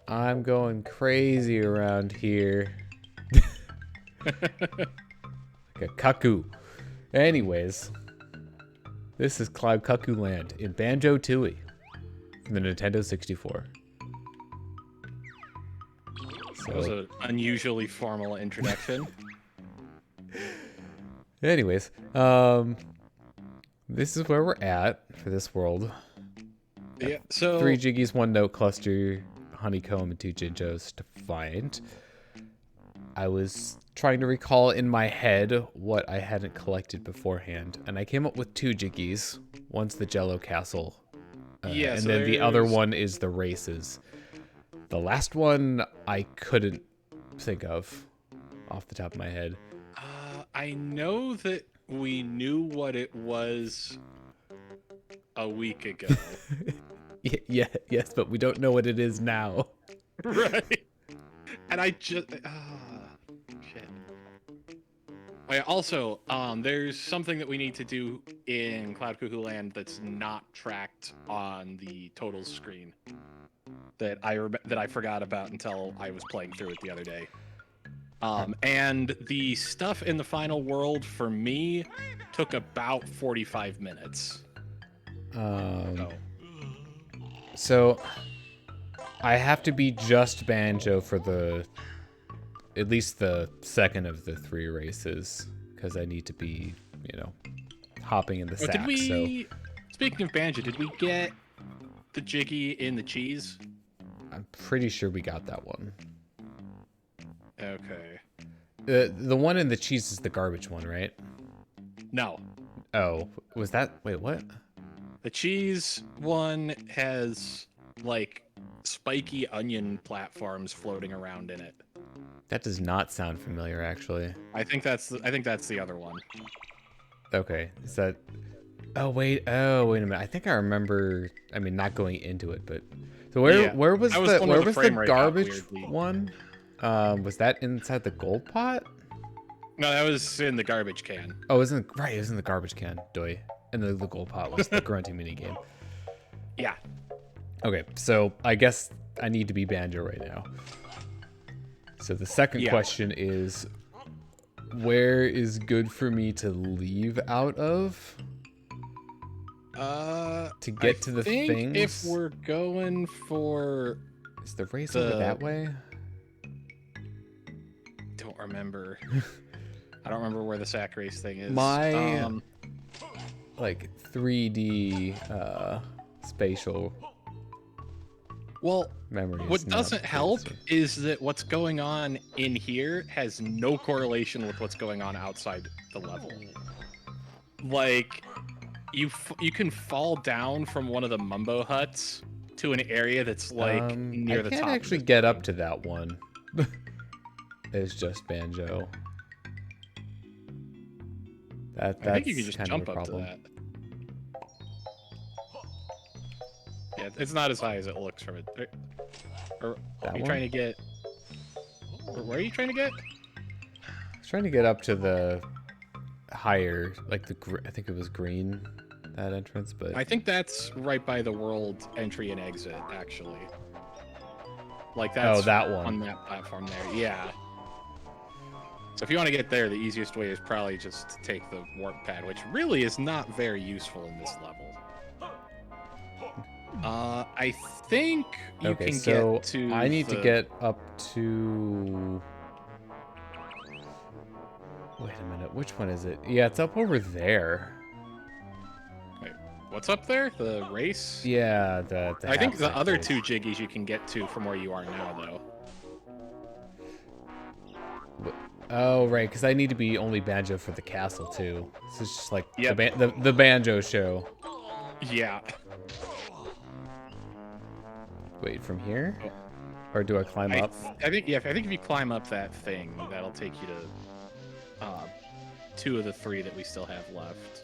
I'm going crazy around here. Like a cuckoo. Anyways, this is Cloud Cuckooland in Banjo Tooie from the Nintendo 64. That was an unusually formal introduction. Anyways, this is where we're at for this world. Yeah, so 3 Jiggies, 1 note cluster, honeycomb, and 2 Jinjos to find. I was trying to recall in my head what I hadn't collected beforehand, and I came up with 2 Jiggies. One's the Jello Castle, and so then the other one is the races. The last one I couldn't think of off the top of my head. I know that we knew what it was a week ago. Yes, but we don't know what it is now. Right. And I just... shit. Oh, yeah, also, there's something that we need to do in Cloud Cuckooland that's not tracked on the totals screen that I forgot about until I was playing through it the other day. And the stuff in the final world for me took about 45 minutes. So I have to be just Banjo for at least the second of the 3 races, because I need to be, hopping in the sack. Speaking of Banjo, did we get the Jiggy in the cheese? I'm pretty sure we got that one. Okay. The one in the cheese is the garbage one, right? No. Oh, was that? Wait, what? The cheese one has like spiky onion platforms floating around in it. That does not sound familiar, actually. I think that's the other one. Okay, is that? Oh wait a minute. I think I remember. I mean, not going into it, but so where was the garbage one? Was that inside the gold pot? No, that was in the garbage can. Oh, it was in the garbage can. Doy. And the gold pot was the Grunty minigame. Yeah. Okay, so I guess I need to be Banjo right now. So the second question is, where is good for me to leave out of? To get to the things? If we're going for... Is the race over that way? Don't remember. I don't remember where the sack race thing is. My... like 3D spatial memory. What doesn't help is that what's going on in here has no correlation with what's going on outside the level. Like, you can fall down from one of the Mumbo huts to an area that's like near the top. I can't actually get up to that one. It's just Banjo. I think you can just jump up to that. Yeah, it's not as high as it looks from it. Or are you trying to get... Where are you trying to get? I was trying to get up to the higher, like I think it was green, that entrance, but... I think that's right by the world entry and exit, actually. Like that's that one. On that platform there, yeah. So if you want to get there, the easiest way is probably just to take the warp pad, which really is not very useful in this level. I think you can get to... I need to get up to... Wait a minute, which one is it? Yeah, it's up over there. Wait, what's up there? The race? Yeah, I think the other 2 Jiggies you can get to from where you are now, though. Oh, right, because I need to be only Banjo for the castle, too. This is just like the Banjo show. Yeah. Wait, from here? Or do I climb up? I think if you climb up that thing, that'll take you to 2 of the 3 that we still have left.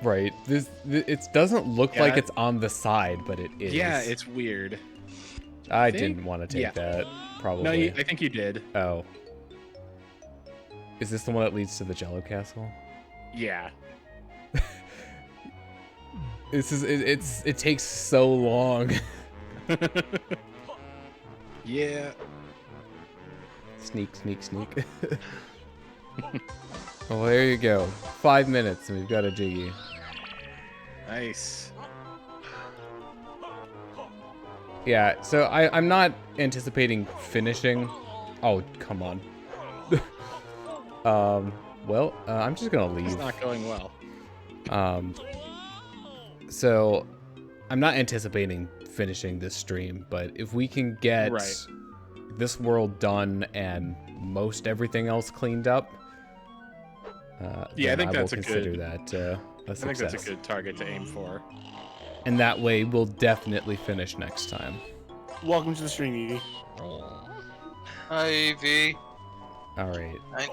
Right. It doesn't look like it's on the side, but it is. Yeah, it's weird. I didn't want to take that, probably. No, I think you did. Oh. Is this the one that leads to the Jello Castle? Yeah. It takes so long. Yeah. Sneak, sneak, sneak. Well, there you go. 5 minutes and we've got a Jiggy. Nice. Yeah, so I'm not anticipating finishing. Oh, come on. Well, I'm just gonna leave. It's not going well. So I'm not anticipating finishing this stream, but if we can get this world done and most everything else cleaned up, yeah, I think will that's consider that a success. I think that's a good target to aim for. And that way, we'll definitely finish next time. Welcome to the stream, Evie. Hi, Evie. All right. I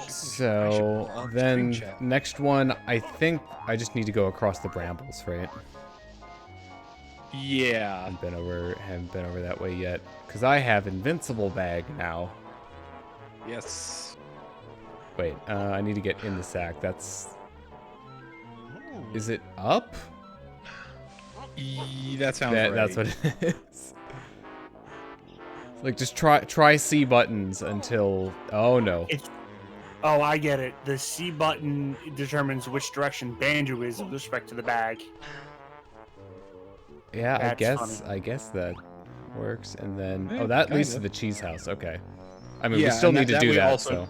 So then next one, I think I just need to go across the brambles, right? Yeah. Haven't been over that way yet, because I have invincible bag now. Yes. Wait, I need to get in the sack. That's. Is it up? That sounds right. That's what it is. Like, just try C buttons until. Oh no. Oh, I get it. The C button determines which direction Banjo is with respect to the bag. Yeah, That's I guess that works. And then Yeah, that leads to kinda. the cheese house. Okay. I mean, Yeah, we still and need to that do we that. also-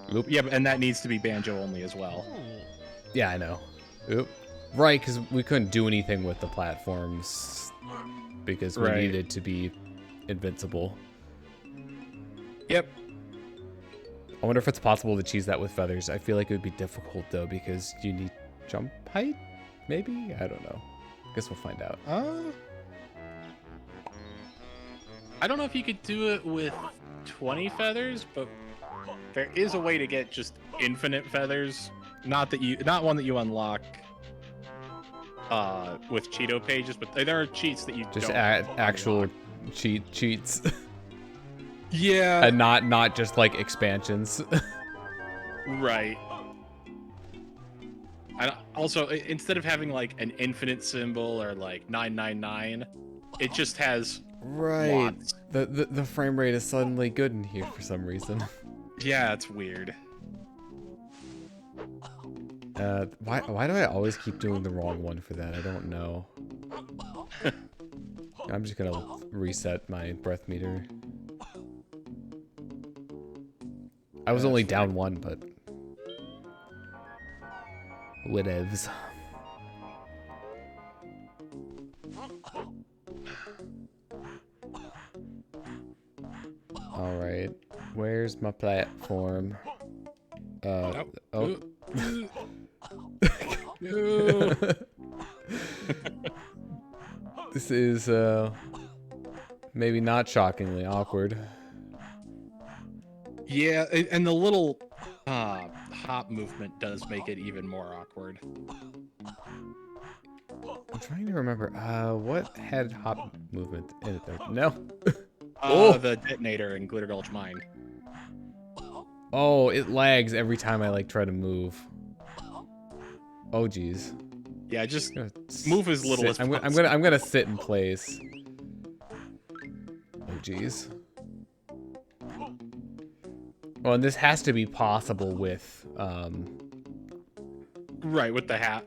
So. Oop. Yeah, and that needs to be Banjo only as well. Yeah, I know. Oop. Right, because we couldn't do anything with the platforms because we needed to be invincible. Yep. I wonder if it's possible to cheese that with feathers. I feel like it would be difficult though because you need jump height. Maybe, I don't know. Guess we'll find out. I don't know if you could do it with 20 feathers, but there is a way to get just infinite feathers. Not one that you unlock with Cheeto pages, but there are cheats that you Just don't actual unlock. cheats, Yeah. and not just like expansions. Right. And also, instead of having like an infinite symbol or like 999, it just has Right. lots. The frame rate is suddenly good in here for some reason. Yeah, it's weird. Why do I always keep doing the wrong one for that? I don't know. I'm just gonna reset my breath meter. I was only down one, but whatevs. All right, where's my platform? Oh. No. This is maybe not shockingly awkward. Yeah, and the little hop movement does make it even more awkward. I'm trying to remember what had hop movement in it there. No. The detonator in Glitter Gulch Mine. Oh, it lags every time I like try to move. Oh geez. Yeah, just move as little as possible. I'm gonna sit in place. Oh geez. Well, and this has to be possible with Right, with the hat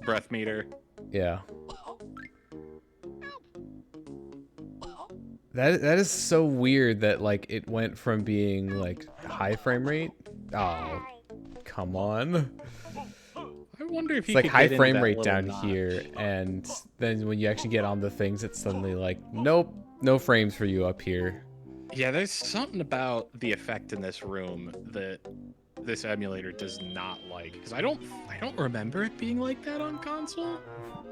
breath meter. yeah. That is so weird that like it went from being like high frame rate. Oh, come on. I wonder if It's you like could high get into frame that rate little down notch. here, and then when you actually get on the things, it's suddenly like, nope, no frames for you up here. Yeah, there's something about the effect in this room that this emulator does not like, because I don't remember it being like that on console.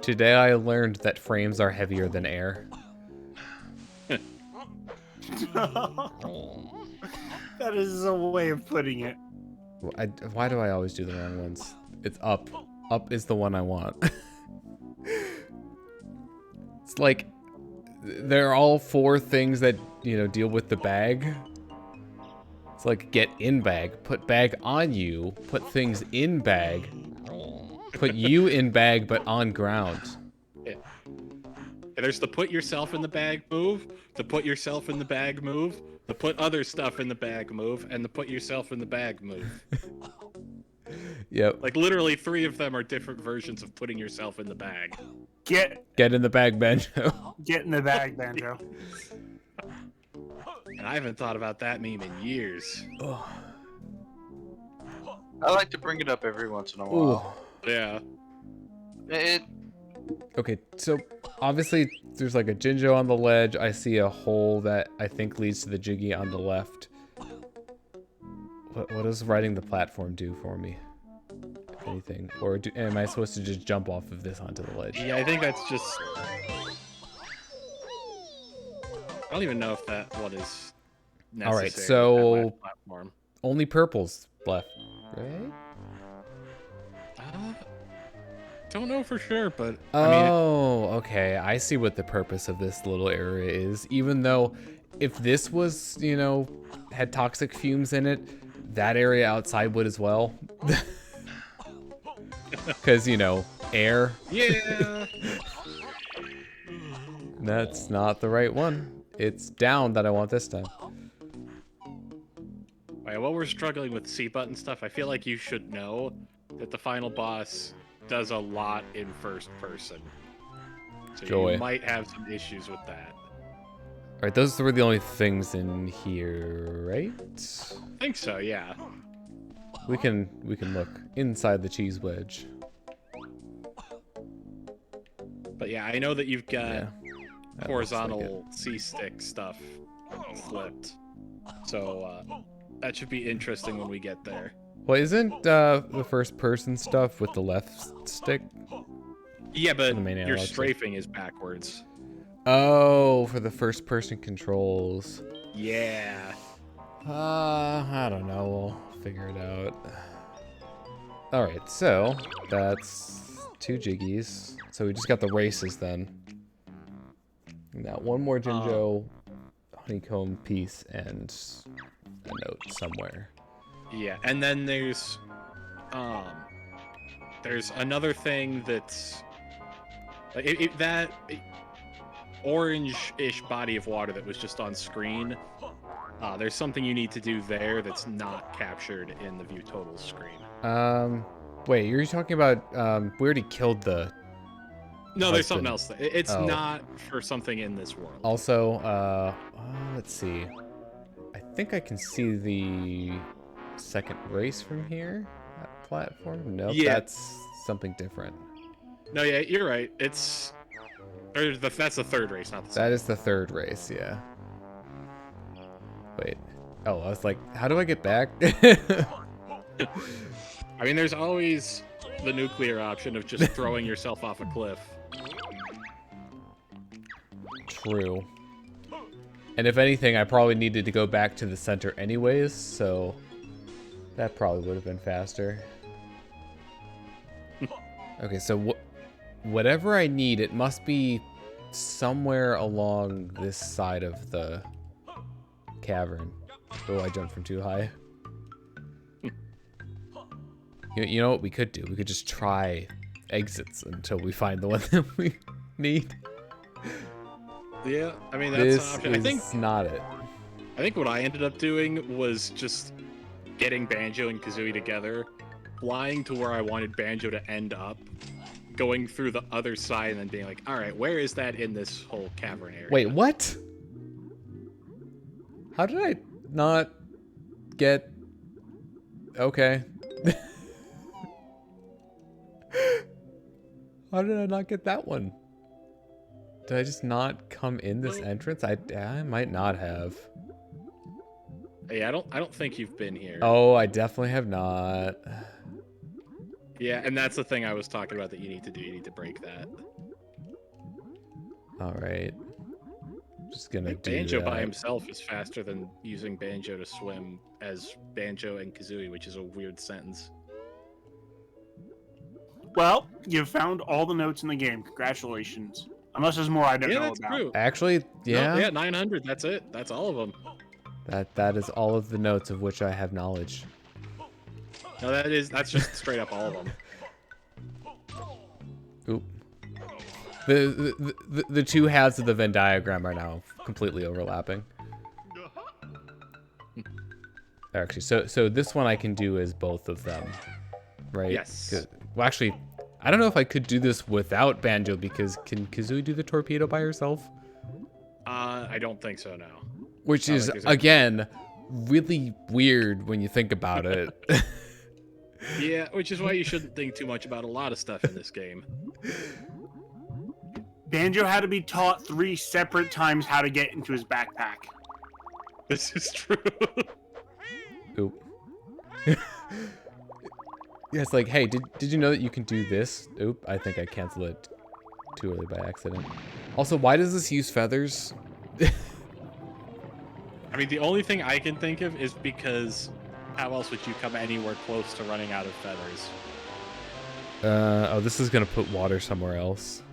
Today I learned that frames are heavier than air. That is a way of putting it. Why do I always do the wrong ones? It's up. Up is the one I want. It's like they're all four things that, you know, deal with the bag. It's like get in bag, put bag on you, put things in bag, put you in bag but on ground. There's the put yourself in the bag move, the put yourself in the bag move, the put other stuff in the bag move, and the put yourself in the bag move. Yep. Like literally 3 of them are different versions of putting yourself in the bag. Get in the bag, Banjo. get in the bag, Banjo. And I haven't thought about that meme in years. I like to bring it up every once in a while. Yeah. It Okay, so obviously there's like a Jinjo on the ledge. I see a hole that I think leads to the Jiggy on the left. What does riding the platform do for me? If anything, or am I supposed to just jump off of this onto the ledge? Yeah, I think that's just... I don't even know if that one is necessary. All right, so at my platform. only purple's left, right? Don't know for sure, but Oh, okay. I see what the purpose of this little area is. Even though if this was, you know, had toxic fumes in it, that area outside would as well. Because, you know, air. yeah. That's not the right one. It's down that I want this time. Right, while we're struggling with C button stuff, I feel like you should know that the final boss does a lot in first person. So Joy. you might have some issues with that. All right, those were the only things in here, right? I think so, yeah. We can look inside the cheese wedge. But yeah, I know that you've got Yeah, that horizontal C-stick stuff flipped. So that should be interesting when we get there. Well, isn't the first person stuff with the left stick? Yeah, but the main your analog stick. strafing is backwards. Oh, for the first person controls. Yeah. I don't know. We'll figure it out. All right, so that's 2 Jiggies. So we just got the races then. Now one more Jinjo honeycomb piece and a note somewhere. Yeah, and then there's another thing that's that orange-ish body of water that was just on screen. There's something you need to do there that's not captured in the view total screen. Wait, you're talking about we already killed the No, there's something husband. else. It's Oh. not for something in this world. Also, let's see. I think I can see the second race from here. That platform? Nope, Yeah. that's something different. No, yeah, you're right. That's the third race, not the second. That is the third race, yeah. Wait. Oh, I was like, how do I get back? I mean, there's always the nuclear option of just throwing yourself off a cliff. True. And if anything, I probably needed to go back to the center anyways, so that probably would have been faster. Okay, so whatever I need, it must be somewhere along this side of the cavern. Oh, I jumped from too high. You know what we could do? We could just try exits until we find the one that we need. Yeah, I mean, that's This an option. is not it. I think what I ended up doing was just getting Banjo and Kazooie together, flying to where I wanted Banjo to end up, going through the other side, and then being like, all right, where is that in this whole cavern area? Wait, what? How did I not get... Okay. How did I not get that one? Did I just not come in this entrance? I might not have. Hey, I don't think you've been here. Oh, I definitely have not. Yeah, and that's the thing I was talking about that you need to do. You need to break that. All right. Just gonna do Banjo that. by himself is faster than using Banjo to swim as Banjo and Kazooie, which is a weird sentence. Well, you've found all the notes in the game. Congratulations. Unless there's more I don't Yeah, know that's about. true. Actually, yeah. No, yeah, 900. That's it. That's all of them. That is all of the notes of which I have knowledge. No, that's just straight up all of them. Oop. The two halves of the Venn diagram are now completely overlapping. Actually, so this one I can do as both of them, right? Yes. Well, actually, I don't know if I could do this without Banjo, because can Kazooie do the torpedo by herself? I don't think so, no. Which Not is, like there's any- again, really weird when you think about it. Yeah, which is why you shouldn't think too much about a lot of stuff in this game. Banjo had to be taught 3 separate times how to get into his backpack. This is true. Oop. Yeah, it's like, hey, did you know that you can do this? Oop, I think I canceled it too early by accident. Also, why does this use feathers? I mean, the only thing I can think of is because how else would you come anywhere close to running out of feathers? Oh, this is gonna put water somewhere else.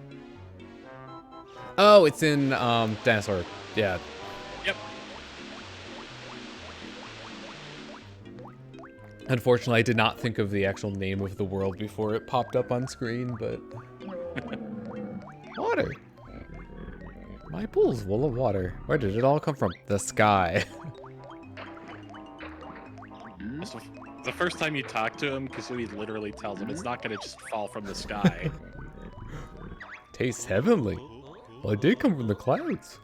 Oh, it's in, Dinosaur. Yeah. Yep. Unfortunately, I did not think of the actual name of the world before it popped up on screen, but... Water. My pool's full of water. Where did it all come from? The sky. Also, the first time you talk to him, Kazooie literally tells him it's not going to just fall from the sky. Tastes heavenly. Well, it did come from the clouds.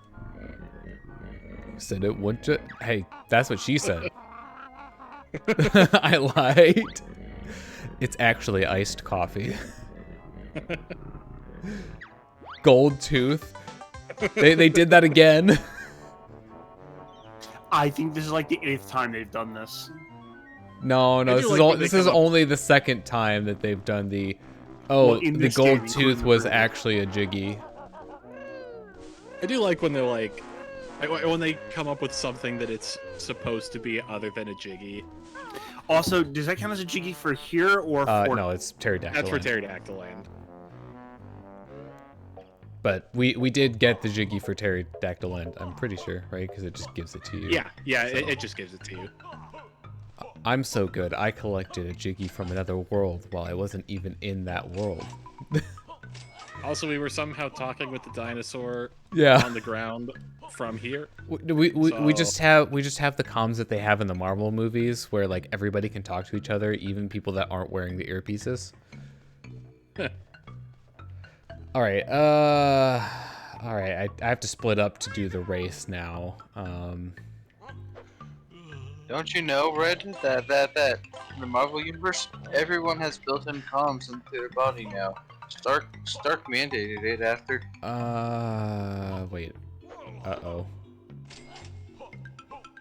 You said it wouldn't ju- Hey, that's what she said. I lied. It's actually iced coffee. Gold tooth. They did that again. I think this is like the 8th time they've done this. No, I this do is like when they this is come up- only the second time that they've done the. Oh, Well, in the this gold game, including tooth the was movie. actually a Jiggy. I do like when they're like, when they come up with something that it's supposed to be other than a Jiggy. Also, does that count as a Jiggy for here or for... No, it's pterodactyl. That's for Land. Pterodactyl Land. But we did get the Jiggy for pterodactyl Land, I'm pretty sure, right? Because it just gives it to you. Yeah, it just gives it to you. I'm so good. I collected a Jiggy from another world while I wasn't even in that world. Also, we were somehow talking with the dinosaur Yeah. on the ground from here. We just So- have the comms that they have in the Marvel movies, where like everybody can talk to each other, even people that aren't wearing the earpieces. All right. All right. I have to split up to do the race now. Don't you know, Red, that in the Marvel universe, everyone has built-in comms into their body now. Stark mandated it after. Wait. Uh-oh.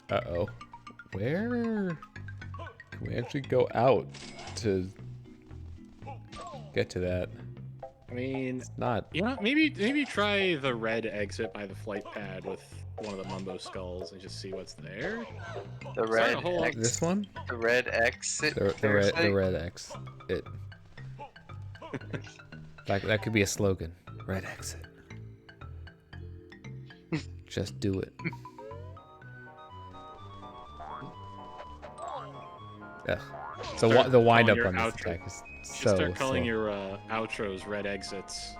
Uh-oh. Where can we actually go out to get to that? I mean, It's not. you know, maybe try the red exit by the flight pad with one of the Mumbo skulls and just see what's there. The It's not red a whole- X. This one? The red exit. The parasite? red X. It. That could be a slogan. Red exit. Just do it. Ugh. So Start the wind up calling on your this outro. attack is Just so start calling slow. your outros red exits.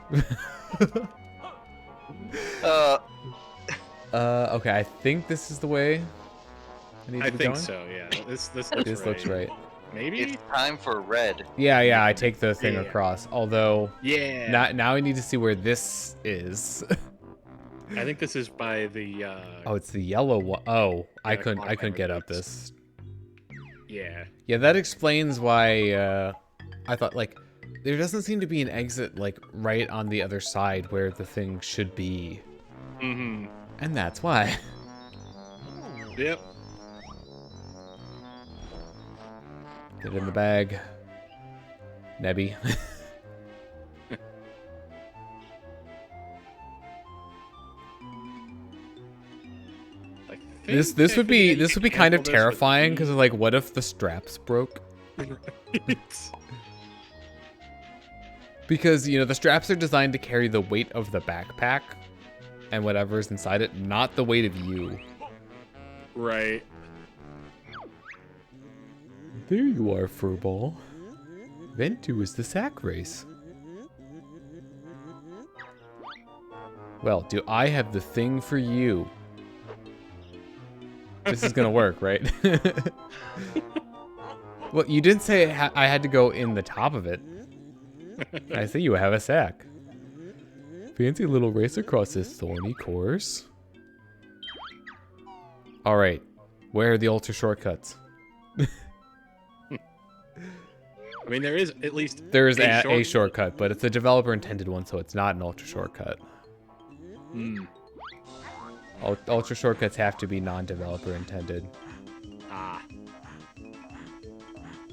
Okay, I think this is the way I need to I be think going. so. Yeah, this looks This right. looks right. Maybe. It's time for red. Yeah, I take the thing Yeah. across. Although Yeah. now I need to see where this is. I think this is by the. Oh, it's the yellow one. Oh, I the couldn't clock get up boots. this. Yeah. Yeah, that explains why I thought like there doesn't seem to be an exit like right on the other side where the thing should be. Mm-hmm. And that's why. Yep. Get in the bag. Nebby. I this think I would can be get this you would be to kind of handle this with terrifying because like what if the straps broke? ease. Because you know the straps are designed to carry the weight of the backpack and whatever's inside it, not the weight of you. Right. There you are, Furball. Then 2 is the sack race. Well, do I have the thing for you? This is gonna work, right? Well, you didn't say I had to go in the top of it. I see you have a sack. Fancy little race across this thorny course. All right, where are the ultra shortcuts? I mean, there is at least There is a shortcut, but it's a developer intended one, so it's not an ultra shortcut. Hmm. Ultra shortcuts have to be non-developer intended. Ah.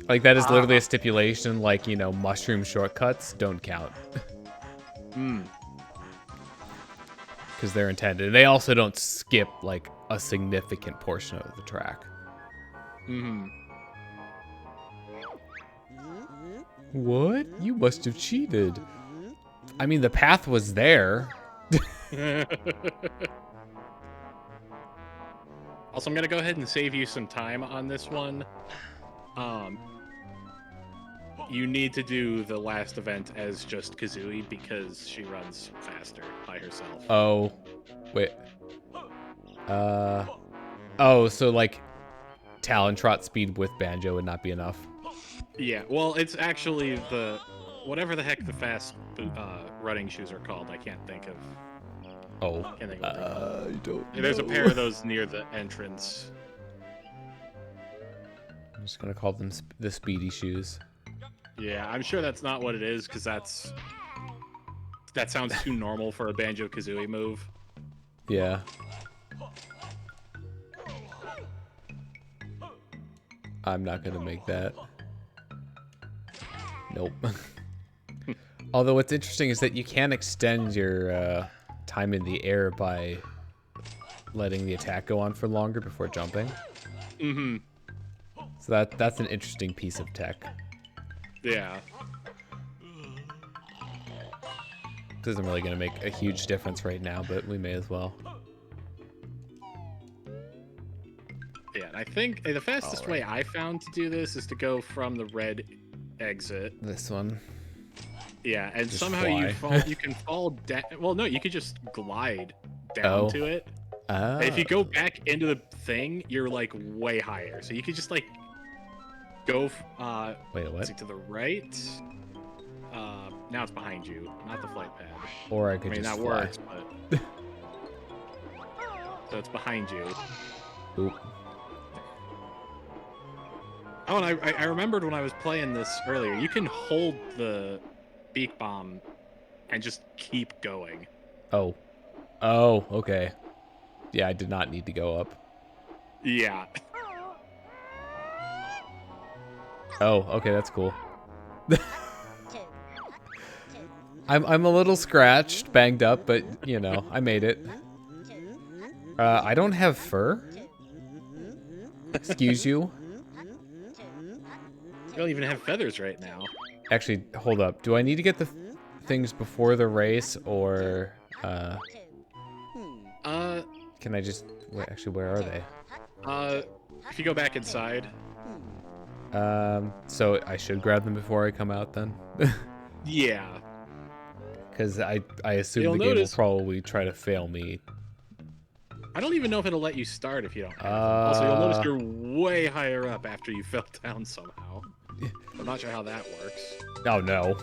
Like, that is literally a stipulation, like, you know, mushroom shortcuts don't count. Hmm. Because they're intended. They also don't skip, like, a significant portion of the track. Hmm. What? You must have cheated. I mean, the path was there. Also, I'm gonna go ahead and save you some time on this one. You need to do the last event as just Kazooie because she runs faster by herself. Oh. Wait. Oh, so, like, Talon Trot speed with Banjo would not be enough. Yeah, well, it's actually the... Whatever the heck the fast running shoes are called, I can't think of. Oh. Can't think of what they're called. I don't know. There's a pair of those near the entrance. I'm just gonna call them the speedy shoes. Yeah, I'm sure that's not what it is, because that sounds too normal for a Banjo-Kazooie move. Yeah. I'm not gonna make that. Nope. Although what's interesting is that you can extend your time in the air by letting the attack go on for longer before jumping. Mm-hmm. So that's an interesting piece of tech. Yeah. This isn't really gonna make a huge difference right now, but we may as well. Yeah, and I think the fastest way I found to do this is to go from the red exit. This one. Yeah, and Just somehow you can fall down. Well, no, you could just glide down to it. And if you go back into the thing, you're like way higher. So you could just like go. Wait, what? To the right. Now it's behind you, not the flight pad. Or I could I mean, just that fly. works, but so it's behind you. Oop. Oh, and I remembered when I was playing this earlier, you can hold the beak bomb and just keep going. Oh. Oh, okay. Yeah, I did not need to go up. Yeah. Oh, okay, that's cool. I'm a little scratched, banged up, but, you know, I made it. I don't have fur. Excuse you? You don't even have feathers right now. Actually, hold up. Do I need to get the things before the race, or, can I just... Wait, actually, where are they? If you go back inside. So I should grab them before I come out, then? Yeah. Because I assume You'll the game notice- will probably try to fail me. I don't even know if it'll let you start if you don't have them. Also, you'll notice you're way higher up after you fell down somehow. I'm not sure how that works. Oh, no.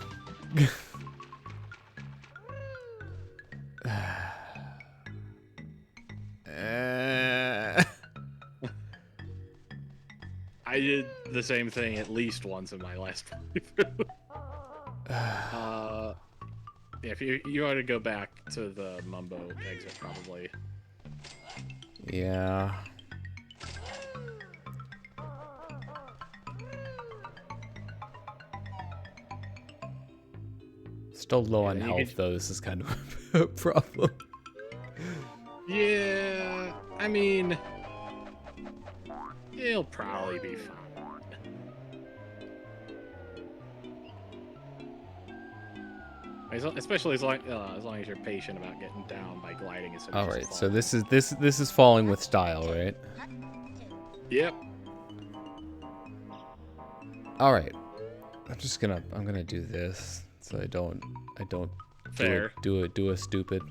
I did the same thing at least once in my last playthrough. Yeah, if you ought to go back to the Mumbo exit, probably. Yeah. Still low on then you health, could- though. This is kind of a problem. Yeah, I mean, it'll probably be fine. Especially as long as you're patient about getting down by gliding instead of All just right, so falling. this is falling with style, right? Yep. All right. I'm gonna do this so I don't Fair. do a stupid.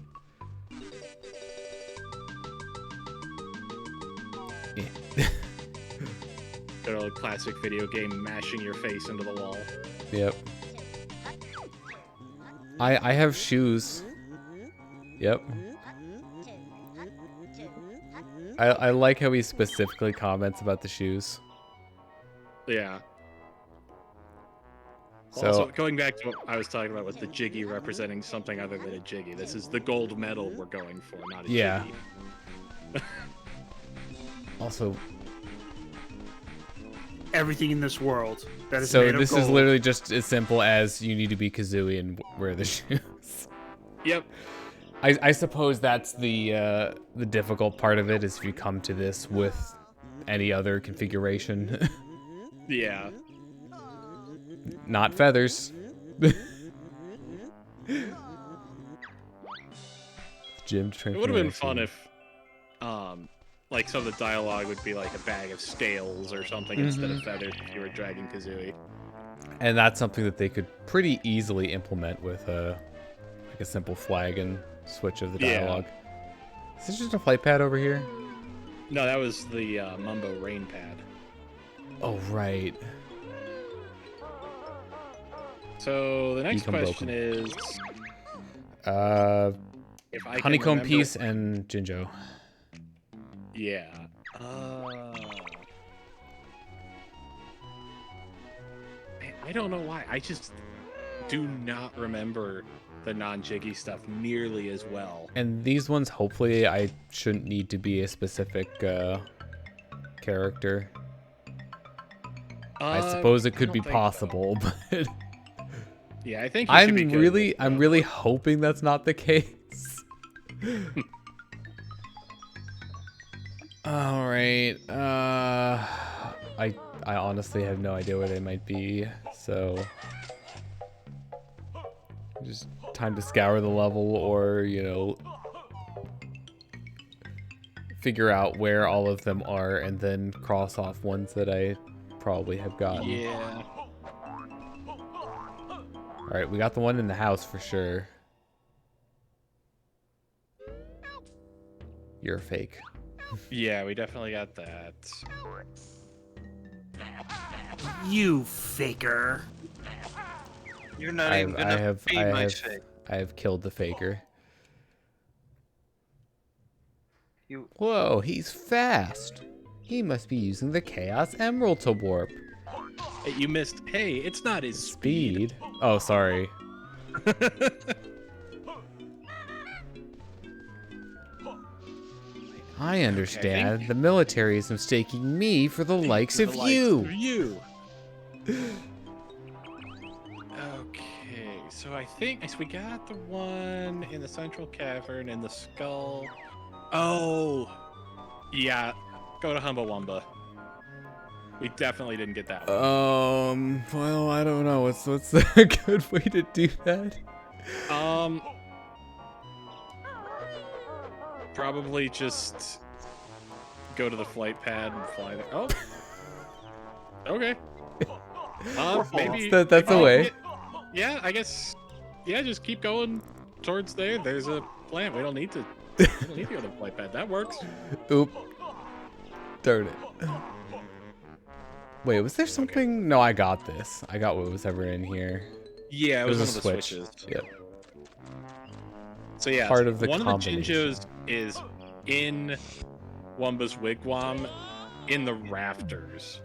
Yeah. Good old classic video game mashing your face into the wall. Yep. I have shoes. Yep. I like how he specifically comments about the shoes. Yeah. So Also, going back to what I was talking about with the Jiggy representing something other than a Jiggy, this is the gold medal we're going for, not a yeah. Jiggy. Also, Everything in this world that is so made of this gold. is literally just as simple as you need to be Kazooie and wear the shoes. Yep. I suppose that's the difficult part of it is if you come to this with any other configuration. Yeah. Not feathers. Gym It would have been fun if, like, some of the dialogue would be like a bag of scales or something instead of feathers if you were dragging Kazooie. And that's something that they could pretty easily implement with like a simple flag and switch of the dialogue. Is this just a flight pad over here? No, that was the Mumbo rain pad. Oh, right. So the next Become question is, if I can Honeycomb remember- Piece and Jinjo. Yeah. I don't know why. I just do not remember the non-Jiggy stuff nearly as well. And these ones, hopefully, I shouldn't need to be a specific character. I suppose it could be don't think possible, but Yeah, I think you should be good. I'm really hoping that's not the case. All right. I honestly have no idea where they might be, so just time to scour the level or, you know, figure out where all of them are and then cross off ones that I probably have gotten. Yeah. All right, we got the one in the house for sure. You're a fake. Yeah, we definitely got that. You faker. You're not even gonna be my fake. I have killed the faker. You Whoa, he's fast. He must be using the Chaos Emerald to warp. Hey, you missed. Hey, it's not his speed. Speed? Oh, sorry. I understand. Okay. The military is mistaking me for the likes of you. Okay, so I think so we got the one in the central cavern in the skull. Oh, yeah. Go to Humbawamba. We definitely didn't get that one. Well, I don't know. What's a good way to do that? Probably just go to the flight pad and fly there. Oh. Okay. Maybe That's a way. Yeah, I guess. Yeah, just keep going towards there. There's a plant. We don't need to. We don't need to go to the flight pad. That works. Oop. Darn it. Wait, was there something? No, I got this. I got what was ever in here. Yeah, it was one There's of a the switch. switches. Yep. So yeah, Part of the one of the combination. Jinjos is in Wumba's wigwam in the rafters.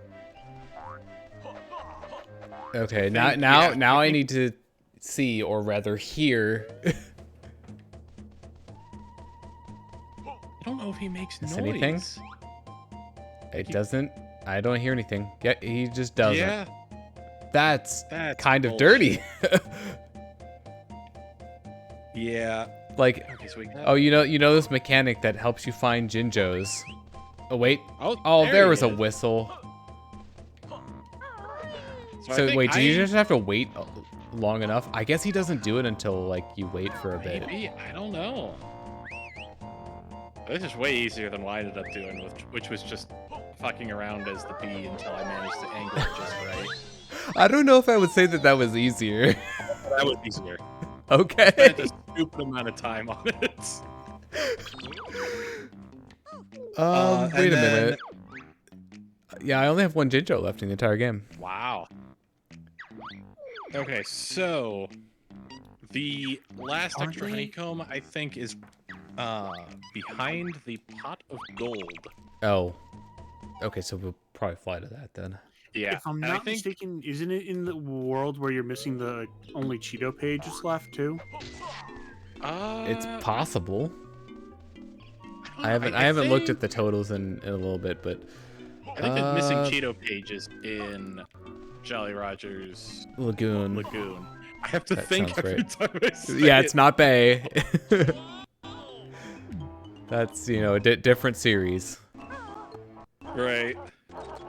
Okay, think- now yeah, I I think- need to see, or rather hear. I don't know if he makes Is noise. anything? It doesn't. I don't hear anything. Yeah, he just doesn't. Yeah, That's that's kind of bullshit. dirty. Yeah. Like, Okay, so we got. oh, you know this mechanic that helps you find Jinjos. Oh wait. Oh, Oh, there he was a is. whistle. I So think wait, do you just have to wait long enough? I guess he doesn't do it until like you wait for a bit. Maybe, I don't know. This is way easier than what I ended up doing, which was just fucking around as the bee until I managed to angle it just right. I don't know if I would say that was easier. That was easier. Okay. Spent a stupid amount of time on it. Wait a then- minute. Yeah, I only have one Jinjo left in the entire game. Wow. Okay, so the last Aren't extra they? honeycomb, I think, is behind the pot of gold. Oh. Okay, so we'll probably fly to that then. Yeah, If I'm and I not think mistaken, isn't it in the world where you're missing the only Cheeto pages left too? It's possible. don't I know, haven't looked at think- the totals in a little bit, but I think the missing Uh, Cheeto pages in Jolly Roger's Lagoon. Lagoon. I have to That think sounds every right. time I say Yeah, it. it's not Bay. That's, you know, a different series. Right.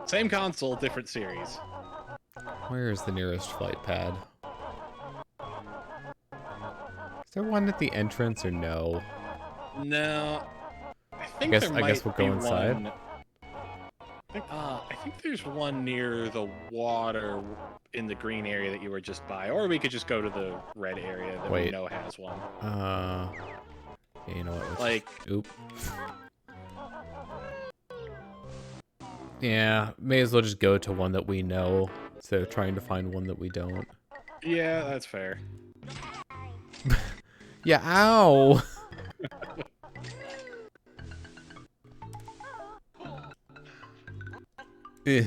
Same console, different series. Where is the nearest flight pad? Is there one at the entrance or no? No. I think guess- there I might guess we'll go be inside. one. I think there's one near the water in the green area that you were just by, or we could just go to the red area that we Wait. know has one. Yeah, you know what? let's Like, just- oop. Yeah, may as well just go to one that we know instead of trying to find one that we don't. yeah, that's fair. Yeah, ow! Eh.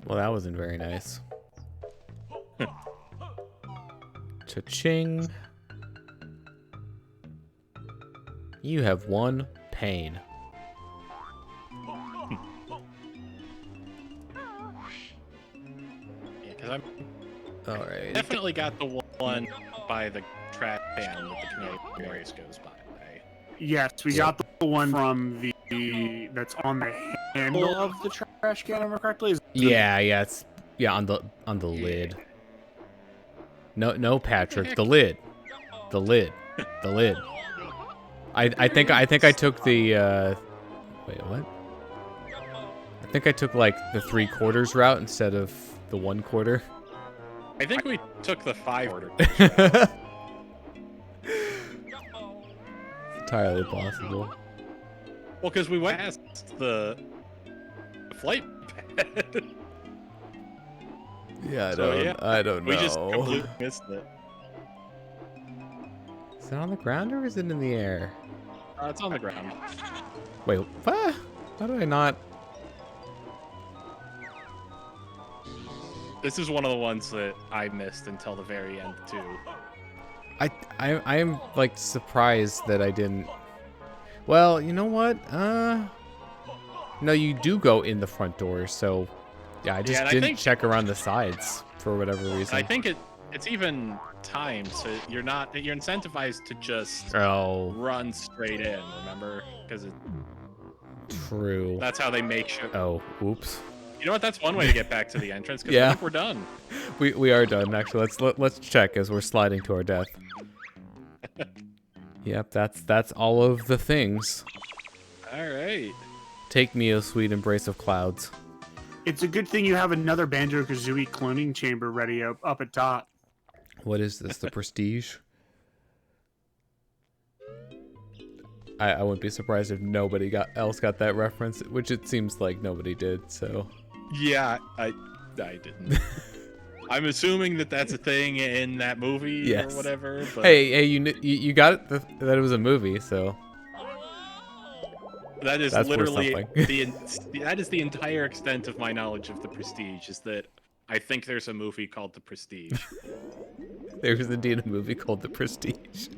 Well, that wasn't very nice. Cha-ching. You have one pain. Yeah, because I'm Alright. definitely got the one by the trash can that the Canadian race goes by. Yes, we got the one from the that's on the handle of the trash can, if I remember correctly. Is the- Yeah, it's on the lid. No, Patrick, the lid. The lid. I think I took the wait, what? I think I took like the 3/4 route instead of the 1/4. I think we took the 5 order. Entirely possible. Well, because we went past the flight pad. Yeah, So, I don't know. We just completely missed it. Is it on the ground or is it in the air? It's on the ground. Wait, what? How do I not? This is one of the ones that I missed until the very end too. I am like surprised that I didn't. Well, you know what? No, you do go in the front door, so yeah, I just and I didn't think- check around the sides for whatever reason. I think it's even timed, so you're incentivized to just Oh, run straight in. Remember, because true. that's how they make sure. Oh, oops. You know what? That's one way to get back to the entrance. Because Yeah. I think we're done. We are done actually. Let's check as we're sliding to our death. Yep, that's all of the things. All right. Take me, O sweet embrace of clouds. It's a good thing you have another Banjo Kazooie cloning chamber ready up at top. What is this? The Prestige? I wouldn't be surprised if nobody else got that reference, which it seems like nobody did. So Yeah, I didn't. I'm assuming that that's a thing in that movie Yes. or whatever. But hey, you got it that it was a movie. So that is that's worth literally something. that is the entire extent of my knowledge of The Prestige. Is that I think there's a movie called The Prestige. There's indeed a movie called The Prestige.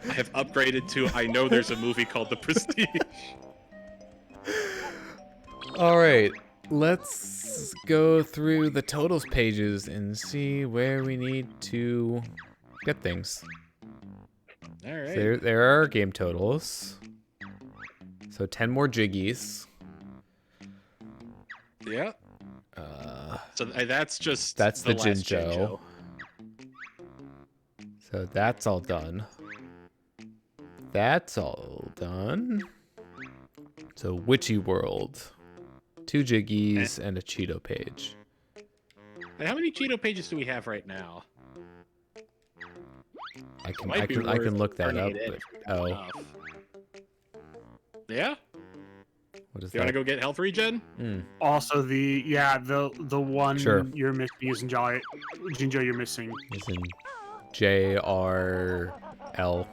I have upgraded to I know there's a movie called The Prestige. All right, let's go through the totals pages and see where we need to get things. All right. So there are game totals. So 10 more jiggies. Yeah. So that's just That's the last Jinjo. So that's all done. That's all done. So Witchy World. 2 jiggies and a Cheeto page. And how many Cheeto pages do we have right now? I can Might be I can worth look that turning up. it in But, if it's oh, enough. Yeah? what is You want to that? go get health regen? Also, the one Sure. you're missing is Jinjo. You're missing. It's in JRL, Hell.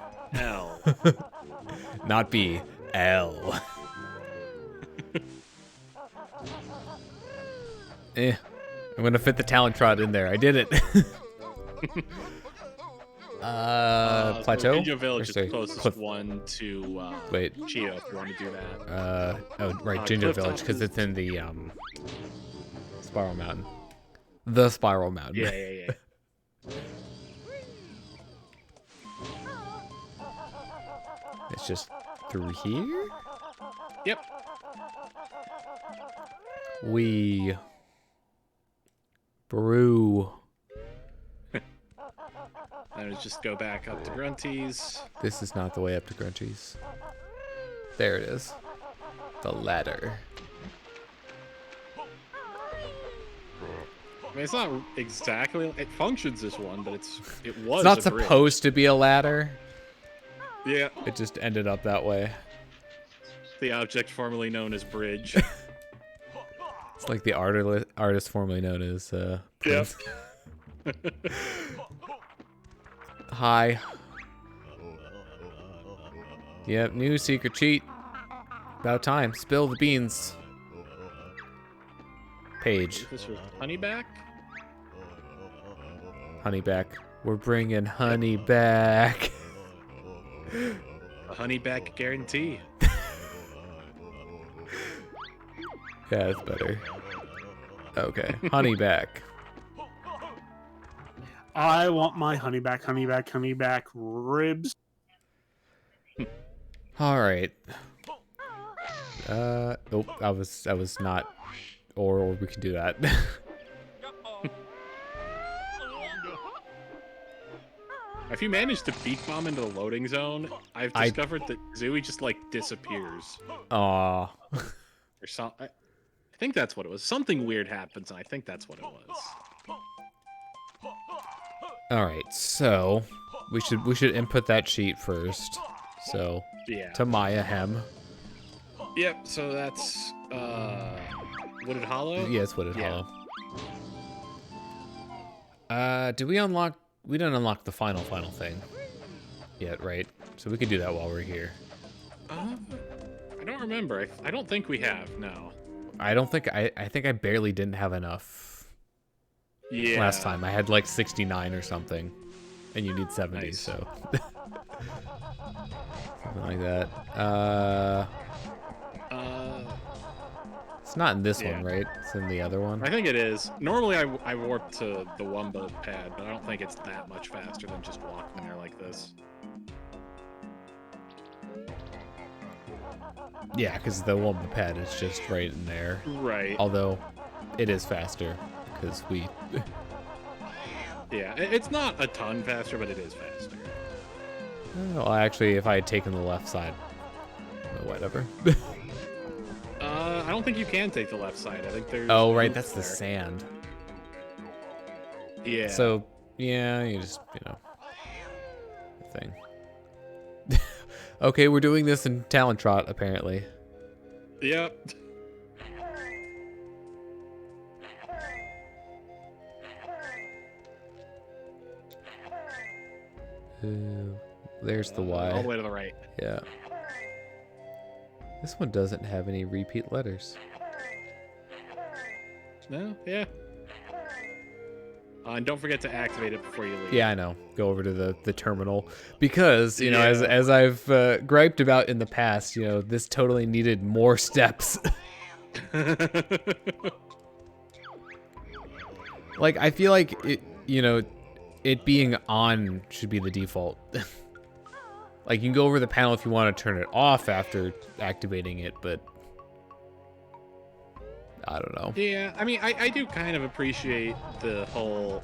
not B, L. I'm gonna fit the talent trot in there. I did it. Plateau? Banjo Village Or is the sorry, closest Cliff- one to Wait. Chio if you want to do that. Oh, right, Ginger Cliff Village, Top because is- it's in the Spiral Mountain. The Spiral Mountain. Yeah. It's just through here. Yep. We brew. And just go back up to Grunty's. This is not the way up to Grunty's. There it is. The ladder. I mean, it's not exactly. It functions as one, but it was. It's not a bridge. supposed to be a ladder. Yeah. It just ended up that way. The object formerly known as bridge. It's like the artist formerly known as Yep. Prince. Hi. Yep, new secret cheat. About time. Spill the beans. Page. This was honeyback. Honey back. We're bringing honey back. A honeyback guarantee. Yeah, that's better. Okay, honey back. I want my honey back ribs. All right. Oh, I was not. Or we can do that. If you manage to beat bomb into the loading zone, I've discovered that Zooey just like disappears Aw. or something. I think that's what it was. Something weird happens, and I think that's what it was. All right, so we should input that sheet first. So Yeah. to Maya Hem. Yep. So that's Wooded Hollow. Yes, Wooded Yeah. Hollow. Did we unlock? We didn't unlock the final thing yet, right? So we could do that while we're here. I don't remember. I don't think we have. No. I don't think I think I barely didn't have enough Yeah. last time. I had like 69 or something, and you need 70, Nice. so something like that. It's not in this Yeah. one, right? It's in the other one. I think it is. Normally, I warp to the Wumba pad, but I don't think it's that much faster than just walking there like this. Yeah, because the one pad is just right in there. Right. Although it is faster because we. Yeah, it's not a ton faster, but it is faster. Well, actually, if I had taken the left side, whatever. I don't think you can take the left side. I think there's. Oh, right, roots that's the there. sand. Yeah. So, yeah, you just, thing. Okay, we're doing this in Talent Trot, apparently. Yep. There's the Y. All the way to the right. Yeah. This one doesn't have any repeat letters. No. Yeah. And don't forget to activate it before you leave. Yeah, I know. Go over to the terminal because you know, Yeah. as I've griped about in the past, this totally needed more steps. Like I feel like it, it being on should be the default. Like you can go over the panel if you want to turn it off after activating it, but I don't know. Yeah, I mean, I do kind of appreciate the whole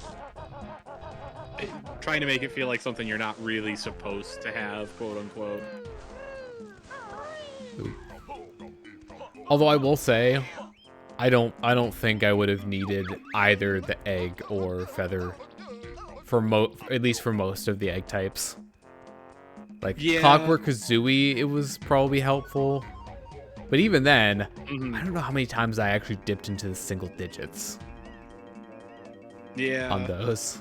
trying to make it feel like something you're not really supposed to have, quote unquote. Although I will say, I don't think I would have needed either the egg or feather at least for most of the egg types. Like Yeah. Clockwork Kazooie, it was probably helpful. But even then, Mhm. I don't know how many times I actually dipped into the single digits Yeah. on those.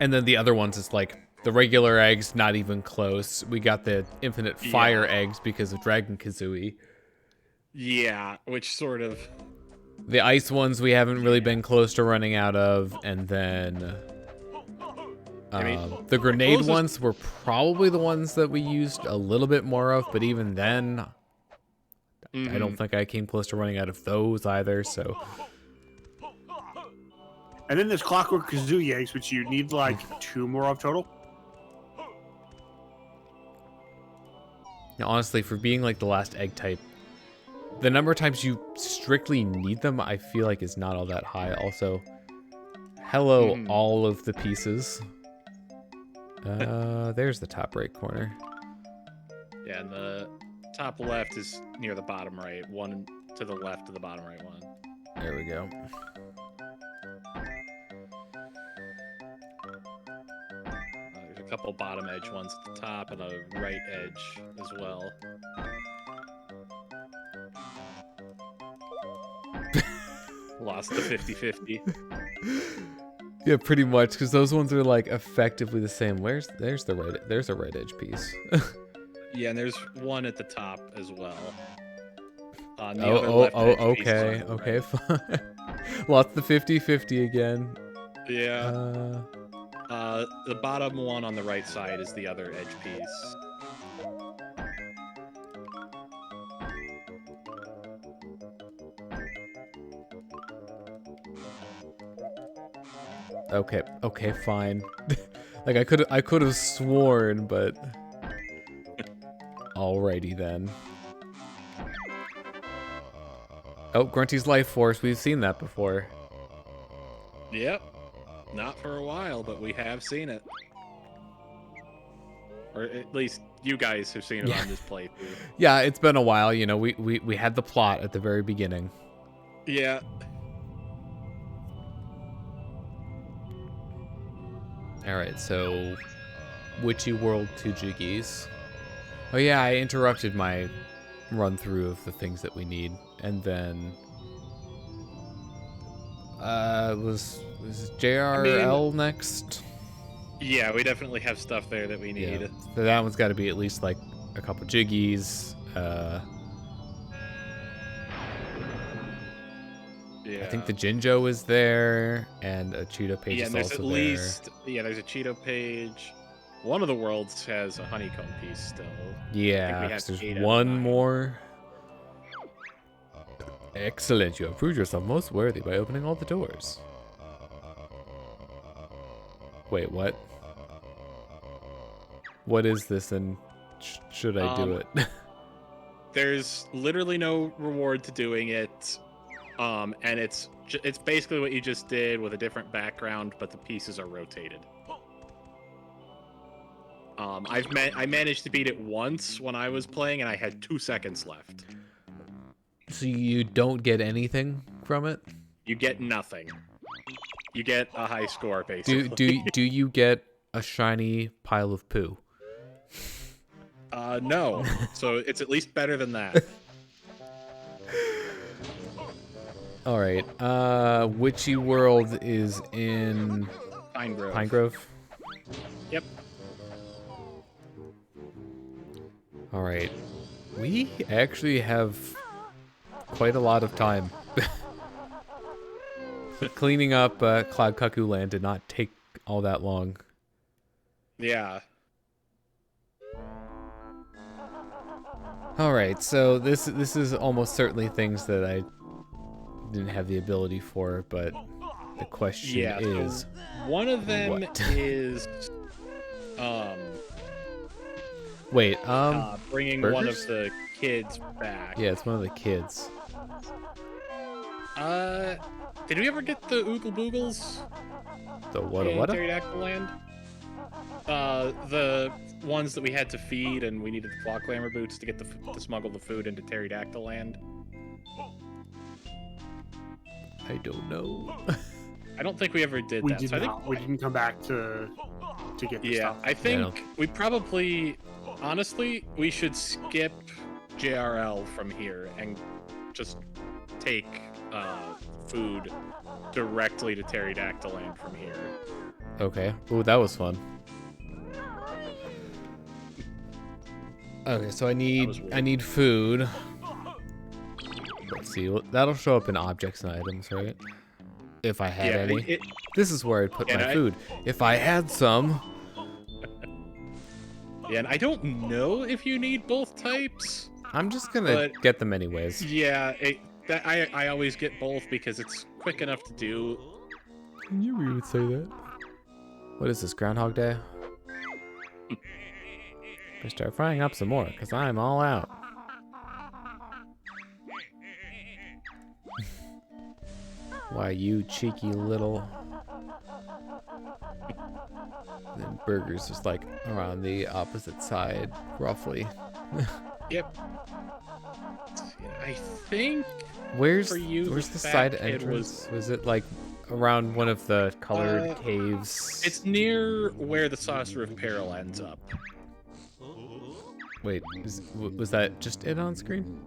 And then the other ones is like the regular eggs, not even close. We got the infinite fire eggs because of Dragon Kazooie. Yeah, which sort of. The ice ones we haven't really been close to running out of, and then the grenade closest- ones were probably the ones that we used a little bit more of, but even then, I don't think I came close to running out of those either, so... And then there's Clockwork Kazooie eggs, which you need like 2 more of total. Now, honestly, for being like the last egg type, the number of times you strictly need them, I feel like is not all that high. Also, hello, all of the pieces. There's the top right corner. Yeah, and the top left is near the bottom right. One to the left of the bottom right one. There we go. There's a couple bottom edge ones at the top and a right edge as well. Lost the 50-50. Yeah, pretty much, because those ones are like effectively the same. There's a right edge piece. Yeah, and there's one at the top as well. Okay, fine. Lost the 50-50 again. Yeah. The bottom one on the right side is the other edge piece. Okay, fine. Like I could have sworn, but alrighty then. Oh, Grunty's life force. We've seen that before. Yep. Not for a while, but we have seen it. Or at least you guys have seen it on this playthrough. Yeah, it's been a while. You know, we had the plot at the very beginning. Yeah. Alright, so Witchy World 2 Jiggies. Oh yeah, I interrupted my run through of the things that we need, and then was JRL next? Yeah, we definitely have stuff there that we need. Yeah. So that one's got to be at least like a couple Jiggies. Yeah. I think the Jinjo is there, and a Cheeto page Yeah, is and there's also at there. least there's a Cheeto page. One of the worlds has a honeycomb piece still. Yeah, have 'cause there's 8 out of one 9. more. Excellent, you have proved yourself most worthy by opening all the doors. Wait, what? What is this, and should I do it? There's literally no reward to doing it, and it's basically what you just did with a different background, but the pieces are rotated. I managed to beat it once when I was playing, and I had 2 seconds left. So you don't get anything from it? You get nothing. You get a high score, basically. Do you get a shiny pile of poo? No. So it's at least better than that. All right. Witchy World is in Pine Grove. Pine Grove. Yep. All right. We actually have quite a lot of time. Cleaning up Cloud Cuckooland did not take all that long. Yeah. All right, so this is almost certainly things that I didn't have the ability for, but the question is, one of them what? is wait, bringing burgers? one of the kids back. Yeah, it's one of the kids. Did we ever get the Oogle Boogles? The what? in What? Pterodactyl Land? The ones that we had to feed, and we needed the claw clamor boots to get to smuggle the food into Pterodactyl Land. I don't know. I don't think we ever did We that. did So I think, not. We didn't come back to get the yeah, stuff. I think we probably, honestly, we should skip JRL from here and just take food directly to Pterodactyl Land from here. Okay. Ooh, that was fun. Okay, so I need food. Let's see. That'll show up in objects and items, right? If I had any. This is where I'd put my food. If I had some. Yeah, and I don't know if you need both types. I'm just gonna get them anyways. Yeah, I always get both because it's quick enough to do. I knew we would say that. What is this, Groundhog Day? I start frying up some more, because I'm all out. Why, you cheeky little... And then Burger's just like around the opposite side, roughly. Yep. I think... Where's the the fat side kid entrance? Was it like around one of the colored caves? It's near where the Saucer of Peril ends up. Wait, was that just it on screen?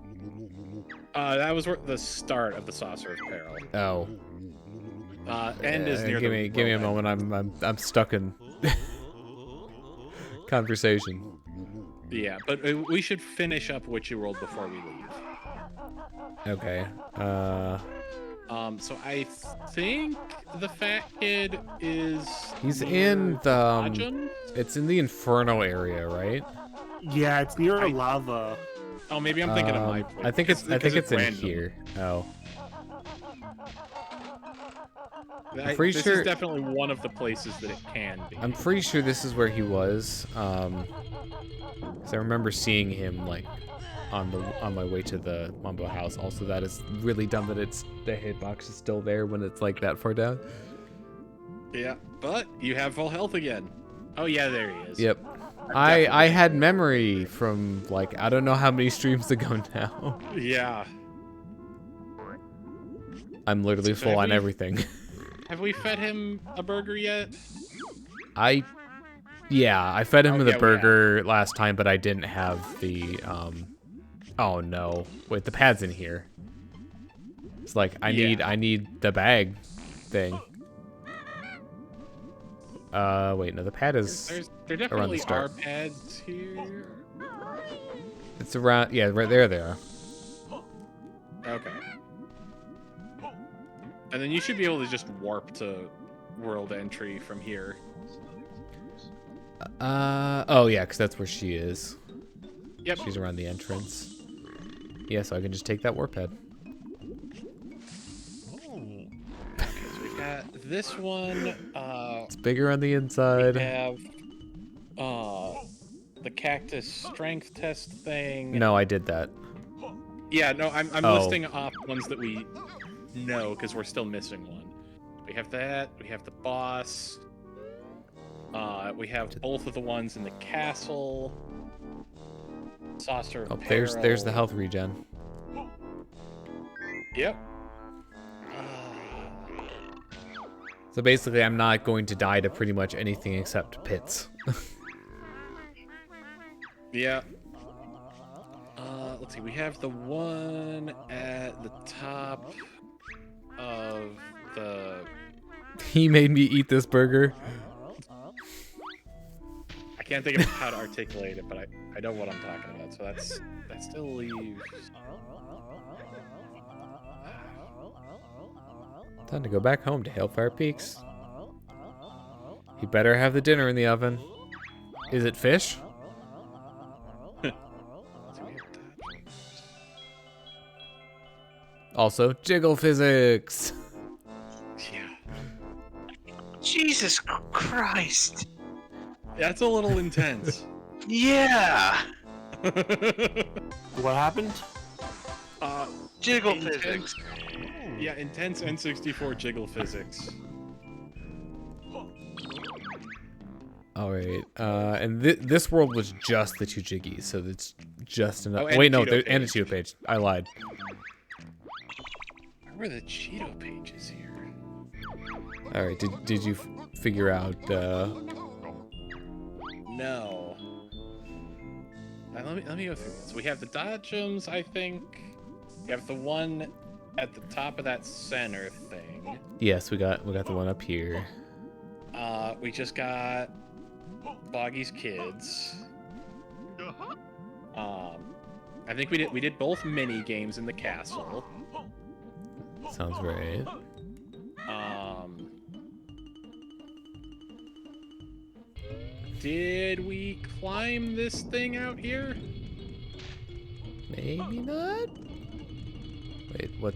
That was the start of the Saucer of Peril. Oh. End is near give me a moment. I'm stuck in conversation. Yeah, but we should finish up Witchy World before we leave. Okay. So I think the fat kid is. He's in the. Ajun? It's in the Inferno area, right? Yeah, it's near lava. Oh, maybe I'm thinking of my place. I think it's in random. here. Oh. This is definitely one of the places that it can be. I'm pretty sure this is where he was. 'Cause I remember seeing him like on my way to the Mumbo house. Also, that is really dumb that the hitbox is still there when it's like that far down. Yeah, but you have full health again. Oh yeah, there he is. Yep. I had memory from like I don't know how many streams ago now. Yeah. I'm literally full on everything. Have we fed him a burger yet? I fed him the burger last time, but I didn't have the oh no. Wait, the pad's in here. It's like I need the bag thing. Wait, no, the pad is there definitely around the start. are pads here. It's around, yeah, right there they are. Okay. And then you should be able to just warp to world entry from here. Oh yeah, because that's where she is. Yep. She's around the entrance. Yeah, so I can just take that warp pad. We've got this one. It's bigger on the inside. We have the cactus strength test thing. No, I did that. Yeah, no, I'm listing off ones that we know because we're still missing one. We have that. We have the boss. We have both of the ones in the castle. Saucer of there's Peril. the health regen. Yep. So basically, I'm not going to die to pretty much anything except pits. Yeah. Let's see. We have the one at the top of the. He made me eat this burger. I can't think of how to articulate it, but I know what I'm talking about. So that still leaves. Time to go back home to Hailfire Peaks. He better have the dinner in the oven. Is it fish? Also, jiggle physics. Yeah. Jesus Christ. That's a little intense. Yeah. What happened? Jiggle Intense. physics. Yeah, intense N64 jiggle physics. All right, and this world was just the two jiggies, so it's just enough. Oh, Wait, no, and a and a Cheeto page. I lied. Where are the Cheeto pages here? All right. Did you figure out? No. Let me go through this. We have the dodgems, I think. We have the one at the top of that center thing. Yes, we got the one up here. We just got Boggy's kids. I think we did both mini games in the castle. Sounds right. Did we climb this thing out here? Maybe not. Wait, what?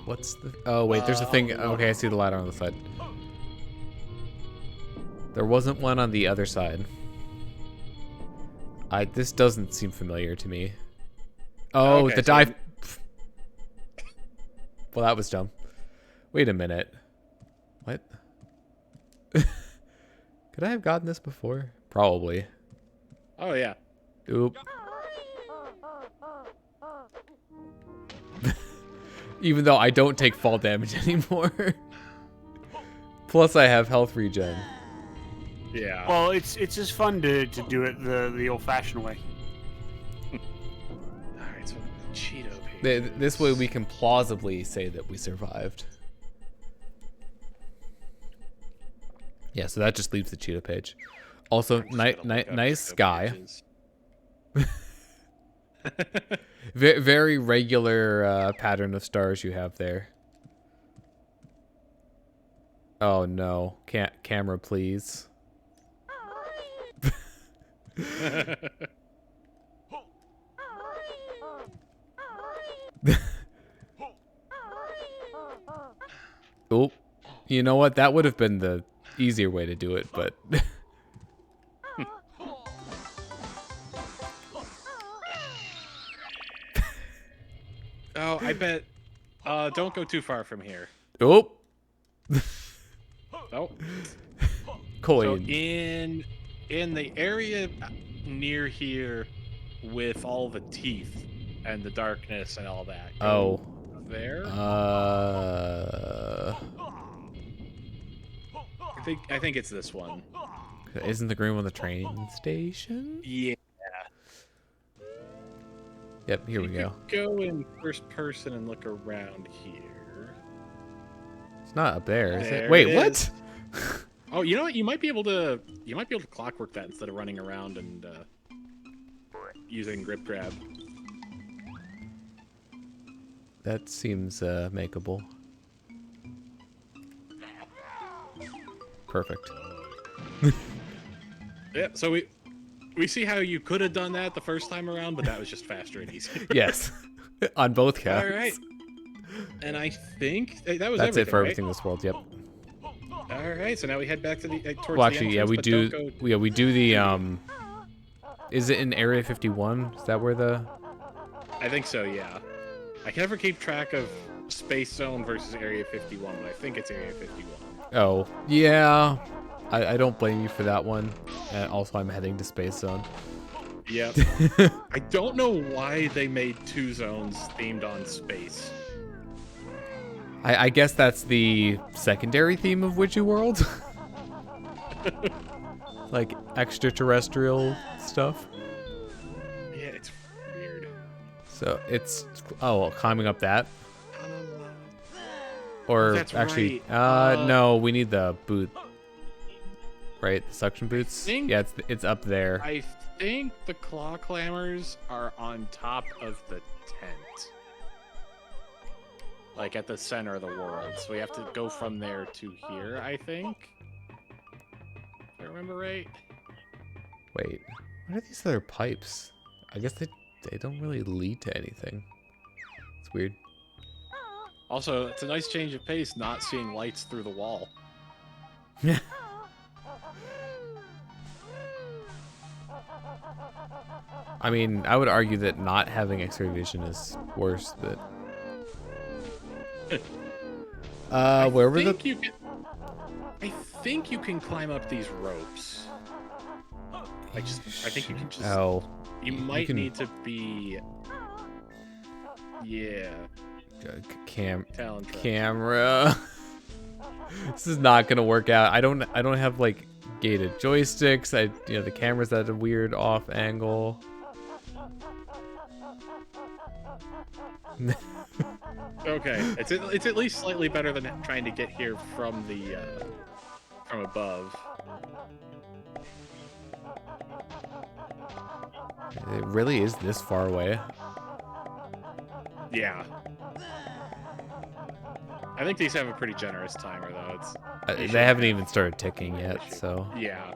What's the? Oh wait, there's a thing. Okay, I see the ladder on the side. There wasn't one on the other side. This doesn't seem familiar to me. Oh, Okay, the so- dive. Well, that was dumb. Wait a minute. What? Could I have gotten this before? Probably. Oh yeah. Oop. Even though I don't take fall damage anymore. Plus I have health regen. Yeah. Well, it's just fun to do it the old-fashioned way. Alright, so Cheeto pages. This way we can plausibly say that we survived. Yeah, so that just leaves the Cheetah page. Also, nice sky. Very regular pattern of stars you have there. Oh no, camera please. Oh, you know what? That would have been the easier way to do it, but Oh, I bet. Don't go too far from here. oh, Oh. So coin. in the area near here, with all the teeth and the darkness and all that. Oh. There. I think it's this one. Isn't the green one the train station? Yeah. Yep, here we go. Go in first person and look around here. It's not up there, is There it? Wait, it what? is. Oh, you know what? You might be able to clockwork that instead of running around and using grip grab. That seems makeable. Perfect. Yeah. So we see how you could have done that the first time around, but that was just faster and easier. Yes. On both counts. All right. And I think that was That's it for right? everything in this world, yep. All right. So now we head back to the towards Well, the actually, yeah, entrance, we but do. don't go- Yeah, we do the. Is it in Area 51? Is that where the? I think so. Yeah. I can never keep track of Space Zone versus Area 51, but I think it's Area 51. Oh, yeah. I don't blame you for that one. And also, I'm heading to Space Zone. Yep. I don't know why they made two zones themed on space. I guess that's the secondary theme of Witchy World. Like extraterrestrial stuff. Yeah, it's weird. So it's climbing up that. Or That's actually, right. no, we need the boot. Right, the suction boots. think- Yeah, it's up there. I think the claw clammers are on top of the tent. Like at the center of the world. So we have to go from there to here, I think. If I remember right. Wait, what are these other pipes? I guess they don't really lead to anything. It's weird. Also, it's a nice change of pace not seeing lights through the wall. I mean, I would argue that not having X-ray vision is worse, but where were the? I think you can climb up these ropes. I think you can just. Oh, You might can- need to be. Yeah. Talon trap. Camera. This is not gonna work out. I don't have like gated joysticks. The camera's at a weird off angle. Okay, it's at least slightly better than trying to get here from the from above. It really is this far away. Yeah. I think these have a pretty generous timer though. They haven't even started ticking yet, so. Yeah.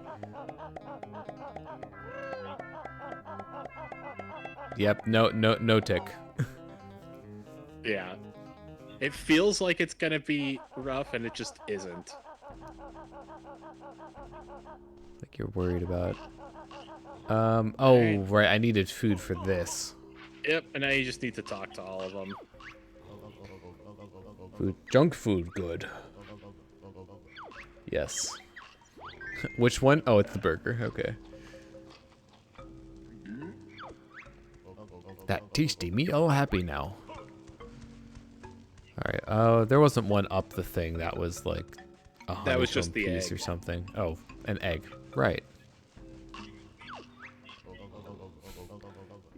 Yep. No tick. Yeah. It feels like it's gonna be rough, and it just isn't. Like you're worried about. Oh, right. I needed food for this. Yep, and now you just need to talk to all of them. Food, junk food, good. Yes. Which one? Oh, it's the burger. Okay. That tasty me all happy now. All right. Oh, there wasn't one up the thing that was like a That was just honeycomb the piece egg. or something. Oh, an egg. Right.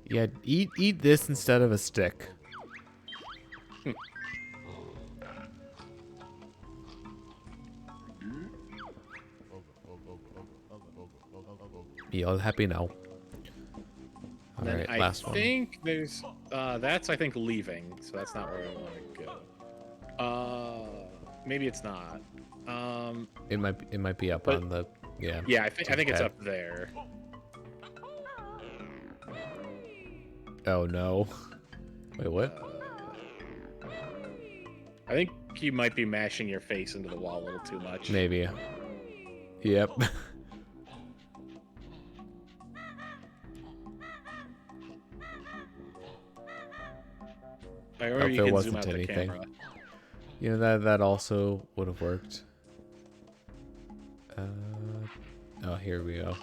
Yeah, eat this instead of a stick. Be all happy now. All Then right, I last one. think there's that's I think leaving, so that's not where we want to go. Maybe it's not. It might be up but- on the yeah. Yeah, I think it's Okay. up there. Oh no. Wait, what? I think you might be mashing your face into the wall a little too much. Maybe. Yep. Or you there can wasn't zoom out anything. the camera. You know that also would have worked. Oh, here we go.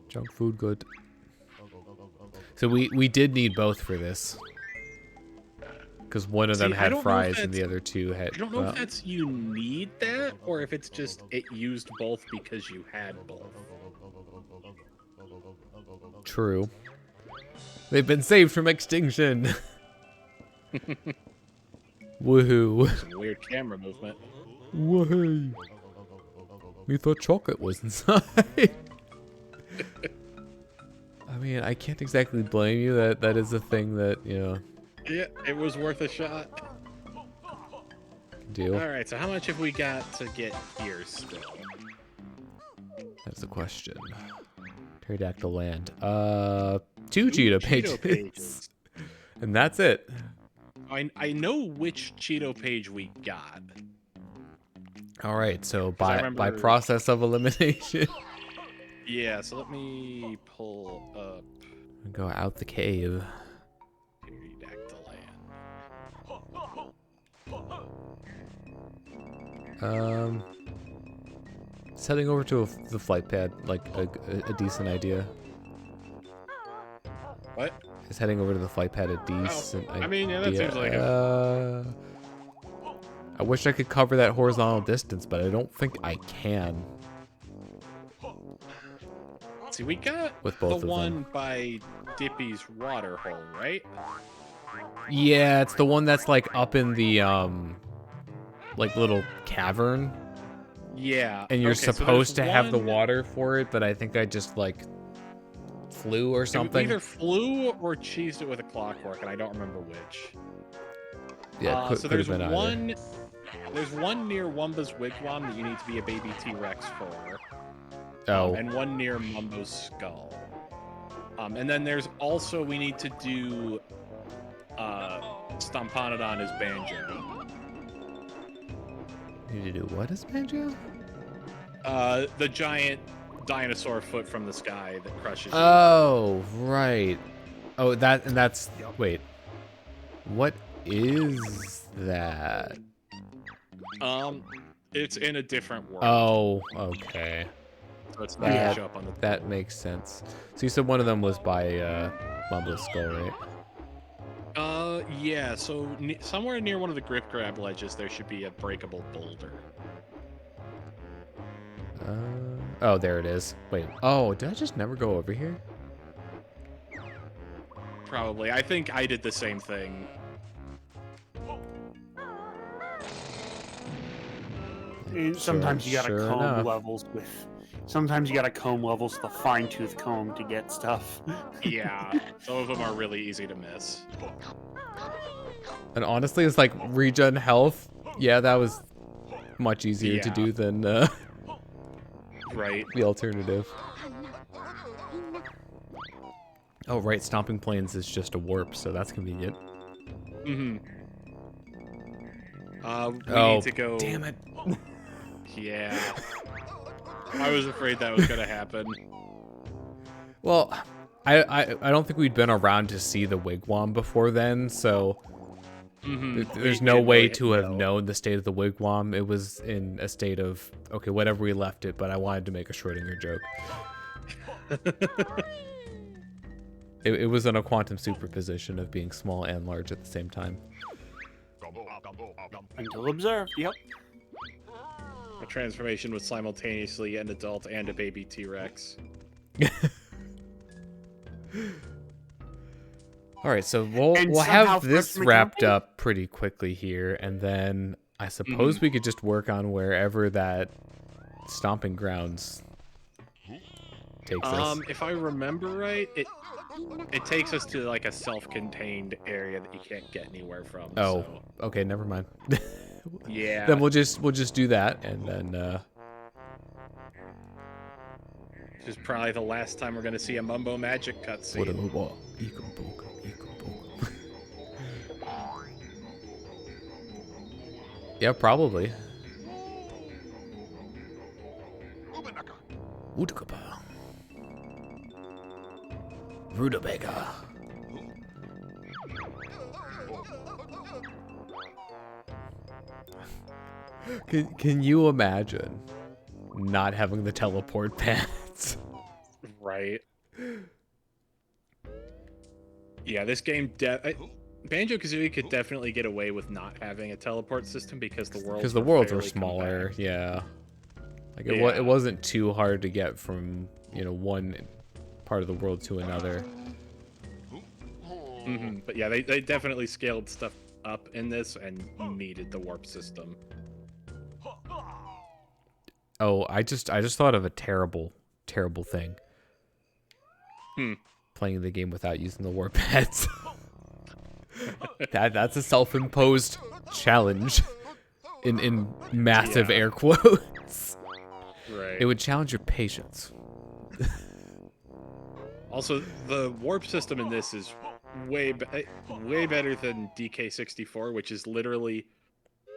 Junk food, good. So we did need both for this, because one of them See, I had don't know if fries and that's- the other two had. I don't know well, if that's you need that, or if it's just it used both because you had both. True. They've been saved from extinction. Woohoo! Some weird camera movement. Woohoo! We thought chocolate was inside. I mean, I can't exactly blame you. That is a thing that, you know, Yeah, it was worth a shot. can do. All right, so how much have we got to get here still? That's the question. Pterodactyl land. 2 Cheeto pages. pages. And that's it. I know which Cheeto page we got. All right, so I by remember- process of elimination, Yeah, so let me pull up go out the cave. Pterodactyl Just heading over to the flight pad, like a decent idea. What? Is heading over to the flight pad a decent I mean, yeah, that idea? seems like I wish I could cover that horizontal distance, but I don't think I can. See, we got With both the of one them. by Dippy's water hole, right? Yeah, it's the one that's like up in the like little cavern, Yeah. and you're okay, so supposed to there's have the one- water for it, but I think I just like flew or We something. either flew or cheesed it with a clockwork, and I don't remember which. Yeah, So could there's have been either. one. There's one near Wumba's wigwam that you need to be a baby T-Rex for. Oh, And one near Mumbo's skull. And then there's also we need to do Stomponodon as Banjo. need to do what is Banjo? The giant dinosaur foot from the sky that crushes you. Oh, right. Oh, that's wait. What is that? It's in a different world. Oh, okay. so it's not gonna That, show up on the. that makes sense. So you said one of them was by Mumbo's skull, right? Yeah. So somewhere near one of the grip grab ledges, there should be a breakable boulder. Oh, there it is. Wait. Oh, did I just never go over here? Probably. I think I did the same thing. And sometimes you gotta Sure comb enough. levels with. Sometimes you gotta comb levels with a fine-tooth comb to get stuff. Yeah. Some of them are really easy to miss. And honestly, it's like regen health. Yeah, that was much easier to Yeah. do than Right. the alternative. Oh, right. Stomping Plains is just a warp, so that's convenient. Mm-hmm. We Oh, need to go. damn it. Yeah. I was afraid that was gonna happen. Well, I don't think we'd been around to see the wigwam before then, so there's no way to have known the state of the wigwam. It was in a state of, okay, whatever we left it, but I wanted to make a Schrodinger joke. It was in a quantum superposition of being small and large at the same time. Until observed. Yep. A transformation was simultaneously an adult and a baby T-Rex. All right, so And we'll somehow have first this mechanic- wrapped up pretty quickly here, and then I suppose we could just work on wherever that stomping grounds takes us. If I remember right, it takes us to like a self-contained area that you can't get anywhere from. Oh, So, okay, never mind. yeah. Then we'll just do that, and then This is probably the last time we're gonna see a Mumbo Magic cutscene. Yeah, probably. Rutabaga. Can you imagine not having the teleport pads? Right. Yeah, this game. Banjo-Kazooie could definitely get away with not having a teleport system because the worlds. Because the worlds were fairly smaller, compact. yeah. Like Yeah. it wasn't too hard to get from, one part of the world to another. But yeah, they definitely scaled stuff up in this and needed the warp system. Oh, I just thought of a terrible thing. Playing the game without using the warp pads. That's a self-imposed challenge in massive Yeah. air quotes. Right. It would challenge your patience. Also, the warp system in this is way better than DK64, which is literally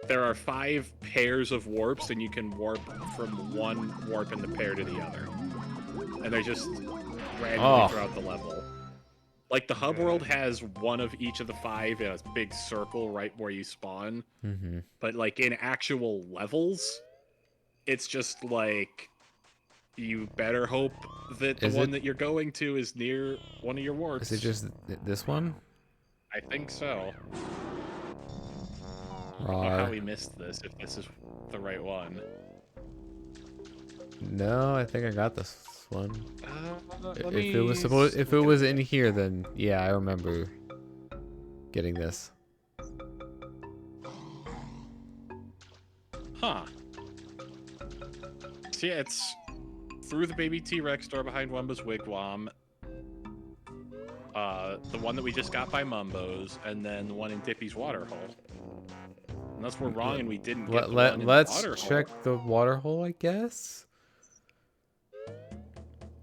there are 5 pairs of warps, and you can warp from one warp in the pair to the other, and they're just randomly throughout the level. Like the hub world has one of each of the 5 in a big circle right where you spawn, but like in actual levels, it's just like you better hope that the one that you're going to is near one of your warps. Is it just this one? I think so. I don't know how we missed this, if this is the right one. No, I think I got this one. Let If it was in here, then yeah, I remember getting this. Huh. So yeah, it's through the baby T-Rex door behind Wumba's wigwam. The one that we just got by Mumbo's, and then the one in Dippy's waterhole. Unless we're wrong and we didn't get the one in the Let's waterhole. check the waterhole, I guess.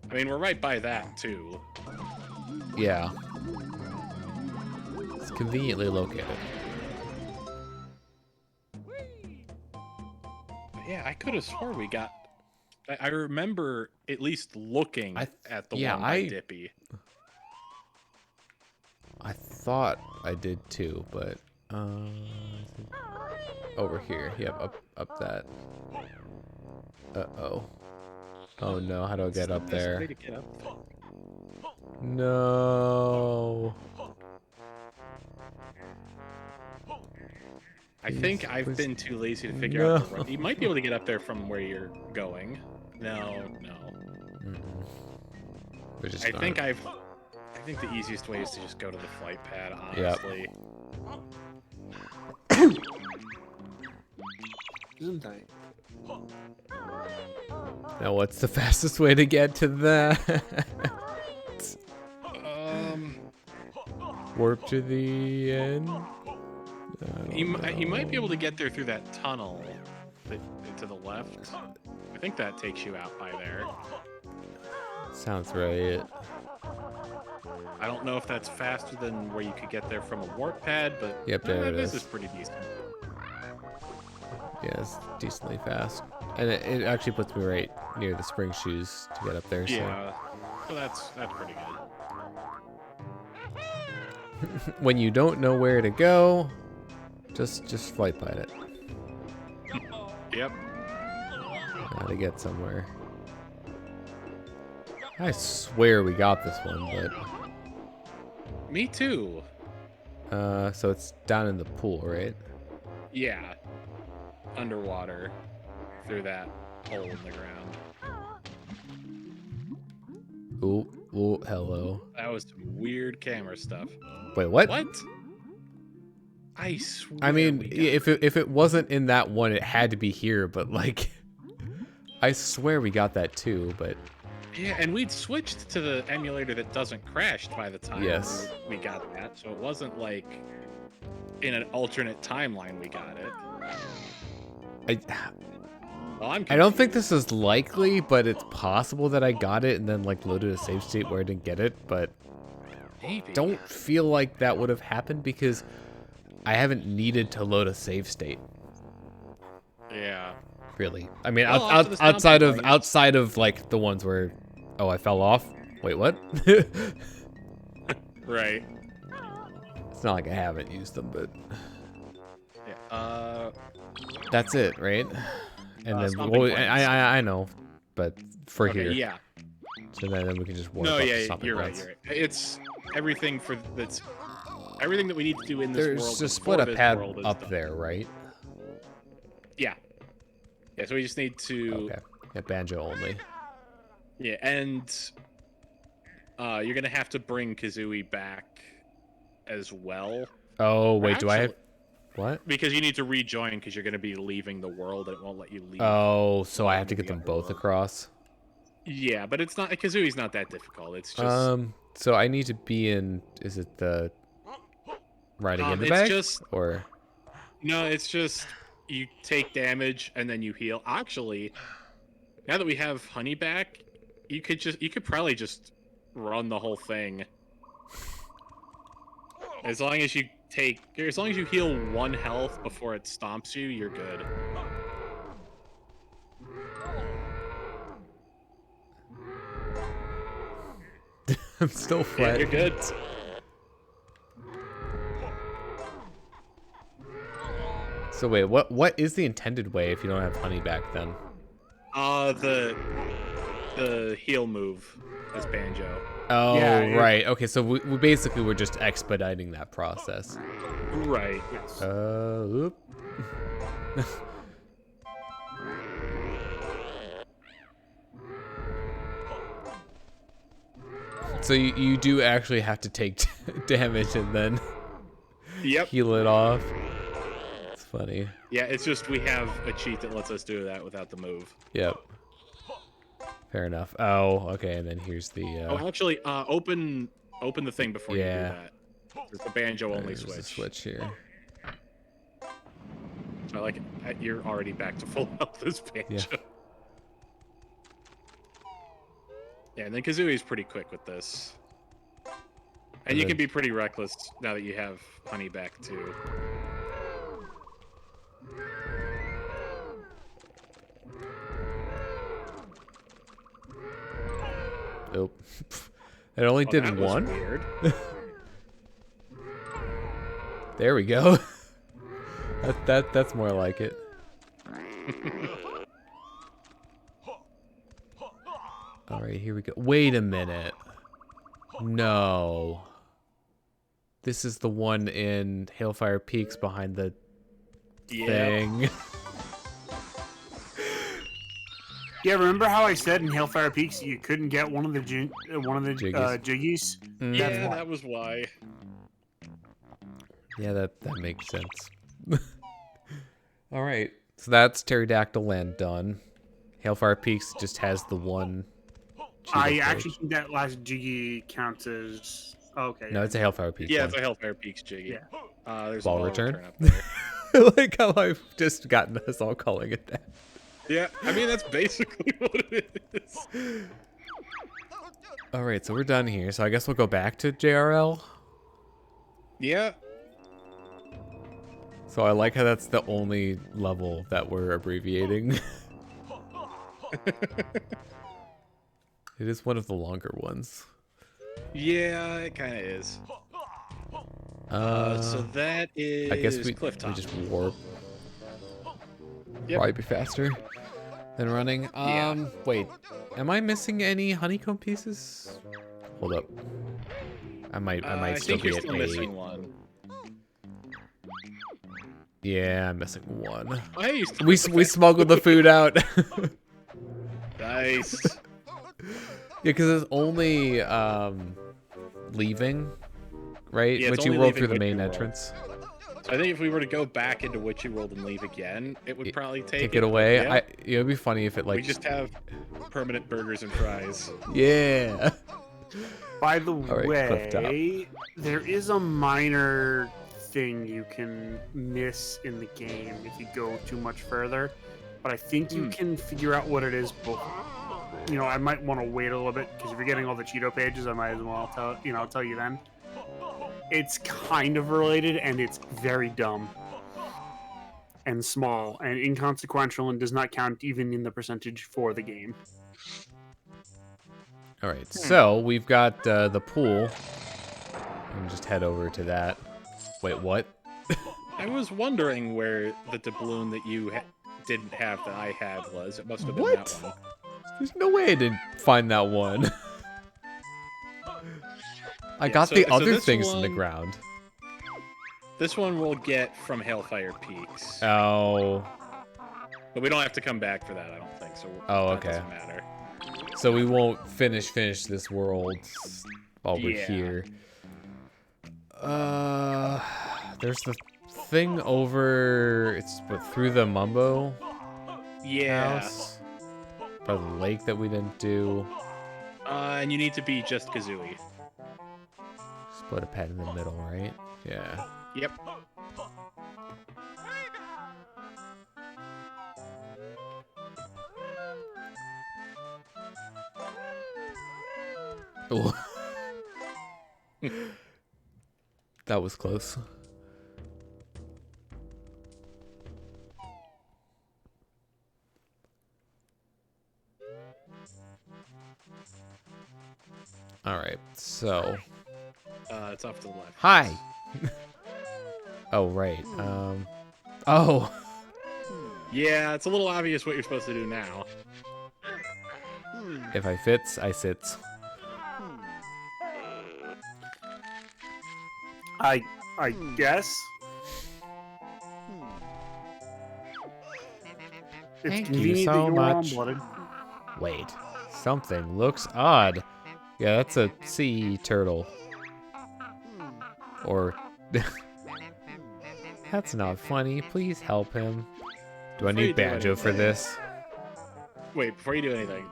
I mean, we're right by that too. Yeah. It's conveniently located. Yeah, I could have swore we got. I remember at least looking at the one by Dippy. I thought I did too, but over here, yep, up that. Uh-oh. Oh no, how do I get up There's a way there? to get up there. No. I think I've Please. been too lazy to figure out the No. road. You might be able to get up there from where you're going. No. Mm-mm. We're just I not- think the easiest way is to just go to the flight pad, Yep. honestly. Isn't I? Now, what's the fastest way to get to that? Warp to the end? You might be able to get there through that tunnel to the left. I think that takes you out by there. Sounds right. I don't know if that's faster than where you could get there from a warp pad, but Yep, there it this is. is pretty decent. Yeah, it's decently fast. And it actually puts me right near the spring shoes to get up there. So. Yeah, so that's pretty good. When you don't know where to go, just flight by it. Yep. Gotta get somewhere. I swear we got this one, Me too. but so it's down in the pool, right? Yeah. Underwater through that hole in the ground. Ooh, ooh, hello. That was some weird camera stuff. Wait, what? What? I swear. I mean, we got if it wasn't in that one, it had to be here. But like, I swear we got that too. But Yeah, and we'd switched to the emulator that doesn't crash by the time Yes. we got that, so it wasn't like in an alternate timeline we got it. Well, I don't think this is likely, but it's possible that I got it and then like loaded a save state where I didn't get it. But Maybe. don't feel like that would have happened because I haven't needed to load a save state. Yeah. Really. I mean, Well, also the sound performance. outside of like the ones where, oh, I fell off. Wait, what? Right. It's not like I haven't used them, but Yeah. that's it, right? And then stomping well, points. I know, but for Okay, here, yeah. so then we can just warp No, up to yeah, stomping you're right. points. You're right. It's everything everything that we need to do in this There's world. just split before a this pad world is up done. there, right? Yeah. Yeah. So we just need to. Okay. Yeah, banjo only. Yeah, and you're gonna have to bring Kazooie back as well. Oh wait, do I have Actually- what? Because you need to rejoin because you're going to be leaving the world and it won't let you leave. Oh, so I have to get the them other both world. across. Yeah, but it's not Kazooie's not that difficult. It's just So I need to be in. Is it the riding in the it's bag just or? no, it's just you take damage and then you heal. Actually, now that we have Honey back, you could probably just run the whole thing. As long as you heal 1 health before it stomps you, you're good. I'm still Yeah, flat. you're good. So wait, what is the intended way if you don't have honey back then? The heal move as Banjo. Oh, Yeah, it- right. Okay, so we basically we're just expediting that process. Right. Yes. Oop. So you do actually have to take damage and then Yep. heal it off. It's funny. Yeah, it's just we have a cheat that lets us do that without the move. Yep. Fair enough. Oh, okay. And then here's the. Oh, actually, open the thing before Yeah. you do that. It's the Banjo only there's a switch. switch here. So like you're already back to full health as Banjo. Yeah, and then Kazooie's pretty quick with this. And you then- can be pretty reckless now that you have Honey back too. Oh, it only Oh, did that was one. weird. There we go. That's more like it. All right, here we go. Wait a minute. No. This is the one in Hailfire Peaks behind the thing. Yeah, remember how I said in Hailfire Peaks you couldn't get one of the jiggies? Yeah, that was why. Yeah, that makes sense. All right, so that's Pterodactyl Land done. Hailfire Peaks just has the one. I actually think that last jiggy counts as okay. No, it's a Hailfire Peaks. Yeah, one. it's a Hellfire Peaks jiggy. Yeah. There's Ball a ball return? return up there. I like how I've just gotten us all calling it that. Yeah, I mean that's basically what it is. All right, so we're done here. So I guess we'll go back to JRL. Yeah. So I like how that's the only level that we're abbreviating. It is one of the longer ones. Yeah, it kind of is. So that is I guess we Clifftop. just warp. Yep. Probably be faster than running. Yeah. Wait, am I missing any honeycomb pieces? Hold up. I might still think be you're at still 8. missing one. Yeah, I'm missing one. I used to We smuggled the food out. Nice. Yeah, because it's only leaving, right? Yeah, it's Once you only roll leaving through the Witchy main World. entrance. So I think if we were to go back into Witchy World and leave again, it would probably take it away. Yeah. It would be funny if it like We just have permanent burgers and fries. yeah. By the right, way, there is a minor thing you can miss in the game if you go too much further, but I think you can figure out what it is. You know, I might want to wait a little bit because if you're getting all the Cheeto pages, I might as well tell you then. It's kind of related, and it's very dumb and small and inconsequential, and does not count even in the percentage for the game. All right, so we've got the pool. And just head over to that. Wait, what? I was wondering where the doubloon that you didn't have that I had was. It must have been What? that one. There's no way I didn't find that one. I got so- the so other this things in the one- ground. This one we'll get from Hailfire Peaks. Oh. But we don't have to come back for that, I don't think. So Oh, that okay. doesn't matter. So we won't finish this world while we're Yeah. here. There's the thing over. It's through the Mumbo Yeah. house. By the lake that we didn't do. And you need to be just Kazooie. Just put a pet in the middle, right? Yeah. Yep. Ooh. That was close. All right, so It's off to the left. hi. Oh right. Oh. Yeah, it's a little obvious what you're supposed to do now. If I fits, I sits. I guess. It's Thank you convenient that so you're much. warm-blooded. Wait, something looks odd. Yeah, that's a sea turtle. Or that's not funny. Please help him. Do I Before you need do Banjo for anything- this? Wait, before you do anything.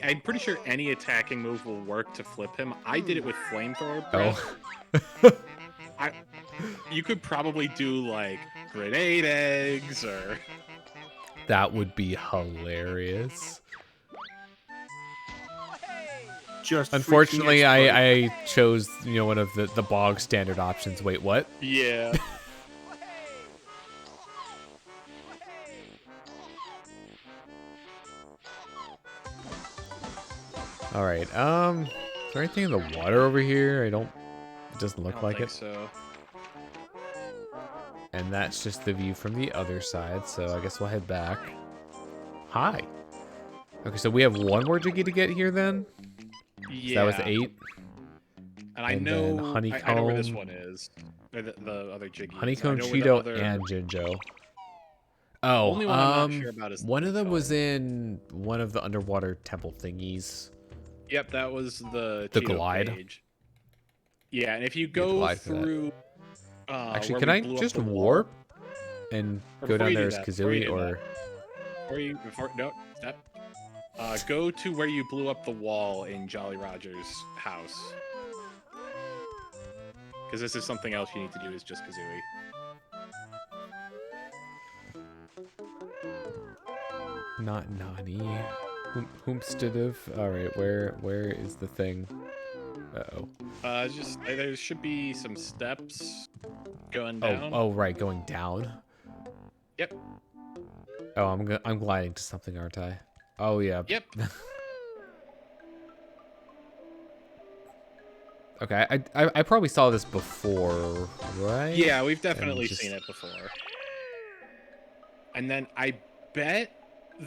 I'm pretty sure any attacking move will work to flip him. I did it with flamethrower breath. Oh. You could probably do like grenade eggs or That would be hilarious. Just Unfortunately, freaking I chose, one of the bog standard options. Wait, what? yeah. All right. Is there anything in the water over here? It doesn't look like it. So And that's just the view from the other side, so I guess we'll head back. Hi. Okay, so we have one more Jiggy to get here then? So Yeah. that was 8. And I and know then I know where this honeycomb. one is. Or the other Jiggy. Honeycomb, I know where the Cheeto, other... and Jinjo. The Oh, only one I'm not sure about is one of them was honeycomb. in one of the underwater temple thingies. Yep, that was the The Cheeto glide. Cage. Yeah, and if you Yeah, go glide for that. through... Actually, where can we I blew up just the wall- warp and Or go before down you there do as that, before you Kazooie, do or no, step. Go to where you blew up the wall in Jolly Roger's house. Because this is something else you need to do, is just Kazooie. not Nani? Hoomstidiv. All right, where is the thing? Uh-oh. Just there should be some steps going Oh, down. oh, right, going down. Yep. Oh, I'm gliding to something, aren't I? Oh yeah. Yep. Okay, I probably saw this before, right? Yeah, we've definitely just- seen it before. And then I bet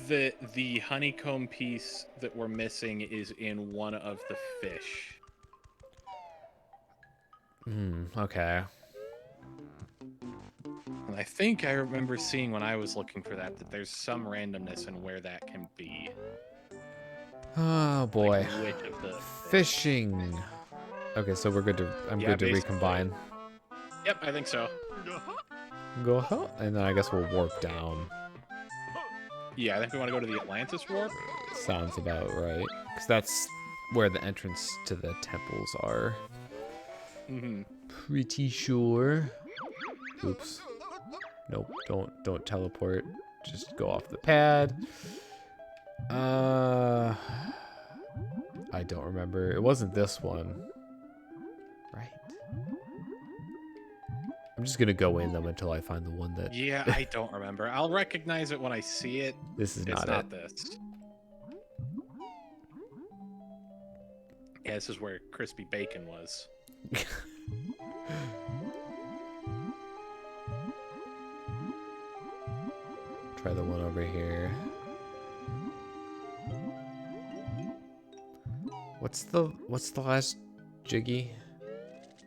that the honeycomb piece that we're missing is in one of the fish. Okay. And I think I remember seeing when I was looking for that there's some randomness in where that can be. Oh boy. Like which of the Fishing. Okay, so we're good to. I'm Yeah, good to basically. recombine. Yep, I think so. Go ahead, and then I guess we'll warp down. Yeah, I think we want to go to the Atlantis warp. Sounds about right, because that's where the entrance to the temples are. Mm-hmm. Pretty sure. Oops. Nope. Don't teleport. Just go off the pad. I don't remember. It wasn't this one. Right. I'm just gonna go in them until I find the one that. Yeah, I don't remember. I'll recognize it when I see it. This is It's not not it. this. Yeah, this is where crispy bacon was. Try the one over here. What's the last Jiggy?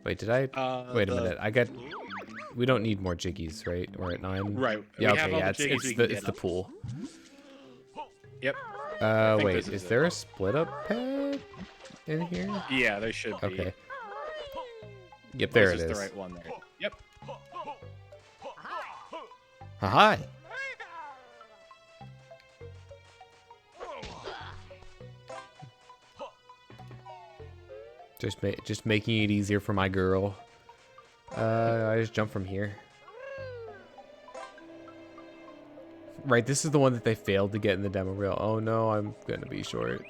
Wait, did I? Wait a minute. I got. We don't need more Jiggies, right? We're at 9. Right. Yeah. we have Okay. all Yeah. the It's Jiggies we the can it's get the up. pool. Yep. think Wait. this Is is there it. a split up pad in here? Yeah, there should be. Okay. Yep. There This it is is. the right one there. Yep. Hi. Just making it easier for my girl. I just jump from here. Right, this is the one that they failed to get in the demo reel. Oh no, I'm gonna be short.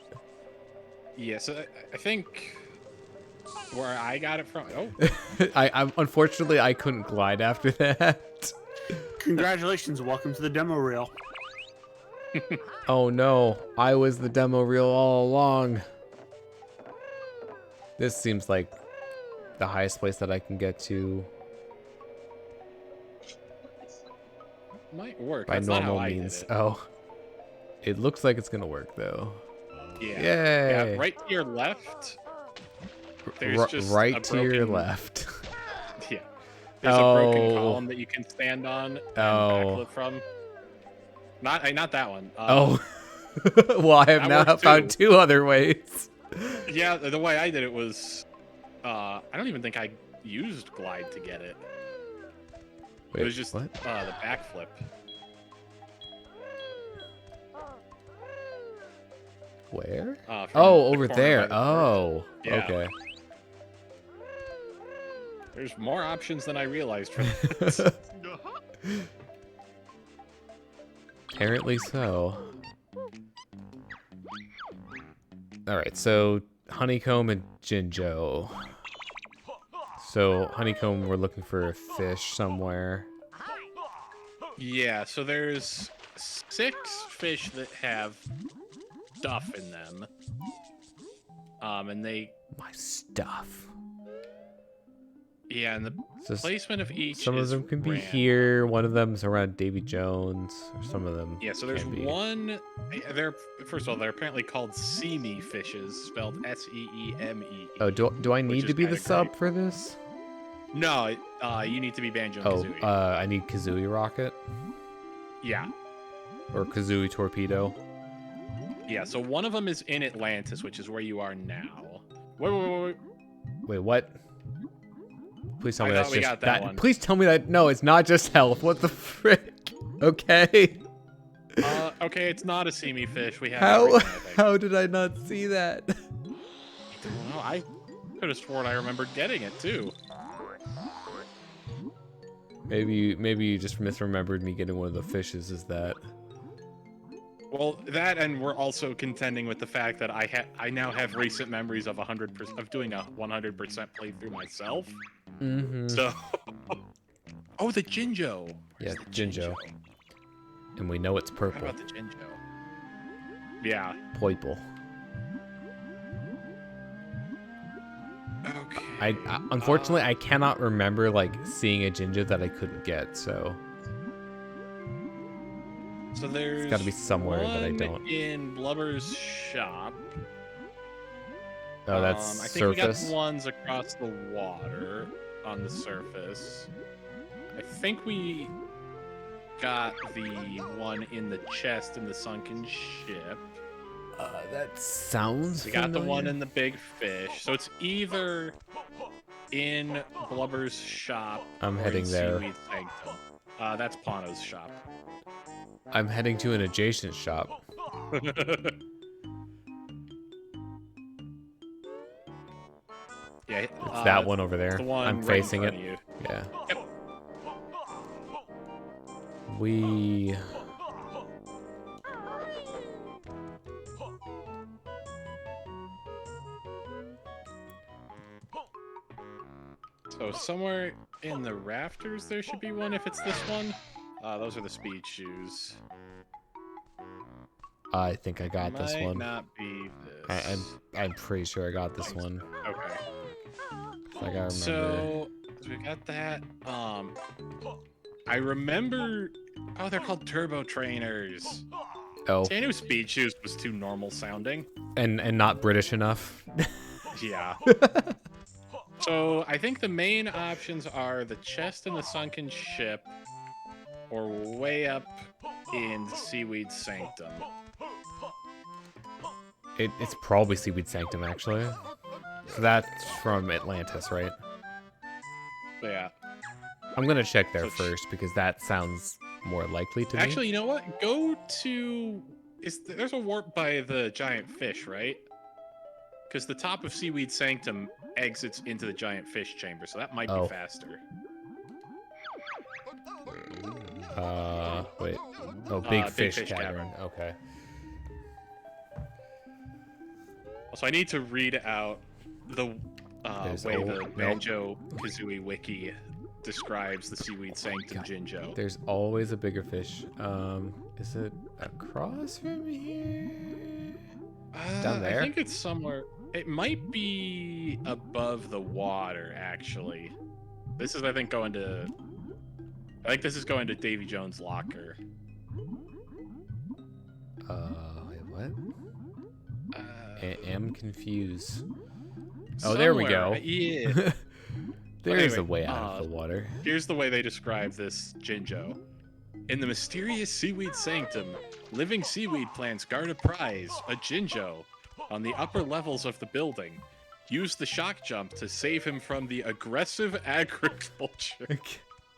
Yeah, so I think where I got it from. Oh, I'm unfortunately I couldn't glide after that. Congratulations, welcome to the demo reel. Oh no, I was the demo reel all along. This seems like the highest place that I can get to might work. by That's not normal how means. I did it. Oh, it looks like it's gonna work though. Yeah. Yay! Yeah, right to your left. There's just Right a to your broken- left. Yeah. There's a broken Oh. column that you can stand on and Oh. backflip from. Not that one. Oh. Well, I have that now works found too. 2 other ways. Yeah, the way I did it was, I don't even think I used glide to get it. Wait, It was just what? the backflip. Where? From Oh, the over corner there. by the Oh, Yeah. okay. There's more options than I realized for this. Apparently so. All right, so Honeycomb and Jinjo. So Honeycomb, we're looking for a fish somewhere. Yeah, so there's 6 fish that have stuff in them. And they... My stuff. Yeah, and the So placement of each some of is them can be random. here. One of them's around Davy Jones. Or some of them. Yeah, so there's can be. one. They're first of all, they're apparently called seamy fishes, spelled Seemee. Oh, do I which need is to be the kinda sub great. for this? No, you need to be Banjo and Oh, Kazooie. I need Kazooie Rocket Yeah, or Kazooie Torpedo. yeah. So one of them is in Atlantis, which is where you are now. Wait. Wait, what? Please tell me I that's thought we just got that one. Please tell me that. No, it's not just health. What the frick? Okay. Okay, it's not a seamy fish. We have How? everything, I think. How did I not see that? I don't know. I could have sworn I remembered getting it too. Maybe you just misremembered me getting one of the fishes. Is that? Well, that, and we're also contending with the fact that I now have recent memories of 100% of doing a 100% playthrough myself. Mm-hmm. So, oh, the Jinjo. Yeah, Where's the Jinjo. And we know it's How purple. about the Jinjo? Yeah. Purple. Okay. Unfortunately I cannot remember like seeing a Jinjo that I couldn't get. So So there's gotta be somewhere that I one don't. in Blubber's shop. Oh, that's I think surface. we got ones across the water on the surface. I think we got the one in the chest in the sunken ship. That sounds. We got the one familiar. in the big fish. So it's either in Blubber's shop. I'm or heading in there. Seaweed Sanctum. That's Pano's shop. I'm heading to an adjacent shop. Yeah, It's that one over there. the one I'm right in facing it. front of you. Yeah. Yep. We. So somewhere in the rafters there should be one if it's this one. Those are the speed shoes. I think I got this Might one. not be this. I'm pretty sure I got this one. Okay. Like I remember. So we got that. I remember. Oh, they're called turbo trainers. Oh, See, I knew speed shoes was too normal sounding. and not British enough. Yeah. So I think the main options are the chest in the sunken ship, or way up in Seaweed Sanctum. It's probably Seaweed Sanctum actually. So that's from Atlantis, right? But yeah. I'm gonna check there So first because that sounds more likely to me. Actually, you know what? Go to there's a warp by the giant fish, right? Because the top of Seaweed Sanctum exits into the giant fish chamber, so that might Oh. be faster. Wait. Oh, Big Big Fish Fish Cavern. Okay. So I need to read out the There's way the nope. Banjo Kazooie wiki describes the Seaweed Sanctum Jinjo. There's always a bigger fish. Is it across from here? Down there? I think it's somewhere. It might be above the water, actually. This is, I think, going to. I think this is going to Davy Jones' locker. Wait, what? I Uh, am confused. Oh, there we go. somewhere, Yeah. There's a anyway, way out of the water. Here's the way they describe this Jinjo. In the mysterious Seaweed Sanctum, living seaweed plants guard a prize, a Jinjo, on the upper levels of the building. Use the shock jump to save him from the aggressive agriculture.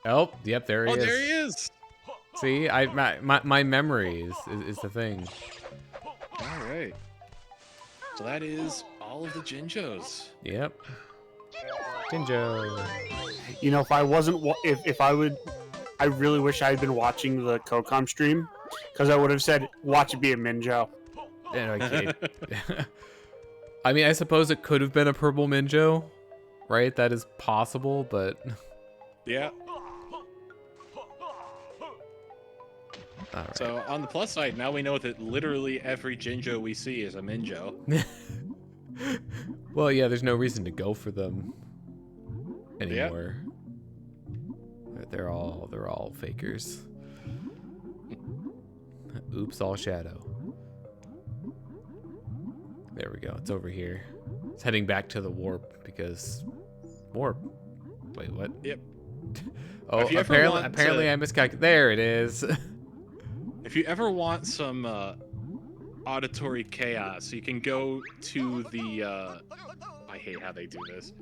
Oh, yep, there he Oh, is. there he is! See, my memory is the thing. All right. So that is all of the Jinjos. Yep. Jinjo. You know, if I wasn't, if I would, I really wish I had been watching the Kokam stream, because I would have said, "Watch it be a Minjo." And I mean, I suppose it could have been a purple Minjo, right? That is possible, but Yeah. all right. So on the plus side, now we know that literally every Jinjo we see is a Minjo. Well, yeah, there's no reason to go for them anymore. They're all fakers. Oops, all shadow. There we go. It's over here. It's heading back to the warp because warp. Wait, what? Yep. Oh, If you ever want apparently to- I miscalculated. There it is. If you ever want some auditory chaos, you can go to the. I hate how they do this.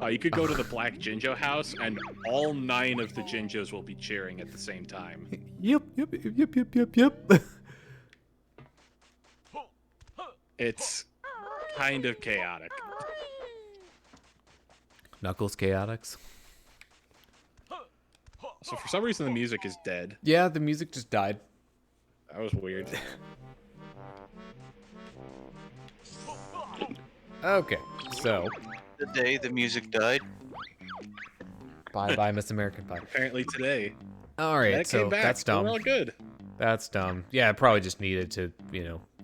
You could go to the Black Jinjo house, and all 9 of the Jinjos will be cheering at the same time. Yep. It's kind of chaotic. Knuckles chaotics. So for some reason, the music is dead. Yeah, the music just died. That was weird. Okay, so The day the music died. bye, Miss American Pie. Apparently today. All right, That so came back. that's dumb. We're all good. That's dumb. Yeah, it probably just needed to,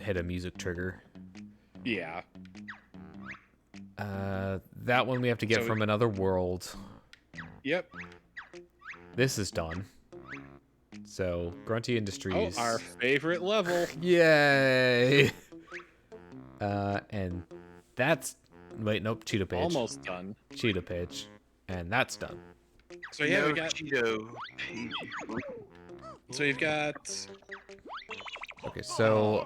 hit a music trigger. Yeah. That one we have to get So from another world. Yep. This is done. So, Grunty Oh, Industries. our favorite level. Yay! And that's... Wait, nope, Cheetah Page. Almost done. Cheetah Page. And that's done. So yeah, no we got. Cheeto page. So you've got. Okay, so,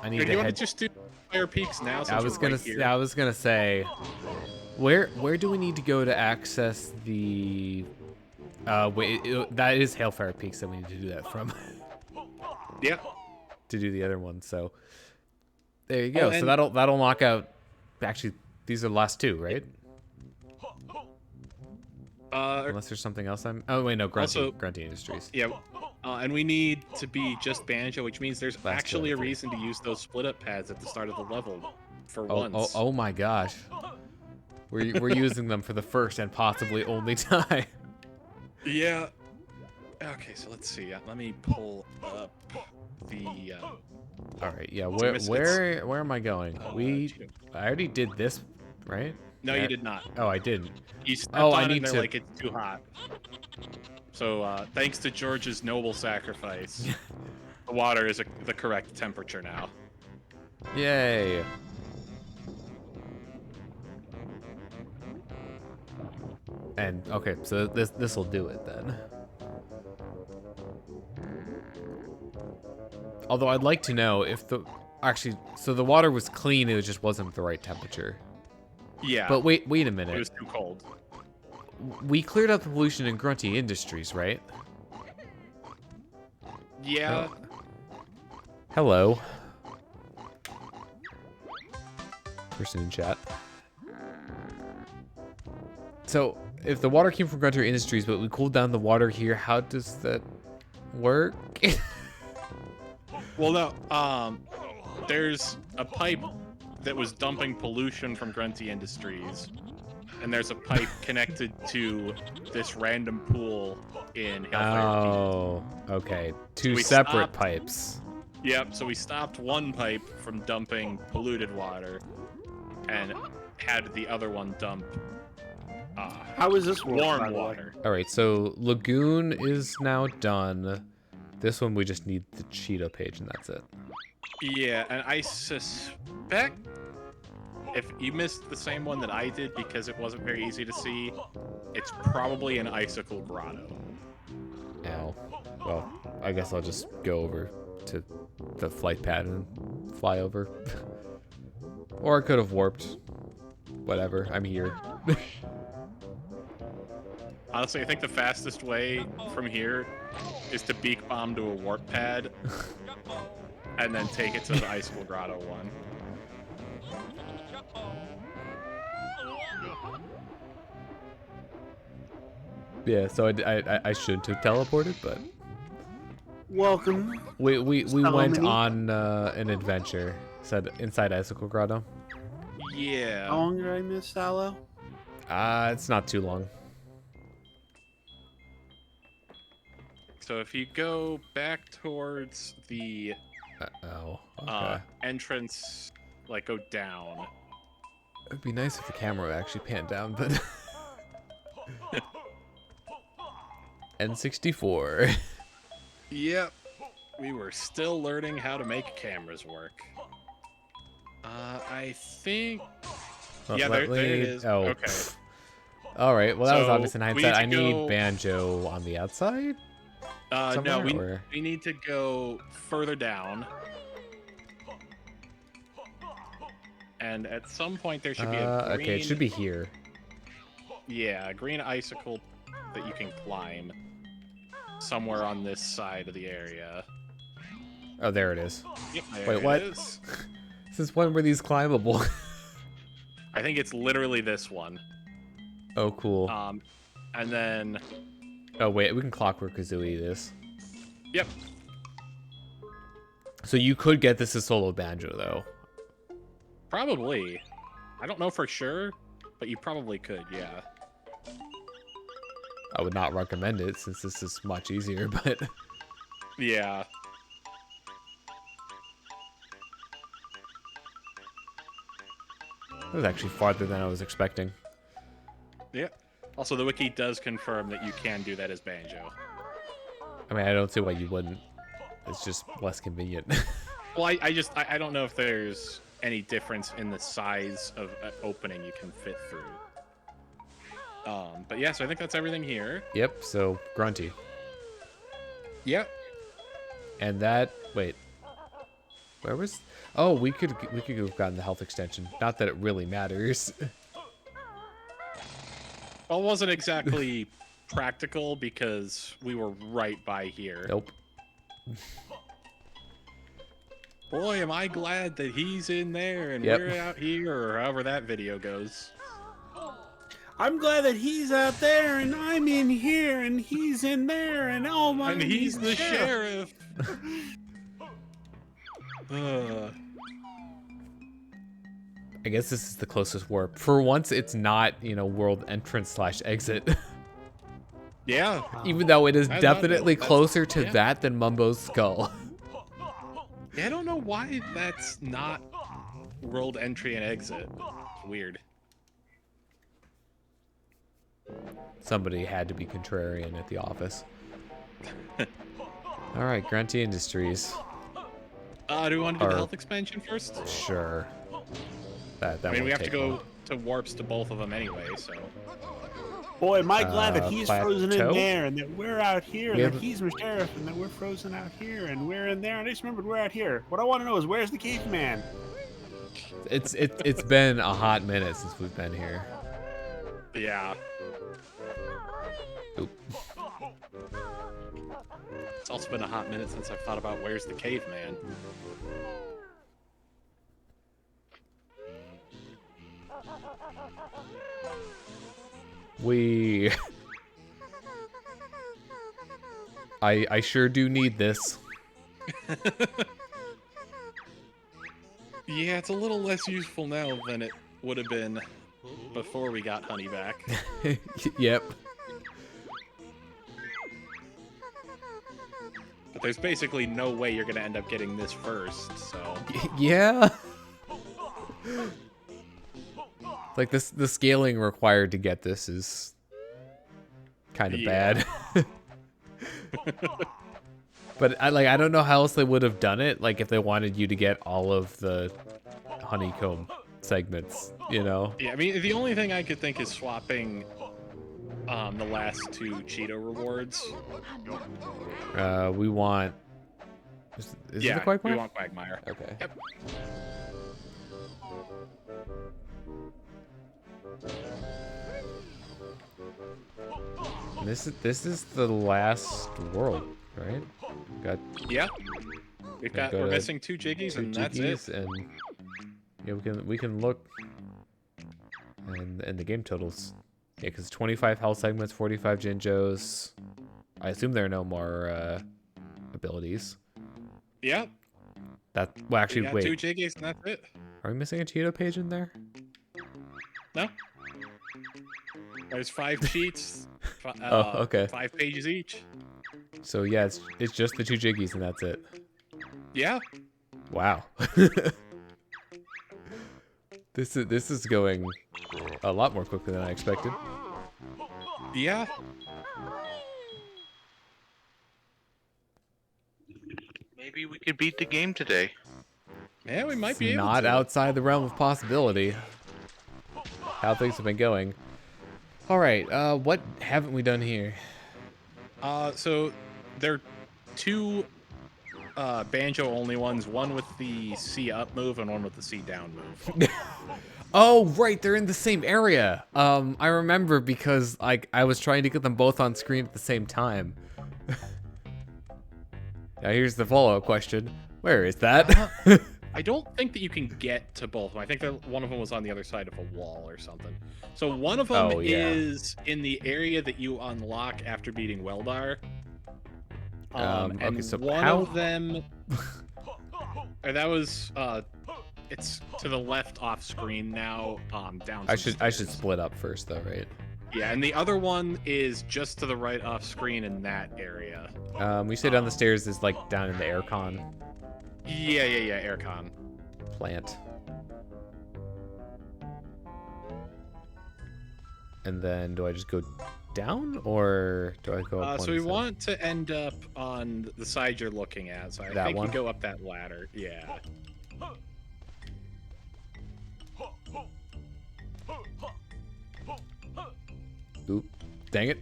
I need Do to you want head... to just do Fire Peaks now? I was gonna say, where do we need to go to access the? That is Hailfire Peaks that we need to do that from. Yeah. To do the other one, so there you go. So and- that'll knock out. Actually, these are the last 2, right? Unless there's something else I'm. Oh wait, no, Grunty Industries. Yeah. And we need to be just Banjo, which means there's Last actually a 2. reason to use those split up pads at the start of the level. For Oh, once. oh my gosh, we're using them for the first and possibly only time. Yeah. Okay, so let's see. Let me pull up the. All right, yeah. it's- Where am I going? Cheeto. I already did this, right? No, you did not. Oh, I didn't. You stepped Oh, I on it need and they're to- like it's too hot. So thanks to George's noble sacrifice, the water is the correct temperature now. Yay. And okay, so this will do it then. Although I'd like to know if so the water was clean, it just wasn't the right temperature. Yeah. But wait a it minute. was too cold. We cleared up the pollution in Grunty Industries, right? Yeah. Hello. Person in chat. So, if the water came from Grunty Industries, but we cooled down the water here, how does that work? Well, no. There's a pipe that was dumping pollution from Grunty Industries, and there's a pipe connected to this random pool in Hellfire Peak. Oh, okay. Two we separate stopped- pipes. Yep. So we stopped one pipe from dumping polluted water, and had the other one dump How is this world, by warm the way? water. All right, so Lagoon is now done. This one we just need the Cheeto page, and that's it. Yeah, and I suspect if you missed the same one that I did because it wasn't very easy to see, it's probably an icicle grotto. Ow. Well, I guess I'll just go over to the flight pad and fly over. Or I could have warped. Whatever, I'm here. Honestly, I think the fastest way from here is to beak bomb to a warp pad and then take it to the icicle grotto one. Yeah, so I should have teleported, but Welcome. we went Salomini? on an adventure said inside Icicle Grotto. Yeah. How long did I miss Sallow? It's not too long. So if you go back towards the Oh, okay. entrance, like go down. It'd be nice if the camera would actually panned down, but N64. Yep. We were still learning how to make cameras work. I think... Well, yeah, there it is. Oh. Okay. All right. Well, that was So, obvious in we hindsight. I need to need go- Banjo on the outside. No, somewhere, we need to go further down. And at some point there should be a green... Okay, it should be here. Yeah, a green icicle that you can climb. Somewhere on this side of the area. Oh, there it is. Yep, Wait, there what? it is. Since when were these climbable? I think it's literally this one. Oh, cool. And then... Oh, wait, we can Clockwork Kazooie this. Yep. So you could get this as solo Banjo, though. Probably. I don't know for sure, but you probably could, yeah. I would not recommend it since this is much easier, but... Yeah. It was actually farther than I was expecting. Yeah. Also, the wiki does confirm that you can do that as Banjo. I mean, I don't see why you wouldn't. It's just less convenient. Well, I don't know if there's any difference in the size of opening you can fit through. But yeah, so I think that's everything here. Yep, so Grunty. Yep. And that... Wait. Where was... Oh, we could have gotten the health extension. Not that it really matters. Well, it wasn't exactly practical because we were right by here. Nope. Boy, am I glad that he's in there and Yep. we're out here, or however that video goes. I'm glad that he's out there and I'm in here and he's in there and oh my. And he's the sheriff. I guess this is the closest warp. For once, it's not, you know, world entrance / exit. Yeah. Even though it is I love definitely it. That's- closer to yeah. that than Mumbo's skull. Yeah, I don't know why that's not world entry and exit. Weird. Somebody had to be contrarian at the office. All right, Grunty Industries. Do we want to do the Or- health expansion first? Sure. That I mean, won't we have to take go long. to warps to both of them anyway, so... Boy, am I glad that he's frozen in Plateau? there and that we're out here We and that have- he's the sheriff and that we're frozen out here and we're in there. And I just remembered we're out here. What I want to know is where's the caveman? It's been a hot minute since we've been here. Yeah. Oop. It's also been a hot minute since I've thought about where's the caveman. We... I sure do need this. Yeah, it's a little less useful now than it would have been before we got Honey back. Yep. But there's basically no way you're gonna end up getting this first, so... Yeah. Like the scaling required to get this is kind of Yeah. bad. But I don't know how else they would have done it. Like if they wanted you to get all of the honeycomb segments, you know? Yeah, I mean, the only thing I could think is swapping the last two Cheeto rewards. We want. Is it Yeah, the Quagmire? we want Quagmire. Okay. Yep. And this is the last world, right? Got Yeah. We're to missing two Jiggies, and that's it. Jiggies and yeah, we can look and the game totals. Yeah, because 25 health segments, 45 Jinjos. I assume there are no more abilities. Yeah. Well, actually, We got wait. two Jiggies, and that's it. Are we missing a Cheeto page in there? No. There's 5 sheets. Oh, okay. 5 pages each. So yeah, it's just the two Jiggies and that's it. Yeah. Wow. This is going a lot more quickly than I expected. Yeah. Maybe we could beat the game today. Yeah, we might It's be able not to. outside the realm of possibility. How things have been going. All right, what haven't we done here? So there are two banjo only ones, one with the C up move and one with the C down move. Oh, right, they're in the same area. I remember because like I was trying to get them both on screen at the same time. Now here's the follow-up question. Where is that? I don't think that you can get to both of them. I think that one of them was on the other side of a wall or something. So one of them Oh, yeah. is in the area that you unlock after beating Weldar. Okay, and so one how- of them, or that was, it's to the left off screen now. Down. I some should stairs. split up first though, right? Yeah, and the other one is just to the right off screen in that area. We say down the stairs is like down in the aircon Yeah, Aircon. plant. And then do I just go down or do I go up one So we side? want to end up on the side you're looking at. So I That think one? you go up that ladder. Yeah. Oop. Dang it.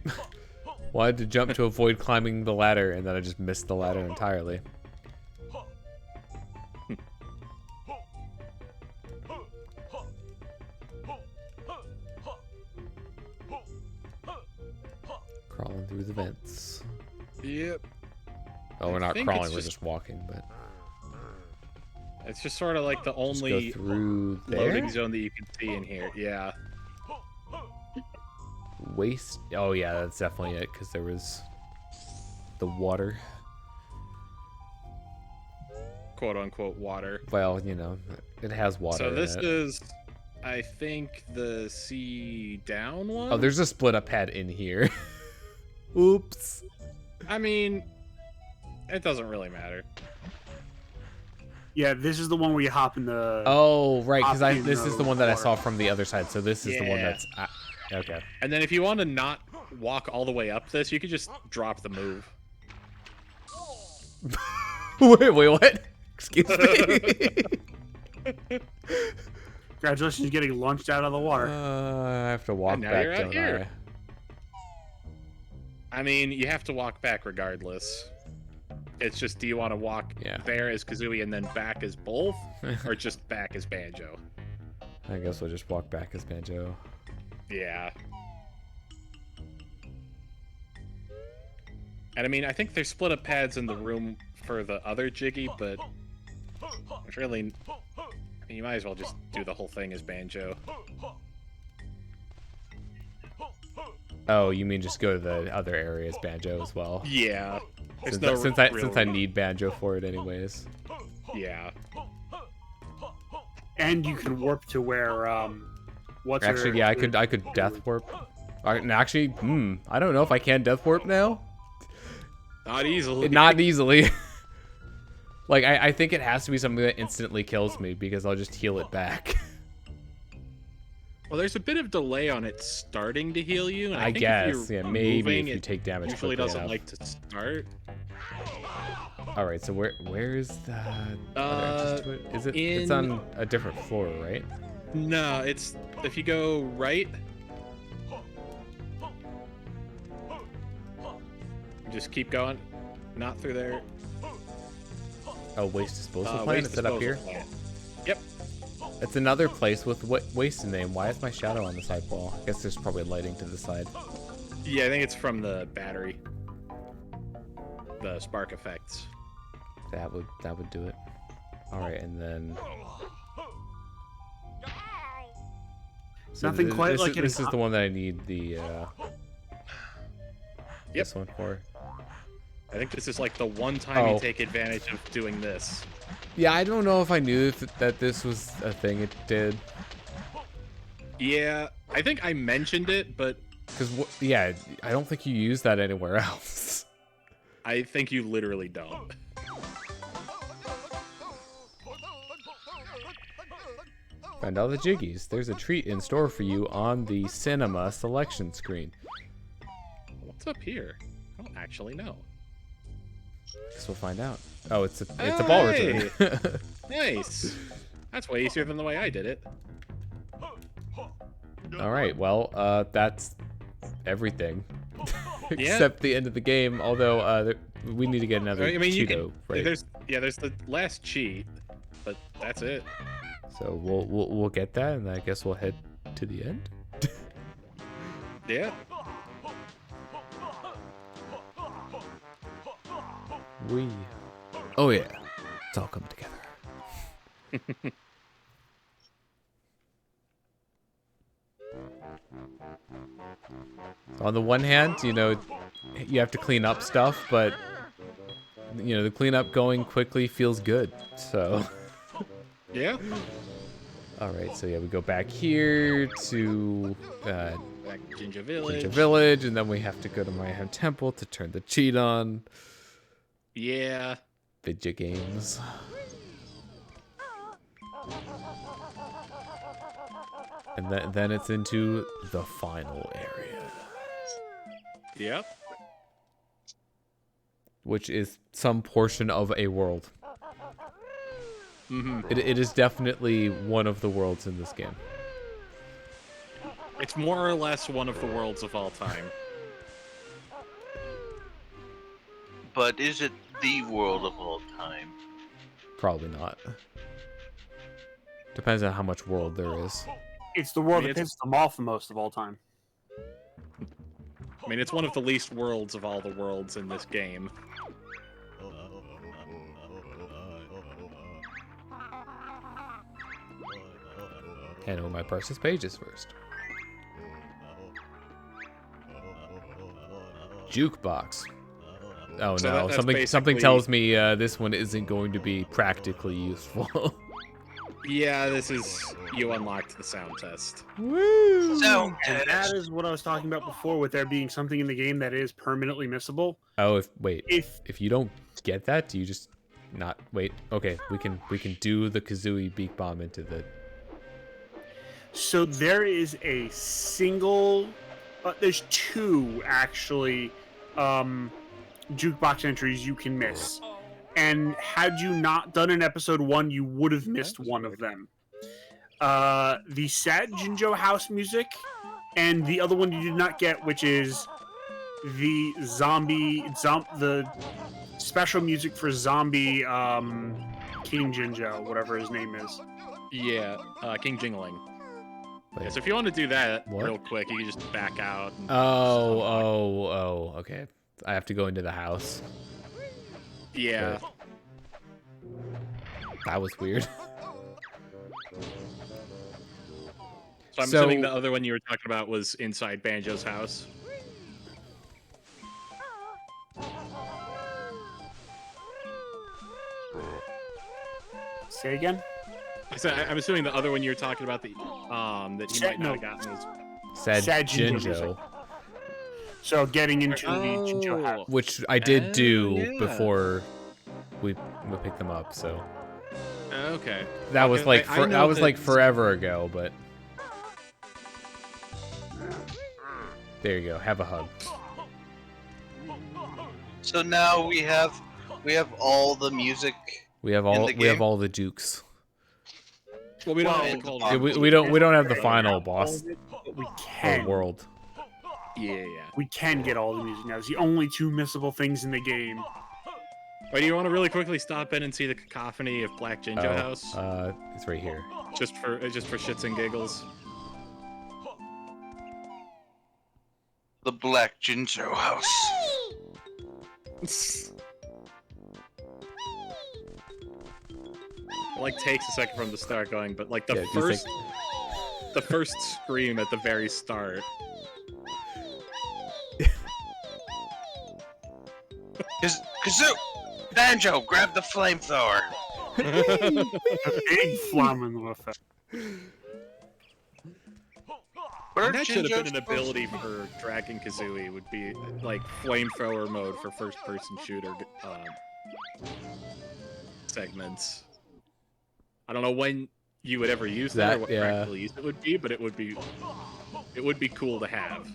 Wanted to jump to avoid climbing the ladder and then I just missed the ladder entirely. Crawling through the vents. Yep. Oh, we're I not think crawling, it's we're just- just walking, but It's just sort of like the just only go through there. loading zone that you can see in here. Yeah. Waste. Oh yeah, that's definitely it because there was the water. Quote unquote water. Well, you know, it has water. So this in it. is, I think, the C down one. Oh, there's a split up pad in here. Oops. I mean, it doesn't really matter. Yeah, this is the one where you hop in the. Oh, right, because Hop in this is the the one that I water. saw from the other side. So this is the one Yeah. that's okay. And then if you want to not walk all the way up this, you could just drop the move. wait, what? Excuse me. Congratulations, you're getting launched out of the water. I have to walk And now back, you're out don't here. I mean, you have to walk back regardless. It's just, do you want to walk Yeah. there as Kazooie and then back as both, or just back as Banjo? I guess we'll just walk back as Banjo. Yeah. And I mean, I think there's split up pads in the room for the other Jiggy, but it's really, I mean, you might as well just do the whole thing as Banjo. Oh, you mean just go to the other area as Banjo as well? Yeah. There's Since, no since real I need Banjo for it anyways. Yeah. And you can warp to where what's her- Actually, yeah, I could death warp. Actually, I don't know if I can death warp now. Not easily. Not easily. Like I think it has to be something that instantly kills me because I'll just heal it back. Well, there's a bit of delay on it starting to heal you. And I think guess, if you're yeah, maybe moving, if you it take damage usually quickly doesn't enough. like to start. All right, so where's that? Is it? It's in- on a different floor, right? No, it's if you go right. Just keep going. Not through there. Oh, waste disposal plant. Waste Is it up here? disposal plant. Yep. It's another place with waste in the name. Why is my shadow on the side wall? I guess there's probably lighting to the side. Yeah, I think it's from the battery. The spark effects. That would do it. All right, and then. So Nothing quite this like is, getting this is the one that I need the. This one for. I think this is like the one time Oh. you take advantage of doing this. Yeah, I don't know if I knew that this was a thing it did. Yeah, I think I mentioned it, but Because, yeah, I don't think you use that anywhere else. I think you literally don't. Find all the Jiggies. There's a treat in store for you on the cinema selection screen. up here? I don't actually know. Guess we'll find out. Oh, it's a ball return. Nice. That's way easier than the way I did it. All right. Well, that's everything except the end of the game. Although we need to get another I mean, Cheeto, right? there's the last cheat, but that's it. So we'll get that, and I guess we'll head to the end. Yeah. Oh yeah, it's all coming together. On the one hand, you know, you have to clean up stuff, but you know, the cleanup going quickly feels good. So. Yeah. All right, so yeah, we go back here to Back to Ginger Village. Ginger Village, and then we have to go to Mayhem Temple to turn the cheat on. Yeah. Video games. And then it's into the final area, Yep. which is some portion of a world. Mm-hmm. It is definitely one of the worlds in this game. It's more or less one of the worlds of all time. But is it the world of all time? Probably not. Depends on how much world there is. It's the world I mean, that pisses them off the most of all time. I mean, it's one of the least worlds of all the worlds in this game. Handle my precious pages first. Jukebox. Oh So no, that's something basically- tells me this one isn't going to be practically useful. Yeah, this is... You unlocked the sound test. Woo! So, And that is what I was talking about before, with there being something in the game that is permanently missable. Oh, if If you don't get that, do you just not wait? Okay, we can do the Kazooie beak bomb into the. So there is a single, there's two actually, jukebox entries you can miss. And had you not done an episode 1, you would have missed one of them. The sad Jinjo house music, and the other one you did not get, which is the the special music for zombie King Jinjo, whatever his name is. Yeah, King Jingling. Wait. Yeah, so if you want to do that What? real quick, you can just back out. And Oh, okay. I have to go into the house. Yeah. That was weird. So I'm assuming the other one you were talking about was inside Banjo's house. Say again? I'm assuming the other one you were talking about that he might not have gotten was... Sad Jinjo Jinjo, music. So getting into the Jinjo house. which I did do yeah. before we picked them up. So Okay. that was like I know that was like that- forever ago, but there you go. Have a hug. So now we have all the music. We have In all the we have game? all the Jukes. Well, we don't Well, have the cold Yeah, Yeah, we don't have the final All boss of it, but we or can. world. Yeah. We can get all the music now. It's the only two missable things in the game. Wait, do you want to really quickly stop in and see the cacophony of Black Jinjo House? It's right here. Just for shits and giggles. The Black Jinjo house. It like takes a second from the start going, but like the Yeah, just the first scream at the very start. Kazoo! Banjo, grab the flamethrower. Big flamin' effect. Bird That should have Jinjo's been an ability for Dragon Kazooie. Would be like flamethrower mode for first-person shooter segments. I don't know when you would ever use that, or what yeah. practical use it would be, but it would be cool to have.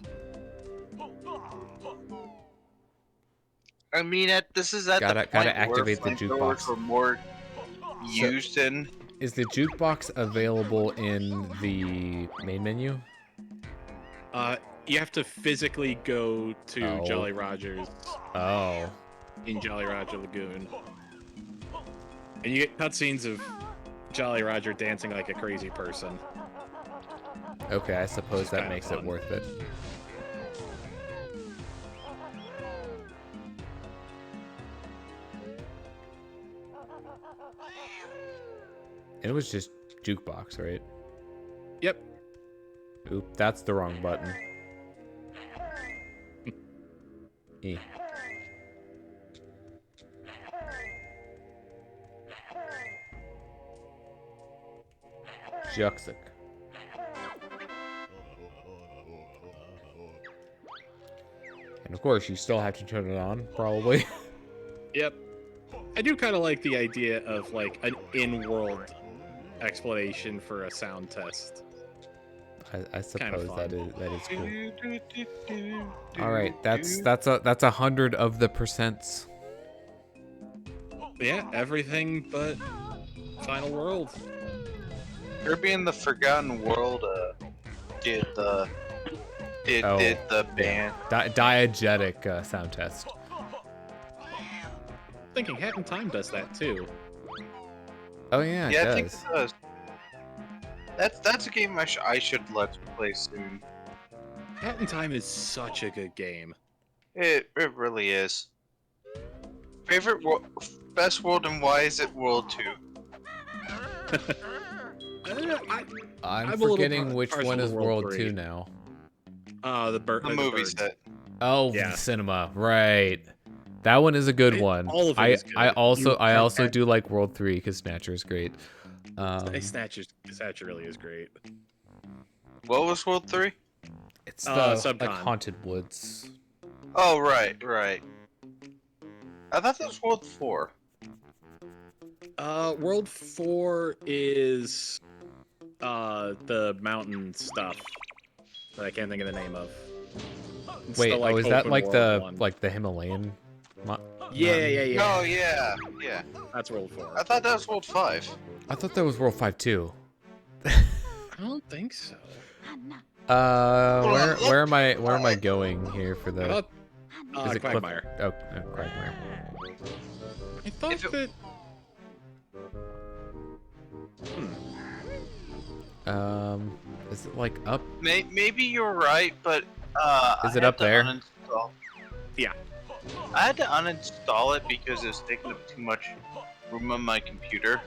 I mean, this is at Gotta the point activate the where flamethrowers jukebox. were more used in. Is the jukebox available in the main menu? You have to physically go to Oh. Jolly Roger's Oh. in Jolly Roger Lagoon. And you get cutscenes of Jolly Roger dancing like a crazy person. Okay, I suppose that kinda makes it fun. worth it. It was just jukebox, right? Yep. Oop, that's the wrong button. E. Juxic. And of course, you still have to turn it on, probably. Yep. I do kind of like the idea of like an in-world explanation for a sound test. I suppose fun. that is cool. All right, that's 100 of the percents. Yeah, everything but Final World. Kirby in the Forgotten World did the band. Diegetic sound test. Thinking Hat in Time does that too. Oh yeah, Yeah, it I think does. it does. That's a game I should let's play soon. Hat in Time is such a good game. It really is. Favorite best world, and why is it World 2? I'm a little forgetting which partial one to is World World 2 3. now. The movie set. Oh, Yeah. cinema, right. That one is a good one. All of it is good. I also Okay. do like World 3 because Snatcher is great. Snatcher really is great. What was World 3? It's the Subcon. like Haunted Woods. Oh, right. I thought that was World 4. World 4 is the mountain stuff that I can't think of the name of. It's Wait, the, like, is that open like world one. the Himalayan? Yeah. Oh, yeah. That's World 4. I thought that was World 5. I thought that was World 5 too. I don't think so. Where am I going here for the? Is it Quagmire. Quagmire. I thought If it- that. Is it like up? Maybe you're right, but Is I it had up to there? uninstall- Yeah. I had to uninstall it because it was taking up too much room on my computer.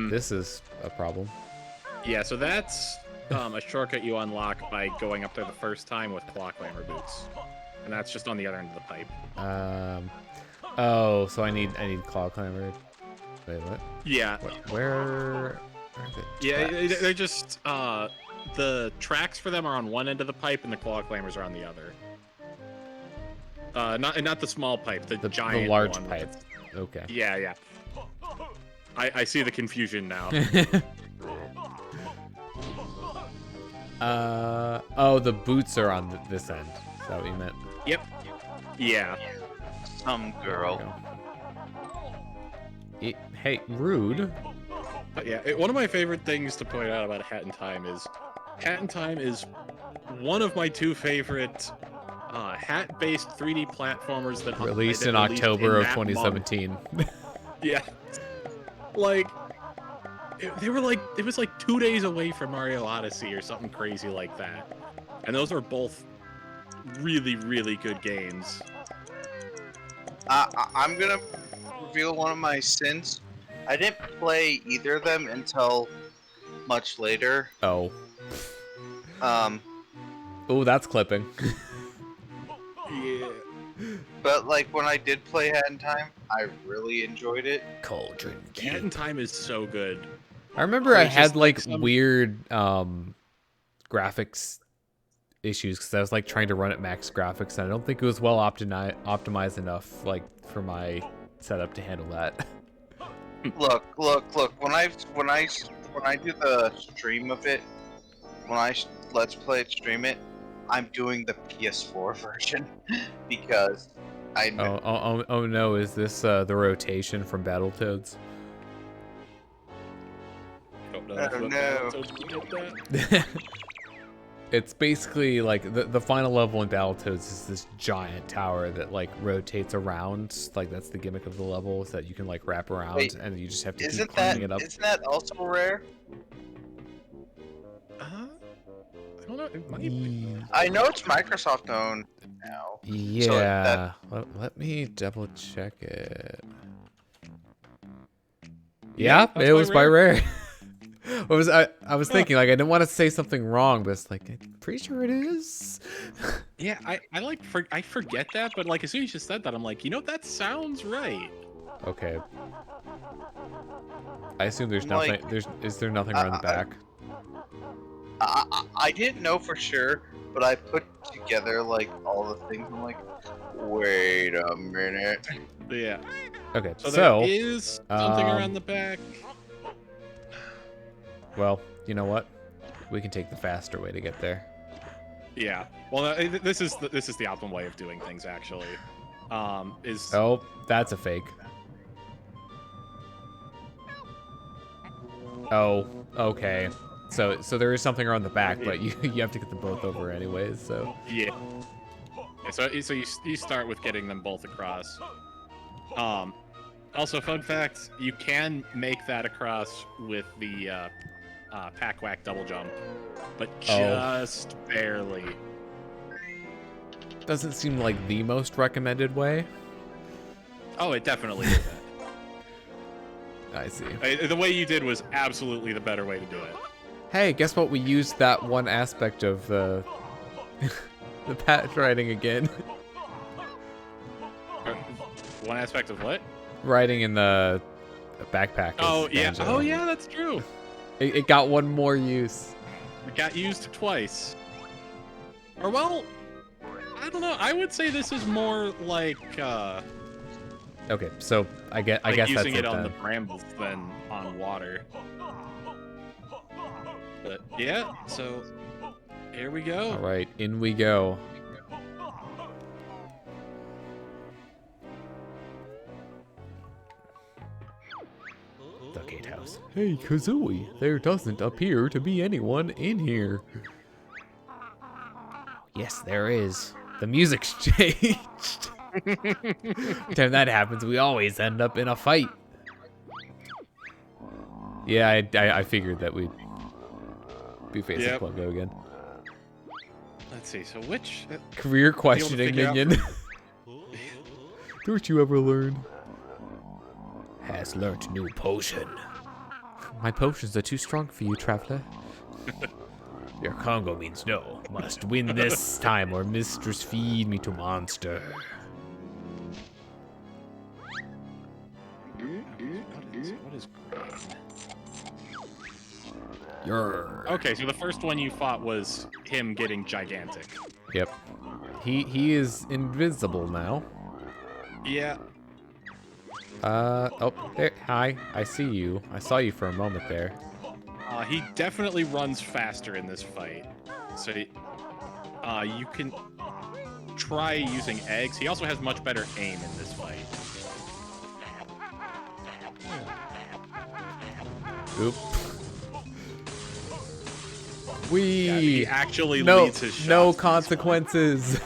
This is a problem. Yeah, so that's a shortcut you unlock by going up there the first time with claw clamor boots. And that's just on the other end of the pipe. Oh, so I need Claw Climber. Wait, what? Yeah. Where are the Yeah, tracks? they're just the tracks for them are on one end of the pipe and the claw clambers are on the other. Not the small pipe, the giant large one. pipe. Okay. Yeah. I see the confusion now. Oh, the boots are on this end. Is that what you meant? Yep. Yeah. Some girl. Hey, rude. But yeah, one of my favorite things to point out about Hat in Time is one of my two favorite hat-based 3D platformers that Released that in October of that month. 2017. Yeah. Like it was like 2 days away from Mario Odyssey or something crazy like that. And those are both really, really good games. I'm gonna reveal one of my sins. I didn't play either of them until much later. Oh. Oh, that's clipping. Yeah. But like when I did play Hat in Time, I really enjoyed it. Cauldron. Hat in Time is so good. I remember I There's had just, like some- weird graphics issues because I was like trying to run at max graphics and I don't think it was well optimized enough like for my setup to handle that. Look. When I do the stream of it, when I let's play it, stream it, I'm doing the PS4 version because I know. Oh no, is this the rotation from Battletoads? Don't know Oh, if no. Battletoads can get that. It's basically like the final level in Battletoads is this giant tower that like rotates around. Like that's the gimmick of the level, is that you can like wrap around. Wait, And you just have to keep Isn't climbing it up. also rare? I don't know. It might be. I know it's Microsoft owned now. Yeah, let me double check it. Yeah, that's it was by Rare. I was Huh. thinking like I didn't want to say something wrong, but it's like I'm pretty sure it is. Yeah, I forget that, but like as soon as you said that, I'm like, that sounds right. Okay. I assume there's Like, nothing. Is there nothing around the back? I didn't know for sure, but I put together like all the things. I'm like, wait a minute. Yeah. Okay, So, so there is something around the back. well, you know what? We can take the faster way to get there. Yeah. Well, this is the optimal way of doing things actually. Is Oh, that's a fake. Oh, okay. So there is something around the back, but you have to get them both over anyways. So yeah. So you start with getting them both across. Also, fun fact: you can make that across with the pack whack double jump, but just barely. doesn't seem like the most recommended way. Oh, it definitely is. I see. The way you did was absolutely the better way to do it. Hey, guess what? We used that one aspect of the the patch riding again. One aspect of what? Riding in the backpack. Oh is yeah. Banjo. Oh yeah, that's true. It got one more use. It got used twice. Or well, I don't know. I would say this is more like Okay, so I guess that's using it it on the then. brambles than on water. But yeah, so here we go. All right, in we go. The gatehouse. Hey, Kazooie, there doesn't appear to be anyone in here. Yes, there is. The music's changed. Every time that happens, we always end up in a fight. Yeah, I figured that we'd be facing Yep. Plungo again. Let's see. So which? Career questioning figure out minion. Don't you ever learn? Has learnt new potion. My potions are too strong for you, traveler. Your Congo means no. Must win this time or mistress feed me to monster. What is green? Your. Okay, so the first one you fought was him getting gigantic. Yep. He is invisible now. Yeah. Oh, there. Hi. I see you. I saw you for a moment there. He definitely runs faster in this fight. So you can try using eggs. He also has much better aim in this fight. Oop. Yeah, he actually leads his shots. No consequences.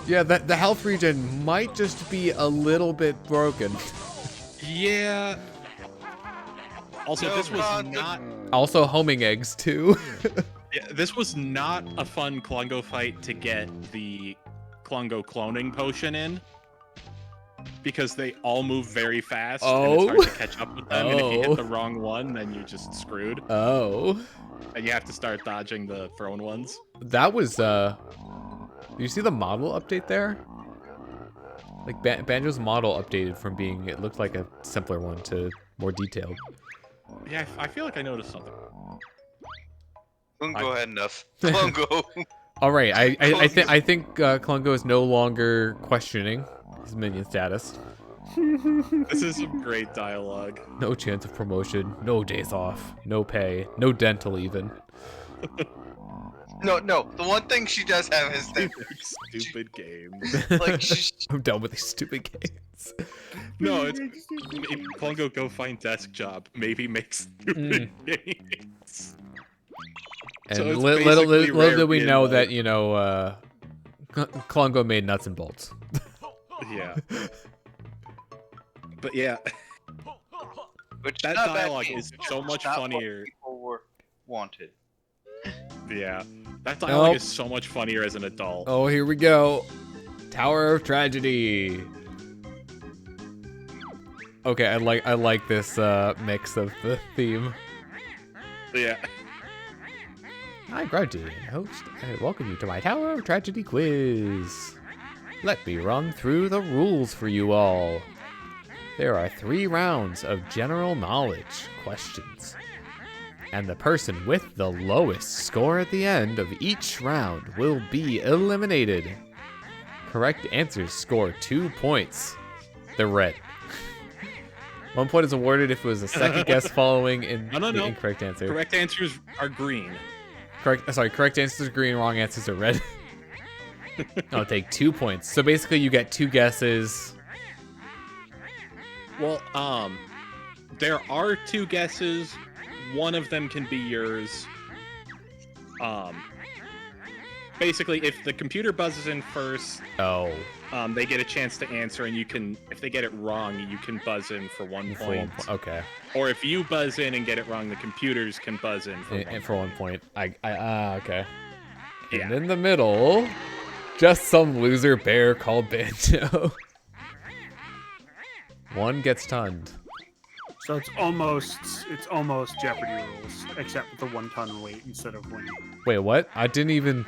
Yeah, the health regen might just be a little bit broken. Yeah. Also, this was not. Also homing eggs too. Yeah, this was not a fun Klungo fight to get the Klungo cloning potion in. Because they all move very fast, and it's hard to catch up with them, and if you hit the wrong one, then you're just screwed. Oh. And you have to start dodging the thrown ones. That was, you see the model update there? Like, Banjo's model updated from being, it looked like a simpler one to more detailed. Yeah, I feel like I noticed something. Klungo had enough. Klungo. All right, I think Klungo is no longer questioning his minion status. This is some great dialogue. No chance of promotion, no days off, no pay, no dental even. No, the one thing she does have is that, Stupid games. like, she's I'm done with these stupid games. No, it's maybe Klungo go find desk job. Maybe make stupid games. And So it's little basically did we Rare know being that, you know, Klungo made nuts and bolts. Yeah. But yeah, which that not a bad dialogue game, is it's so just much not what funnier. people were wanted. Yeah. That dialogue Nope. is so much funnier as an adult. Oh, here we go. Tower of Tragedy. Okay, I like this mix of the theme. Yeah. Hi, Grunty, host. I welcome you to my Tower of Tragedy quiz. Let me run through the rules for you all. There are 3 rounds of general knowledge questions. And the person with the lowest score at the end of each round will be eliminated. Correct answers score 2 points. They're red. 1 point is awarded if it was a second guess following in No. the incorrect answer. Correct answers are green. Correct answers are green, wrong answers are red. I'll take 2 points. So basically you get 2 guesses. Well, there are 2 guesses. One of them can be yours. Basically, if the computer buzzes in first, Oh. they get a chance to answer, and you can, if they get it wrong, you can buzz in for 1 For point. 1 point. Okay. Or if you buzz in and get it wrong, the computers can buzz in for 1 And for 1 point. Okay. Yeah. And in the middle, just some loser bear called Banjo. 1 gets stunned. So it's almost Jeopardy rules, except with the 1 ton weight instead of winning. Wait, what? I didn't even...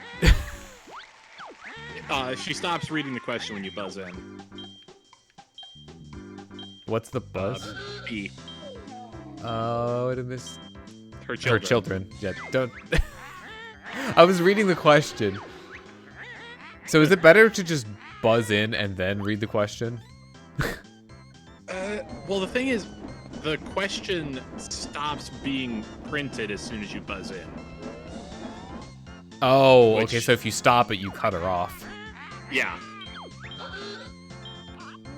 She stops reading the question when you buzz in. What's the buzz? B. Oh, I missed... Her children. Her children. Yeah, don't... I was reading the question. So is it better to just buzz in and then read the question? Well, the thing is, the question stops being printed as soon as you buzz in. Oh, Which- okay, so if you stop it, you cut her off. Yeah.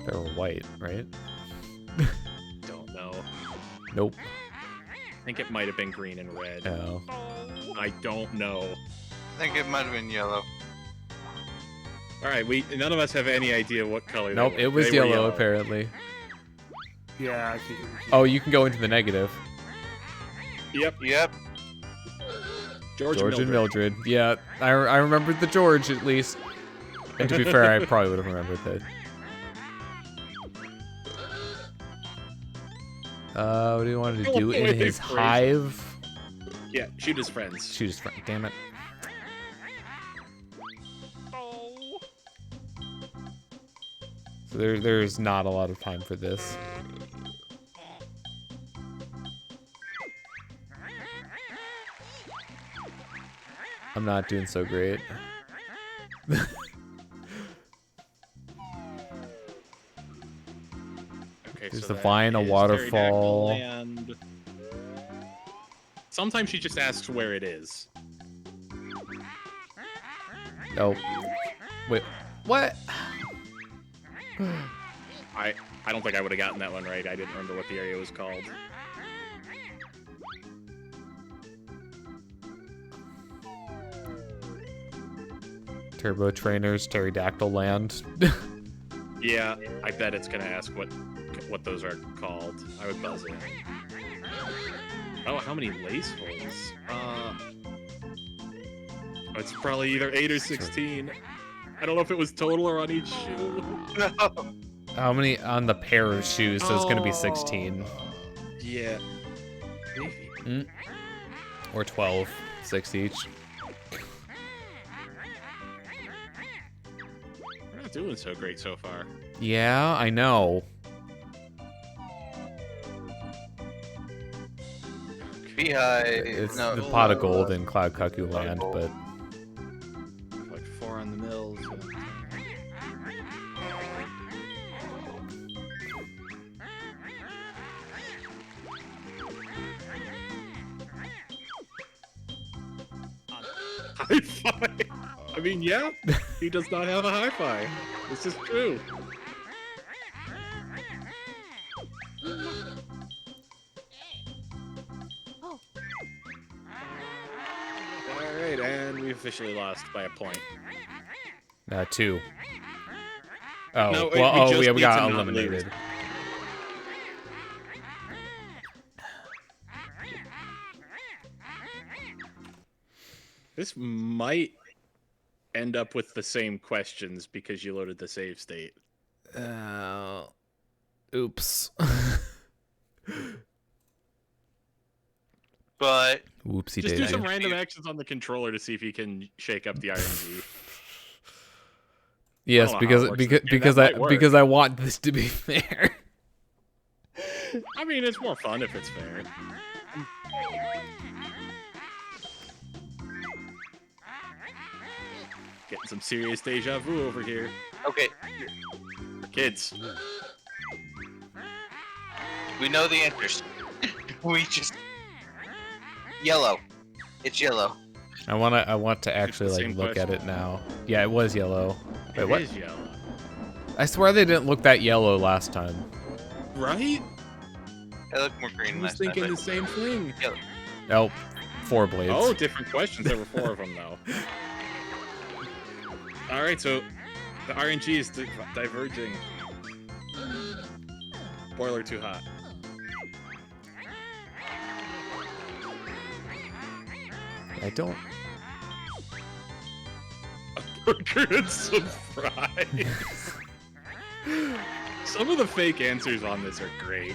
They're white, right? Don't know. Nope. I think it might have been green and red. Oh. I don't know. I think it might have been yellow. All right, none of us have any idea what color. Nope, they it were. was They were yellow, apparently. Yeah, I think it was. Oh, you can go into the negative. Yep. George and Mildred. Yeah, I remembered the George, at least. And to be fair, I probably would have remembered that. What do you want to do in Wait, his wait, hive? Yeah, shoot his friends. Shoot his friend. Damn it. So there's not a lot of time for this. I'm not doing so great. Okay, There's so the that vine, a is waterfall. Pterodactyl land. Sometimes she just asks where it is. Oh. Wait. What? I don't think I would have gotten that one right. I didn't remember what the area was called. Turbo Trainers, Pterodactyl Land. Yeah, I bet it's gonna ask what those are called. I would buzz in. Oh, how many lace holes? It's probably either 8 or 16. I don't know if it was total or on each shoe. How many on the pair of shoes? So it's gonna be 16. Yeah. Maybe. Or 12. 6 each. We're not doing so great so far. Yeah, I know. Beehive. It's no, the pot of gold in Cloud Cuckooland, but Like 4 on the mills. Hi-fi. I mean, yeah, he does not have a hi-fi. This is true. All right, and we officially lost by a point. 2. Oh, No, well, we just we need to got not eliminated. lose. This might end up with the same questions because you loaded the save state. Oops. But Whoopsie Just daisy. do some random actions on the controller to see if he can shake up the RNG. Yes, I don't know how it works. That might work. because I want this to be fair. I mean, it's more fun if it's fair. Getting some serious deja vu over here. okay, Kids. we know the answers. We just yellow. It's yellow. I want to actually the like same look at question. it now. Yeah, it was yellow. Wait, what? It is yellow. I swear they didn't look that yellow last time. Right? I look more I green was last thinking time. the same thing. Yellow. Oh, 4 blades. Oh, different questions. There were 4 of them, though. All right, so the RNG is diverging. Boiler too hot. I don't. A burger and some fries. Some of the fake answers on this are great.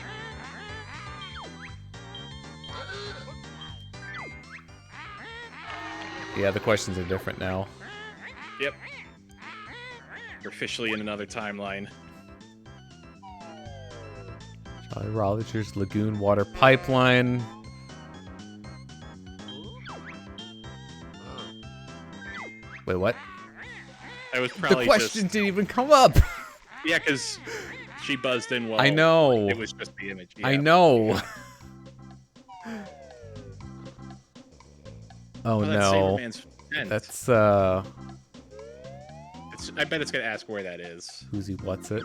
Yeah, the questions are different now. Yep. We're officially in another timeline. Jolly Rolliger's Lagoon Water Pipeline. Wait, what? I was probably The question just... didn't even come up. Yeah, because she buzzed in while I know. it was just the image. I Yeah. know. Oh Oh, that's no. Saberman's tent. That's I bet it's gonna ask where that is. who's he? What's it?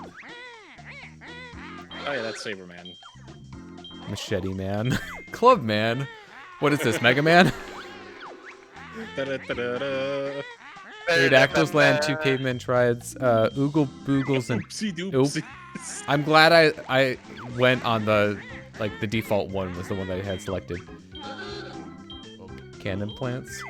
Oh yeah, that's Saberman. Machete Man. Club Man. What is this? Mega Man? Da-da-da-da-da. Pterodactyls Land, 2 Caveman Triads, Oogle Boogles, and Oopsie doopsie. I'm glad I went on the default one was the one that I had selected. Cannon plants.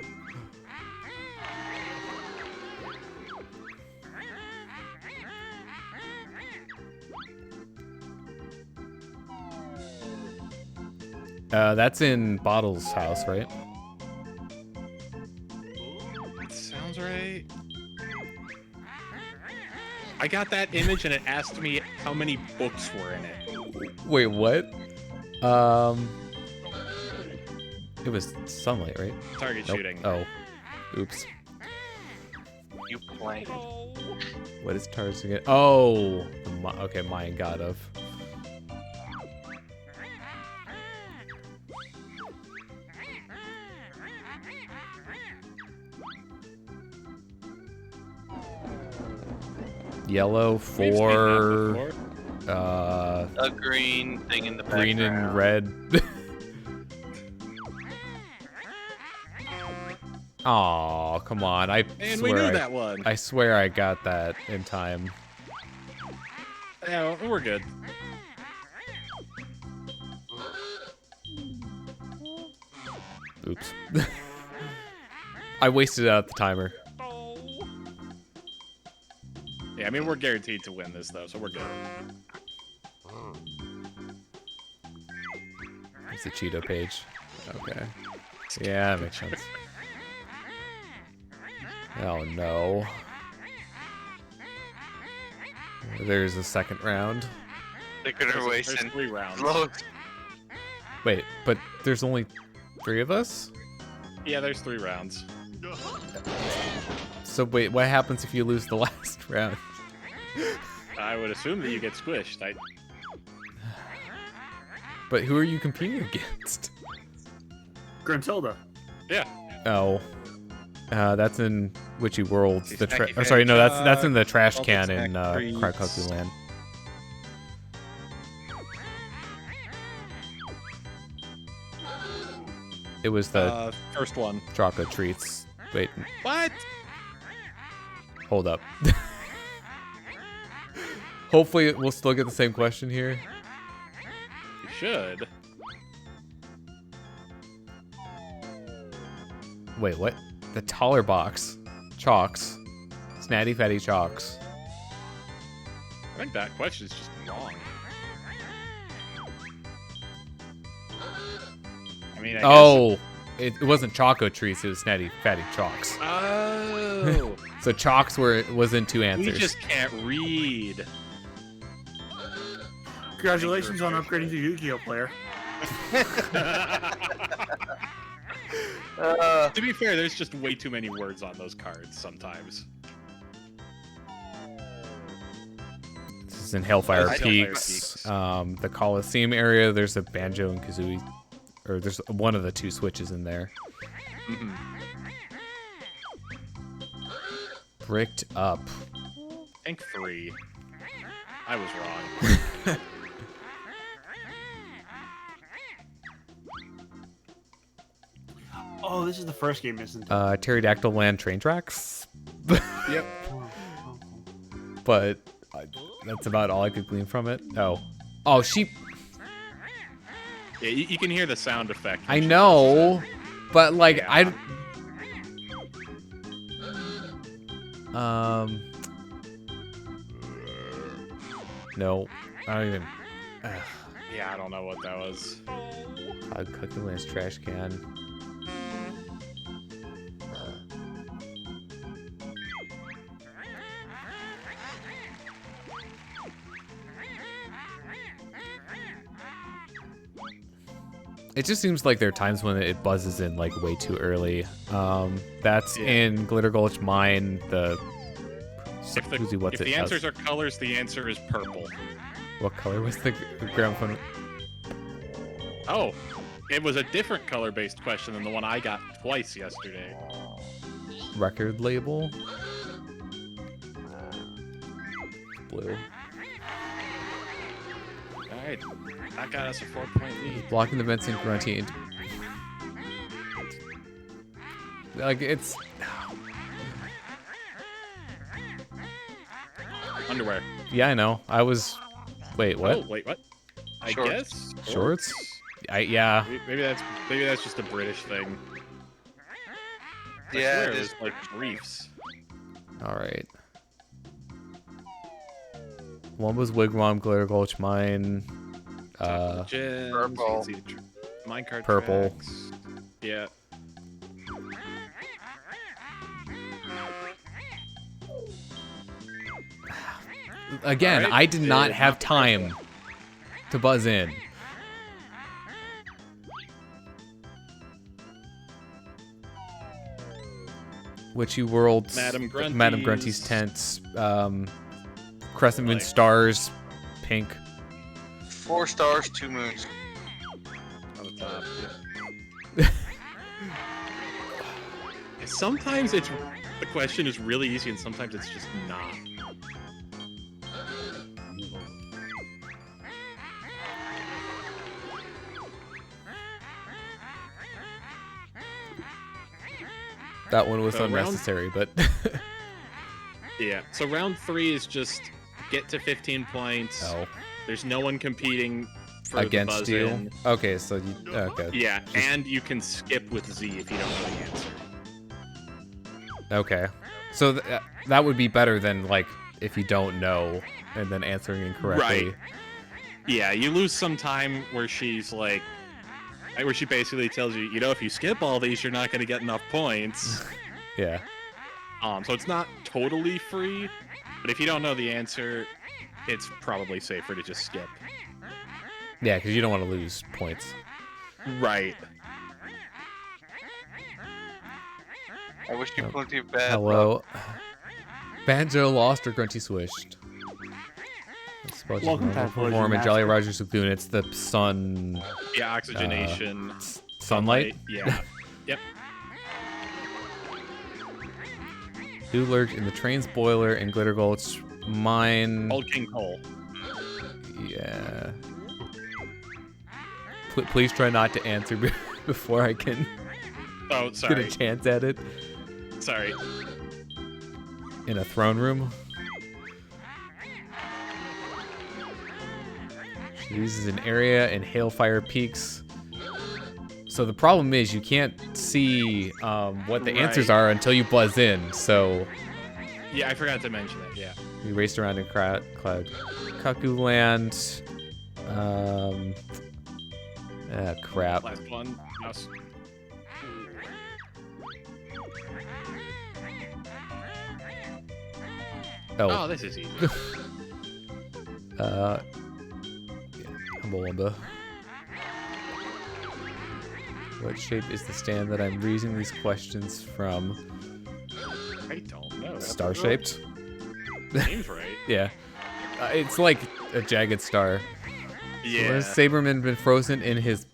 That's in Bottle's house, right? That sounds right. I got that image and it asked me how many books were in it. Wait, what? It was sunlight, right? Target Nope. shooting. Oh, oops. You play. What is targeting it? Oh, okay, Mayan god of. Yellow We've seen that for before. A green thing in the green and background. red. Aw, come on! I And swear we knew I, that one. I swear I got that in time. Yeah, we're good. Oops. I wasted out the timer. Yeah, I mean, we're guaranteed to win this, though, so we're good. It's the Cheeto page. Okay. Yeah, that makes sense. Oh no. There's a second round. They could have There's wasted 3 rounds. loads. Wait, but there's only 3 of us? Yeah, there's 3 rounds. So wait, what happens if you lose the last round? I would assume that you get squished. But who are you competing against? Gruntilda. Yeah. Oh. That's in Witchy Worlds. See, The Snacky or sorry, no, that's Fatty in the trash Salted can Snack in Treats. Cloud Cuckooland. It was the first one. chocolate treats. Wait, What? hold up. Hopefully we'll still get the same question here. You should. Wait, what? The taller box. Chalks. Snatty Fatty Chalks. I think that question is just wrong. I mean, I Oh, it wasn't Choco Treats, it was Snatty Fatty Chalks. guess... Oh. So Chalks was in two We answers. just can't read. Congratulations on upgrading to Yu-Gi-Oh player. To be fair, there's just way too many words on those cards sometimes. This is in Hellfire That's Peaks. Hellfire The Coliseum area, there's a Banjo and Kazooie. Or there's one of the two switches in there. Mhm. Bricked up. I think 3. I was wrong. Oh, this is the first game, isn't it? Pterodactyl Land train tracks. Yep. But that's about all I could glean from it. Oh, sheep. Yeah, you can hear the sound effect. I know, but like Yeah. No, I don't even. Yeah, I don't know what that was. Cloud Cuckooland's trash can. It just seems like there are times when it buzzes in like way too early. That's Yeah. in Glitter Gulch Mine. If the answers are colors, the answer is purple. What color was the gramophone? Oh, it was a different color-based question than the one I got twice yesterday. Record label? Blue. Alright, that got us a 4-point lead. Blocking the Benson Grunty. Like, it's... Underwear. Yeah, I know. I was... Wait, what? Oh, wait, what? I Shorts. guess Shorts? Yeah. Maybe that's just a British thing. I Yeah, swear it it is. was like briefs. Alright. One was Wigwam, Glitter Gulch Mine. Gems, Purple. you can see the minecart Purple. tracks. Yeah. Again, Alright, I did not did have not time to buzz in. Witchy Worlds, Madam Madam Grunty's tents, Crescent Moon Like- Stars, Pink. 4 stars, 2 moons. On the top. Yeah. Sometimes the question is really easy, and sometimes it's just not. That one was So round- unnecessary, but Yeah. So round 3 is just get to 15 points. no. There's no one competing for the Against buzz you. in. Okay, so you okay. Yeah, and you can skip with Z if you don't know the answer. Okay. So that would be better than like if you don't know and then answering incorrectly. Right. Yeah, you lose some time where she's like, where she basically tells you, if you skip all these, you're not going to get enough points. Yeah. So it's not totally free, but if you don't know the answer, it's probably safer to just skip. Yeah, because you don't want to lose points. Right. I wish you plenty of bad. Hello. Banjo lost or Grunty swished? Welcome back, Perform in Jolly Roger's Lagoon. It's the sun. Yeah, oxygenation. Sunlight? Yeah. Yep. Who lurked in the train's boiler in Glitter Gulch? Mine. Old King Cole. Yeah. Please try not to answer before I can Oh, get sorry. a chance at it. Sorry. In a throne room. This is an area in Hailfire Peaks. So the problem is you can't see what the answers Right. are until you buzz in. So Yeah, I forgot to mention that. Yeah. we raced around in Cloud Cuckooland. Crap. Last one. Mouse. Oh, Oh, this is easy. Humble. What shape is the stand that I'm reading these questions from? I don't know. Star-shaped? Seems right. Yeah. It's like a jagged star. Yeah. So has Saberman been frozen in his...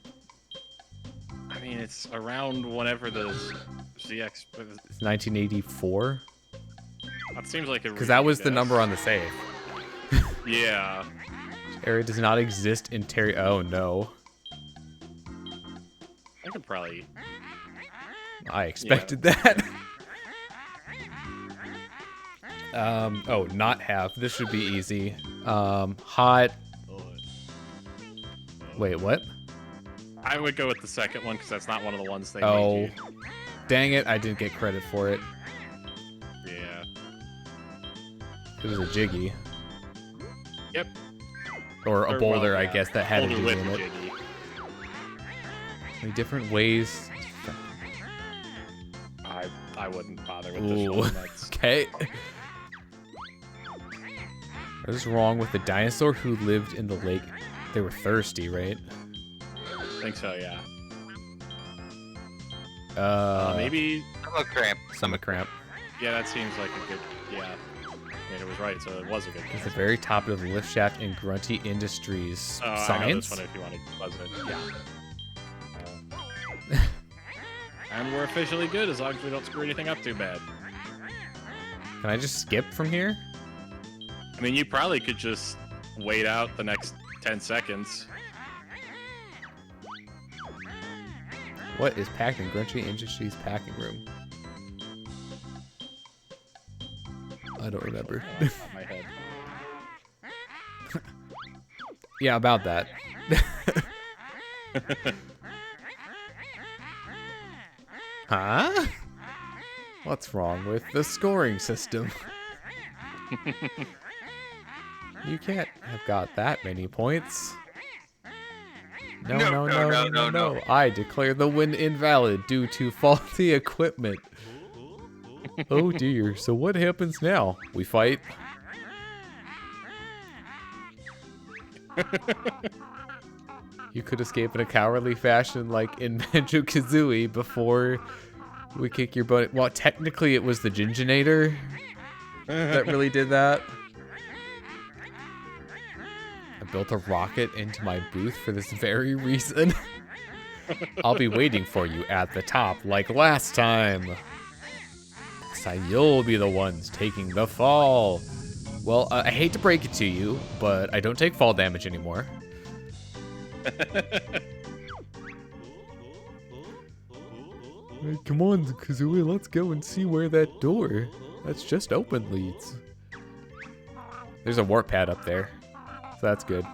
I mean, it's around whenever the ZX. It's 1984? That seems like a. Because that was the number on the save. Yeah. Area does not exist in Terry... Oh, no. I could probably. I expected that. Oh, not have. This should be easy. Hot... Wait, what? I would go with the second one because that's not one of the ones they Oh, made dang it. I didn't get credit for it. you. Yeah. It was a jiggy. Yep. Or a Or, boulder, well, I yeah. guess, that had a Boulder jiggy with in it. Jiggy. Many different ways. I wouldn't bother with this Ooh. one. That's Okay. What is wrong with the dinosaur who lived in the lake? They were thirsty, right? I think so. Yeah. Maybe Maybe. I'm a cramp. stomach cramp. Yeah, that seems like a good. Yeah. I mean, it was right, so it was a good. At the guess. very top of the lift shaft in Grunty Industries. Oh, I know Science? this one if you want to buzz it. Yeah. And we're officially good as long as we don't screw anything up too bad. Can I just skip from here? I mean, you probably could just wait out the next 10 seconds. What is packed in Grunty Industries packing room? I don't remember. On my head. Yeah, about that. Huh? What's wrong with the scoring system? You can't have got that many points. No. I declare the win invalid due to faulty equipment. Oh dear, so what happens now? We fight? You could escape in a cowardly fashion like in Banjo Kazooie before we kick your butt. Well, technically it was the Ginginator that really did that. I built a rocket into my booth for this very reason. I'll be waiting for you at the top like last time. Next time you'll be the ones taking the fall. Well, I hate to break it to you, but I don't take fall damage anymore. Hey, come on, Kazooie, let's go and see where that door that's just open leads. There's a warp pad up there, so that's good.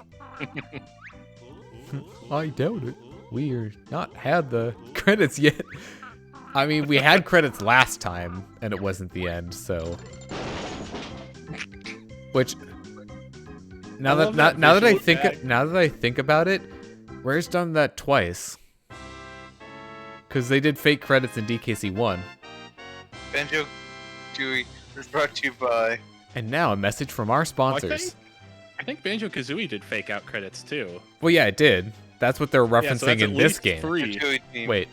I doubt it. We're not had the credits yet. I mean, we had credits last time, and it wasn't the end, so. Which now love that that visual I gag. now that I think about it, Rare's done that twice. Because they did fake credits in DKC1. Banjo Tooie was brought to you by. And now a message from our sponsors. I think Banjo Kazooie did fake out credits too. Well, yeah, it did. That's what they're Yeah, so referencing that's at in this least game. 3. Tooie team. Wait,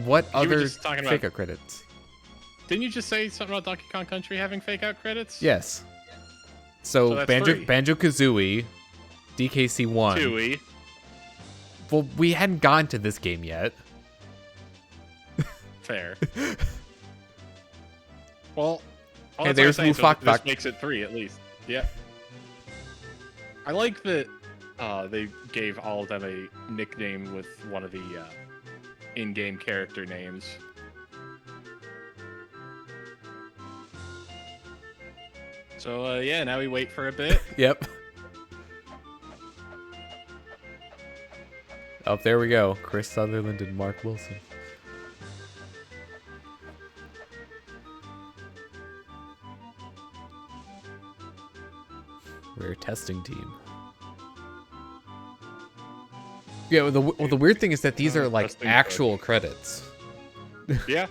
what You were other just talking fake about- out credits? Didn't you just say something about Donkey Kong Country having fake out credits? Yes. So So, that's Banjo 3. Kazooie, DKC1. Tooie. Well, we hadn't gotten to this game yet. Fair. Well, Oh, Hey, that's what I'm there's saying, Wu so Fok this Fok. makes it 3 at least. Yeah. I like that they gave all of them a nickname with one of the in-game character names. So yeah, now we wait for a bit. Yep. Oh, there we go. Chris Sutherland and Mark Wilson. We're a testing team. Yeah, well, the weird thing is that these are like Testing actual credits. Yeah.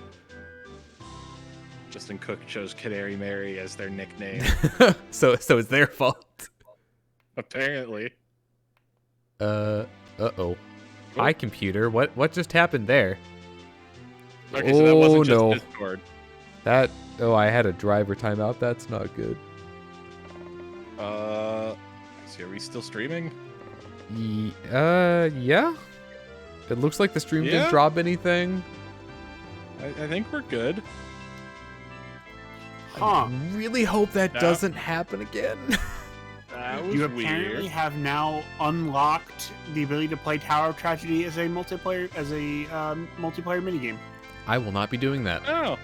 Justin Cook chose Canary Mary as their nickname. so it's their fault. Apparently. Uh-oh. Hi, computer. What just happened there? Okay, so that wasn't just no. Discord. I had a driver timeout. That's not good. See, are we still streaming? Yeah. It looks like the stream didn't Yeah? drop anything. I think we're good. Huh. I really hope that No. doesn't happen again. That was You apparently weird. have now unlocked the ability to play Tower of Tragedy as a multiplayer minigame. I will not be doing that. Oh.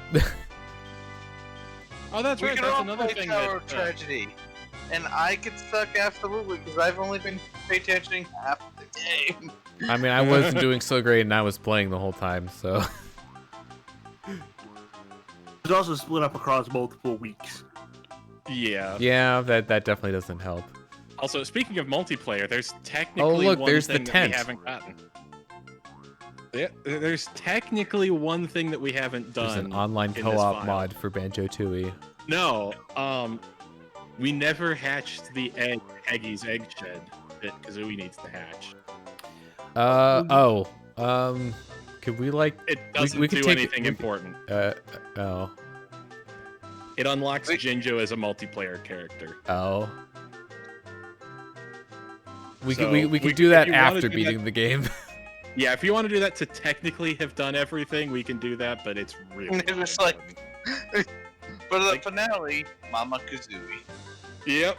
Oh, that's We right. can That's all another play thing Tower of that. Tragedy. And I could suck absolutely because I've only been paying attention half the game. I mean, I wasn't doing so great, and I was playing the whole time, so. It's also split up across multiple weeks. Yeah. Yeah, that definitely doesn't help. Also, speaking of multiplayer, there's technically look, one there's the thing that tent. we haven't gotten. Yeah, there's technically one thing that we haven't done. There's an online in this co-op file. mod for Banjo Tooie. No, we never hatched the egg, Eggy's egg shed that Kazooie needs to hatch. Could we like? It doesn't we could do take- anything we could- important. Oh. It unlocks Wait. Jinjo as a multiplayer character. Oh. We So, could do that if you wanna after do beating that- the game. Yeah, if you want to do that to technically have done everything, we can do that, but it's really. It was not like- important. For the Like- finale, Mama Kazooie. Yep.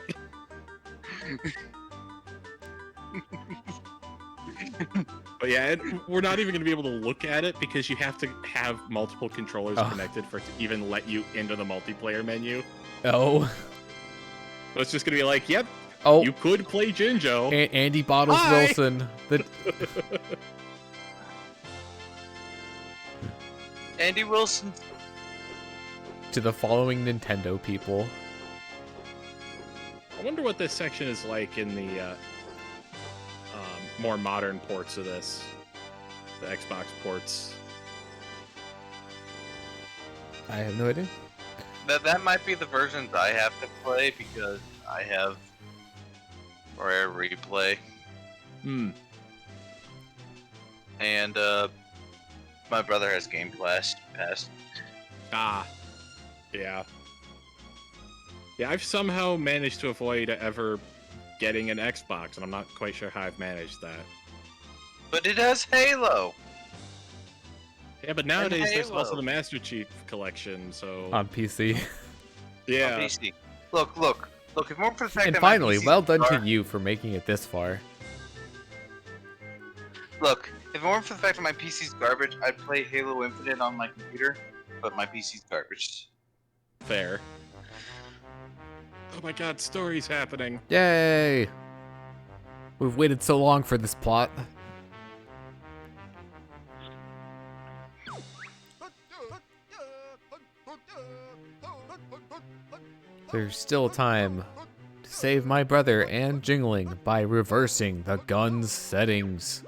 But yeah, we're not even going to be able to look at it because you have to have multiple controllers Oh. connected for it to even let you into the multiplayer menu. Oh. So it's just going to be like, yep, Oh. you could play Jinjo. Andy Bottles Hi. Wilson. Andy Wilson. To the following Nintendo people. I wonder what this section is like in the more modern ports of this. The Xbox ports. I have no idea. That might be the versions I have to play because I have Rare Replay and my brother has Game Pass. Ah. Yeah. Yeah, I've somehow managed to avoid ever getting an Xbox, and I'm not quite sure how I've managed that. But it has Halo. Yeah, but nowadays there's also Halo. the Master Chief Collection, so... On PC. yeah. On PC. Look. If it weren't for the fact And that my finally, PC's well done gar- to you for making it this far. Look, if it weren't for the fact that my PC's garbage, I'd play Halo Infinite on my computer, but my PC's garbage. Fair. Oh my god, story's happening. Yay! We've waited so long for this plot. There's still time to save my brother and Jingling by reversing the gun's settings.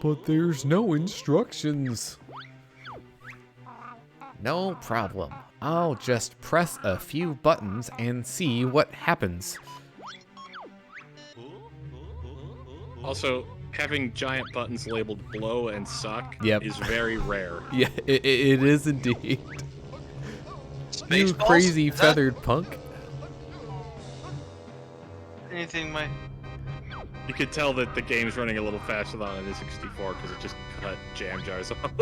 But there's no instructions. No problem. I'll just press a few buttons and see what happens. Also, having giant buttons labeled blow and suck Yep. is very rare. Yeah, it is indeed. You Spaceballs? crazy Is that feathered punk. anything my... You could tell that the game's running a little faster than on an N64 because it just cut jam jars off.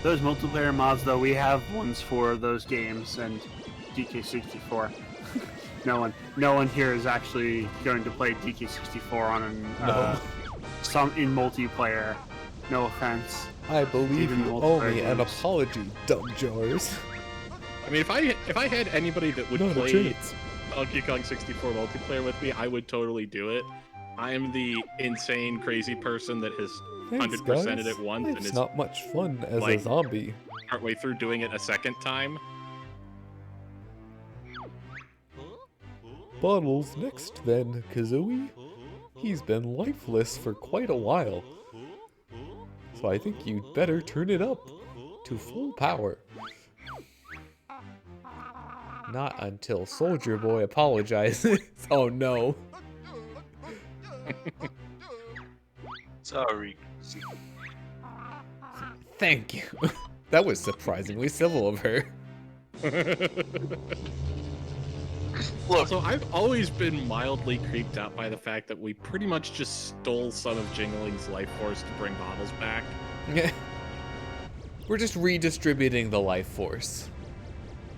Those multiplayer mods, though, we have ones for those games and DK64. No one here is actually going to play DK64 on in multiplayer. No offense. I believe Even you owe me multiplayer an games. apology, dumb jars. I mean, if I had anybody that would Not a play chance. Donkey Kong 64 multiplayer with me, I would totally do it. I am the insane, crazy person that has Thanks, 100%ed guys. it once and Life's is not much fun as a like- zombie. partway through doing it a second time. Bottles next then, Kazooie. He's been lifeless for quite a while. So I think you'd better turn it up to full power. Not until Soldier Boy apologizes. Oh no. Sorry. Thank you. That was surprisingly civil of her. Look, So I've always been mildly creeped out by the fact that we pretty much just stole some of Jingling's life force to bring bottles back. We're just redistributing the life force.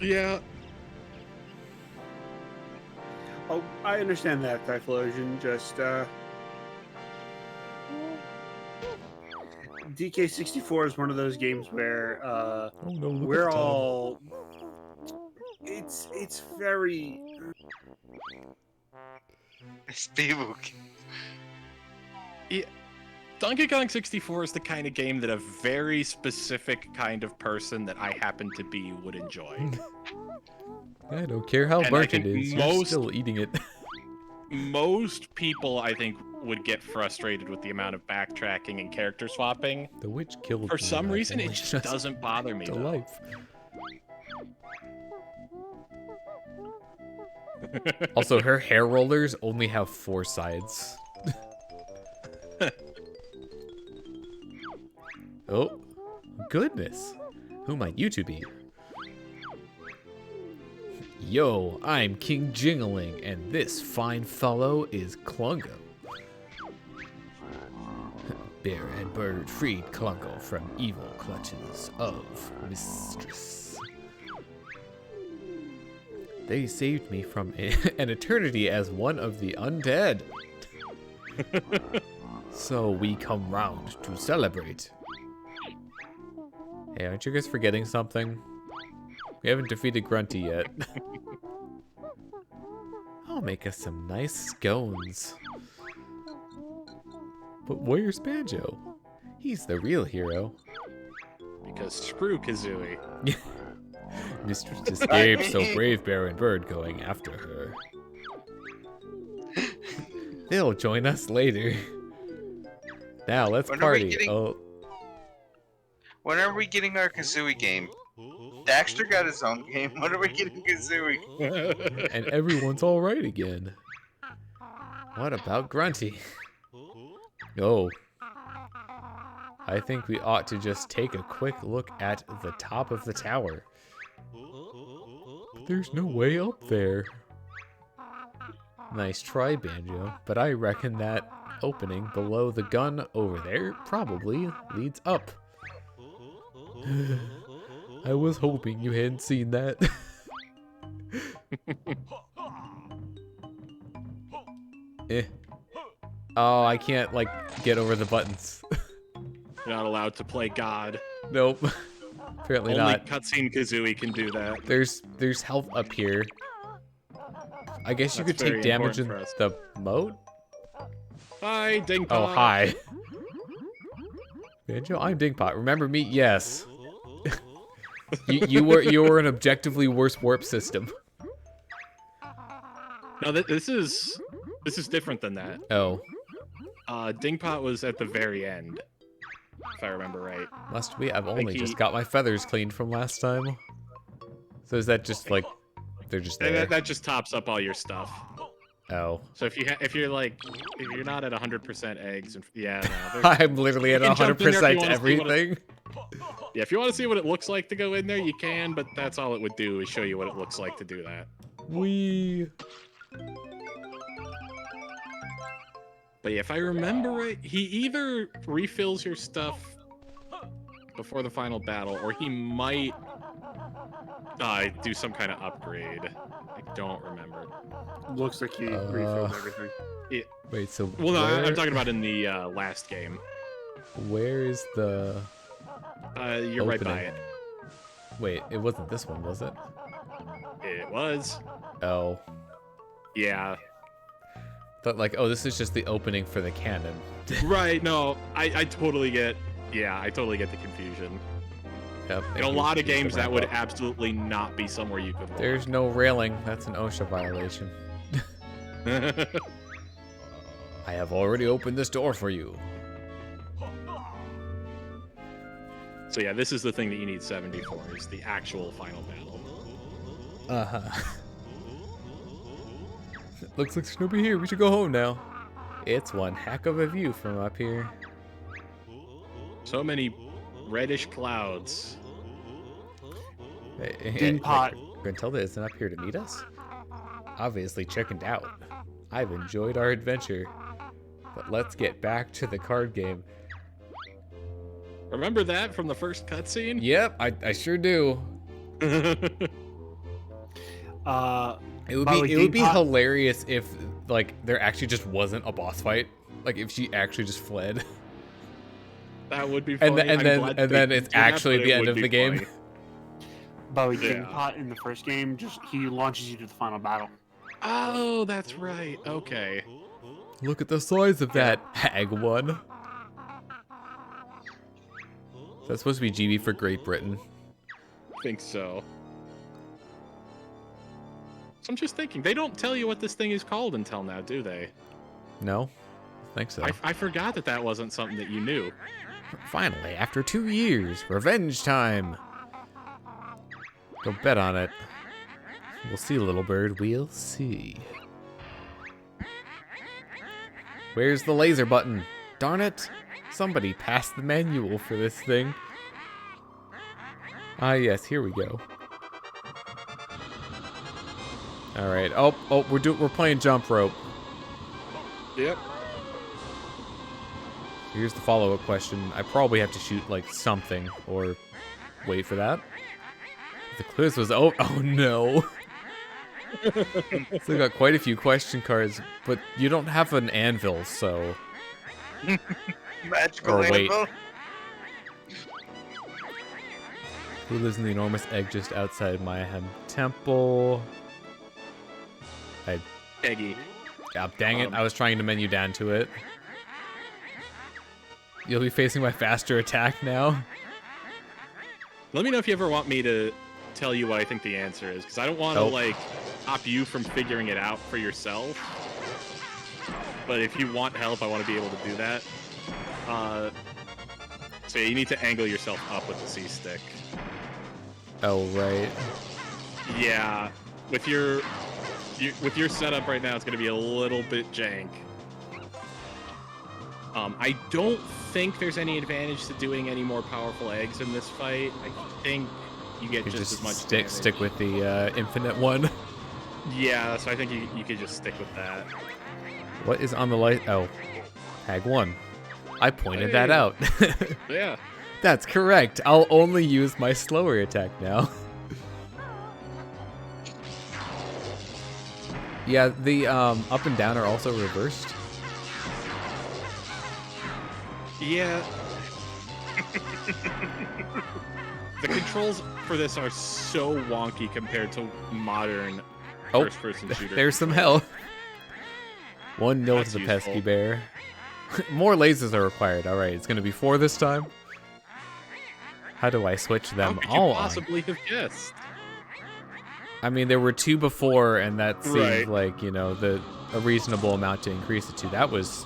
Yeah. Oh, I understand that, Typhlosion. Just, DK64 is one of those games where, Oh no, look we're at Tom. all... It's very... it's people. Donkey Kong 64 is the kind of game that a very specific kind of person that I happen to be would enjoy. I don't care how And I burnt think it is, you're most- still eating it. Most people, I think, would get frustrated with the amount of backtracking and character swapping. The witch killed For me, some and I've reason, it only just doesn't bother me. to Though. life. Also, her hair rollers only have 4 sides. Oh, goodness. Who might you two be? Yo, I'm King Jingling, and this fine fellow is Clungo. Bear and bird freed Clungo from evil clutches of Mistress. They saved me from an eternity as one of the undead. So we come round to celebrate. Hey, aren't you guys forgetting something? We haven't defeated Grunty yet. I'll make us some nice scones. But where's Banjo? He's the real hero. Because screw Kazooie. Mistress escaped, so brave Bear and Bird going after her. They'll join us later. Now let's When are we party. getting- Oh, When are we getting our Kazooie game? Daxter got his own game. When are we getting Kazooie? and everyone's all right again. What about Grunty? Oh. I think we ought to just take a quick look at the top of the tower. There's no way up there. Nice try, Banjo, but I reckon that opening below the gun over there probably leads up. I was hoping you hadn't seen that. Oh, I can't, like, get over the buttons. You're not allowed to play God. Nope. Apparently Only not. cutscene Kazooie can do that. There's health up here. I guess you That's could take very damage in important for the moat? Hi, Dingpot. Oh, hi. Banjo, I'm Dingpot. Remember me? Yes. you were an objectively worse warp system. No, this is different than that. Oh, Dingpot was at the very end, if I remember right. must be. I've only he- just got my feathers cleaned from last time. So is that just like they're just there? That just tops up all your stuff. Oh, So if you're not at 100% eggs, and yeah, no, I'm literally at You can jump in there if you 100% wanna see what it- everything. yeah. If you want to see what it looks like to go in there, you can. But that's all it would do is show you what it looks like to do that. We. But yeah, if I remember right, he either refills your stuff before the final battle, or he might do some kind of upgrade. I don't remember. Looks like he refilled everything. Wait, so Well, no, where, I'm talking about in the last game. where is the... You're right by Opening. it. Wait, it wasn't this one, was it? It was. Oh. Yeah. But like, oh, this is just the opening for the cannon. Right. No, I totally get. Yeah, I totally get the confusion. Yep. In a lot of games, that would absolutely not be somewhere you could walk. There's no railing. That's an OSHA violation. I have already opened this door for you. So yeah, this is the thing that you need 70 for, is the actual final battle. Uh-huh. Looks like there's nobody here. We should go home now. It's one heck of a view from up here. So many reddish clouds. Tin pot. Gruntilda isn't up here to meet us? Obviously chickened out. I've enjoyed our adventure. But let's get back to the card game. Remember that from the first cutscene? Yep, I sure do. It would be hilarious if like there actually just wasn't a boss fight. Like if she actually just fled. That would be funny. And then it's actually the end of the game. funny. Bowie Yeah. Tin Pot in the first game, he launches you to the final battle. Oh, that's right. Okay. Look at the size of that hag one. That's supposed to be GB for Great Britain. I think so. So I'm just thinking, they don't tell you what this thing is called until now, do they? No? I think so. I forgot that that wasn't something that you knew. Finally, after 2 years, revenge time. Don't bet on it. We'll see, little bird. We'll see. Where's the laser button? Darn it. Somebody passed the manual for this thing. Ah, yes, here we go. All right. Oh, we're playing jump rope. Yep. Here's the follow-up question. I probably have to shoot like something or wait for that. The quiz was oh no. Still got quite a few question cards, but you don't have an anvil, so. Magical Or wait. anvil. Who lives in the enormous egg just outside Mayhem Temple? Eggy. Yeah, dang it! I was trying to menu down to it. You'll be facing my faster attack now. Let me know if you ever want me to tell you what I think the answer is, because I don't want to, Nope. like, stop you from figuring it out for yourself. But if you want help, I want to be able to do that. So yeah, you need to angle yourself up with the C-stick. Oh right. Yeah, with your setup right now, it's going to be a little bit jank. I don't think there's any advantage to doing any more powerful eggs in this fight. I think you get You just as much stick damage. with the infinite one. Yeah, so I think you could just stick with that. What is on the light? Oh, hag 1. I pointed that Hey. out. Yeah. That's correct. I'll only use my slower attack now. Yeah, the up and down are also reversed. Yeah. The controls for this are so wonky compared to modern first-person shooter. There's some hell. 1-0 That's to the useful. pesky bear. More lasers are required. All right, it's gonna be 4 this time. How do I switch How them could you all on? possibly have guessed? I mean, there were 2 before, and that seemed Right. like, you know, a reasonable amount to increase it to. That was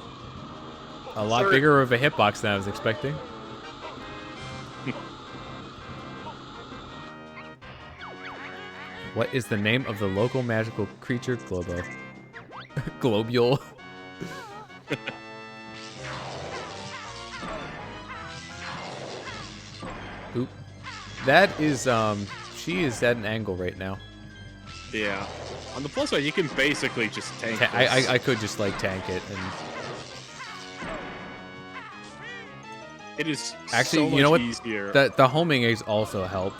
a lot Sir. bigger of a hitbox than I was expecting. What is the name of the local magical creature, Globo? Globule. Oop. That is, she is at an angle right now. Yeah. On the plus side, you can basically just tank Ta- this. I could just, like, tank it and... It is Actually, so much you know what? easier. The homing eggs also help.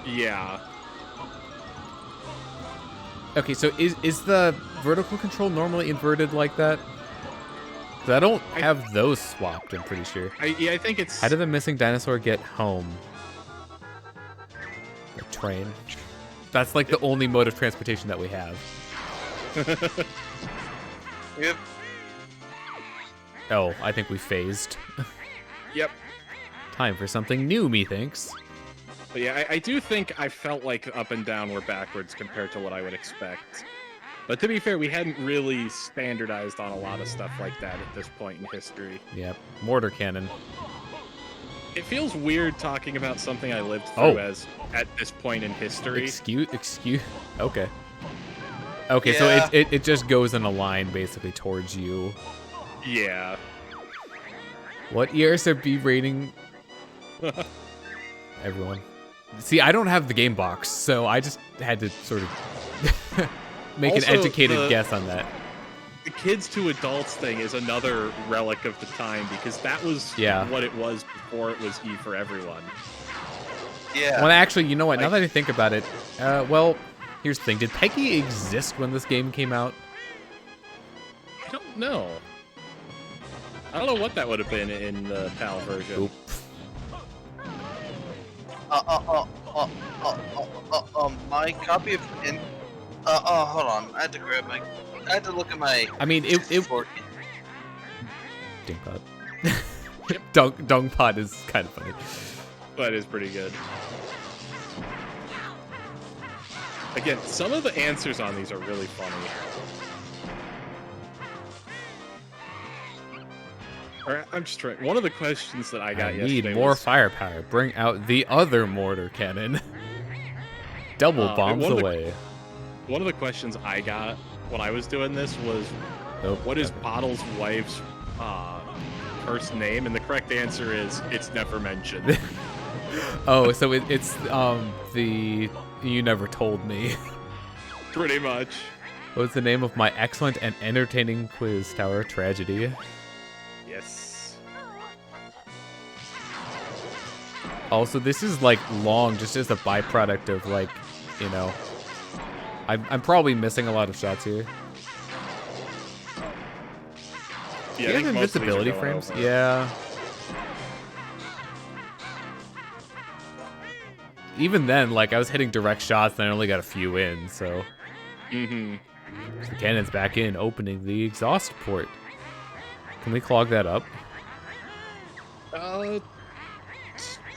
Yeah. Okay, so is the vertical control normally inverted like that? 'Cause I don't have those swapped, I'm pretty sure. I think it's... How did the missing dinosaur get home? The train. That's like the only mode of transportation that we have. Yep. Oh, I think we phased. Yep. Time for something new, methinks. But yeah, I do think I felt like up and down were backwards compared to what I would expect. But to be fair, we hadn't really standardized on a lot of stuff like that at this point in history. Yep. Mortar cannon. It feels weird talking about something I lived through as at this point in history. Excuse. Okay. Okay, Yeah. so it just goes in a line basically towards you. Yeah. What ESRB rating? Everyone. See, I don't have the game box, so I just had to sort of make Also, an educated guess on that. The kids to adults thing is another relic of the time because that was what it was before it was E for everyone. Yeah. Well, actually, you know what? Now that I think about it, well, here's the thing. Did Peggy exist when this game came out? I don't know. I don't know what that would have been in the PAL version. Oop. My copy of hold on. I had to look at my. I mean, it fork. Dingpot. Dongpot is kind of funny. That is pretty good. Again, some of the answers on these are really funny. Or, I'm just trying. One of the questions that I got yesterday need more was, firepower. Bring out the other mortar cannon. Double bombs away. One of the questions I got when I was doing this was, what is Bottle's wife's first name? And the correct answer is, it's never mentioned. Oh, so it's the You Never Told Me. Pretty much. What's the name of my excellent and entertaining quiz tower tragedy? Yes. Also, this is like long just as a byproduct of like, you know, I'm probably missing a lot of shots here. Yeah, Do you have invincibility frames? Yeah. Even then, like, I was hitting direct shots and I only got a few in, so. Mm-hmm. So the cannon's back in, opening the exhaust port. Can we clog that up?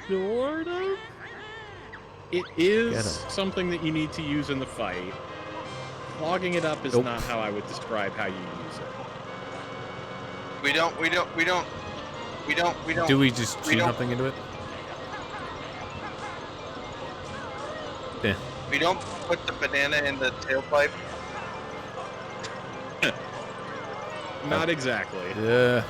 Sort of? It is something that you need to use in the fight. Clogging it up is not how I would describe how you use it. We don't. Do we just shoot something into it? Yeah. We don't put the banana in the tailpipe. Not exactly. Yeah.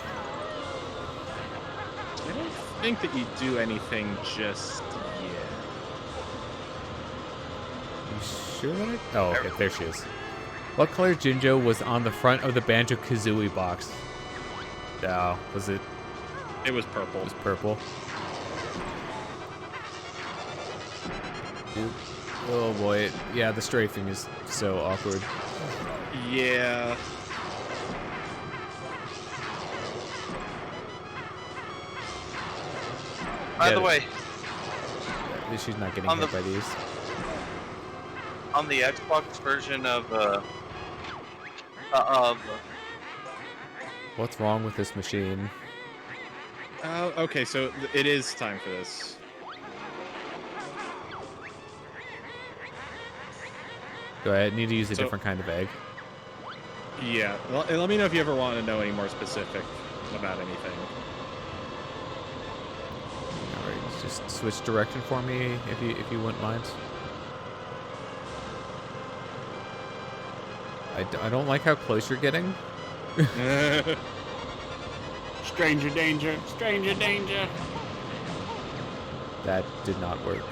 I don't think that you do anything just yet. You sure that Oh, okay, there she is. What color Jinjo was on the front of the Banjo Kazooie box? Oh, was it? It was purple. It was purple. Dude. Oh boy, yeah, the strafing is so awkward. Yeah. By the way, she's not getting hit by these. On the Xbox version of What's wrong with this machine? Okay, so it is time for this. Go ahead, need to use a different kind of egg. Yeah, well, let me know if you ever want to know any more specific about anything. Alright, just switch direction for me if you wouldn't mind. I don't like how close you're getting. Stranger danger, stranger danger. That did not work.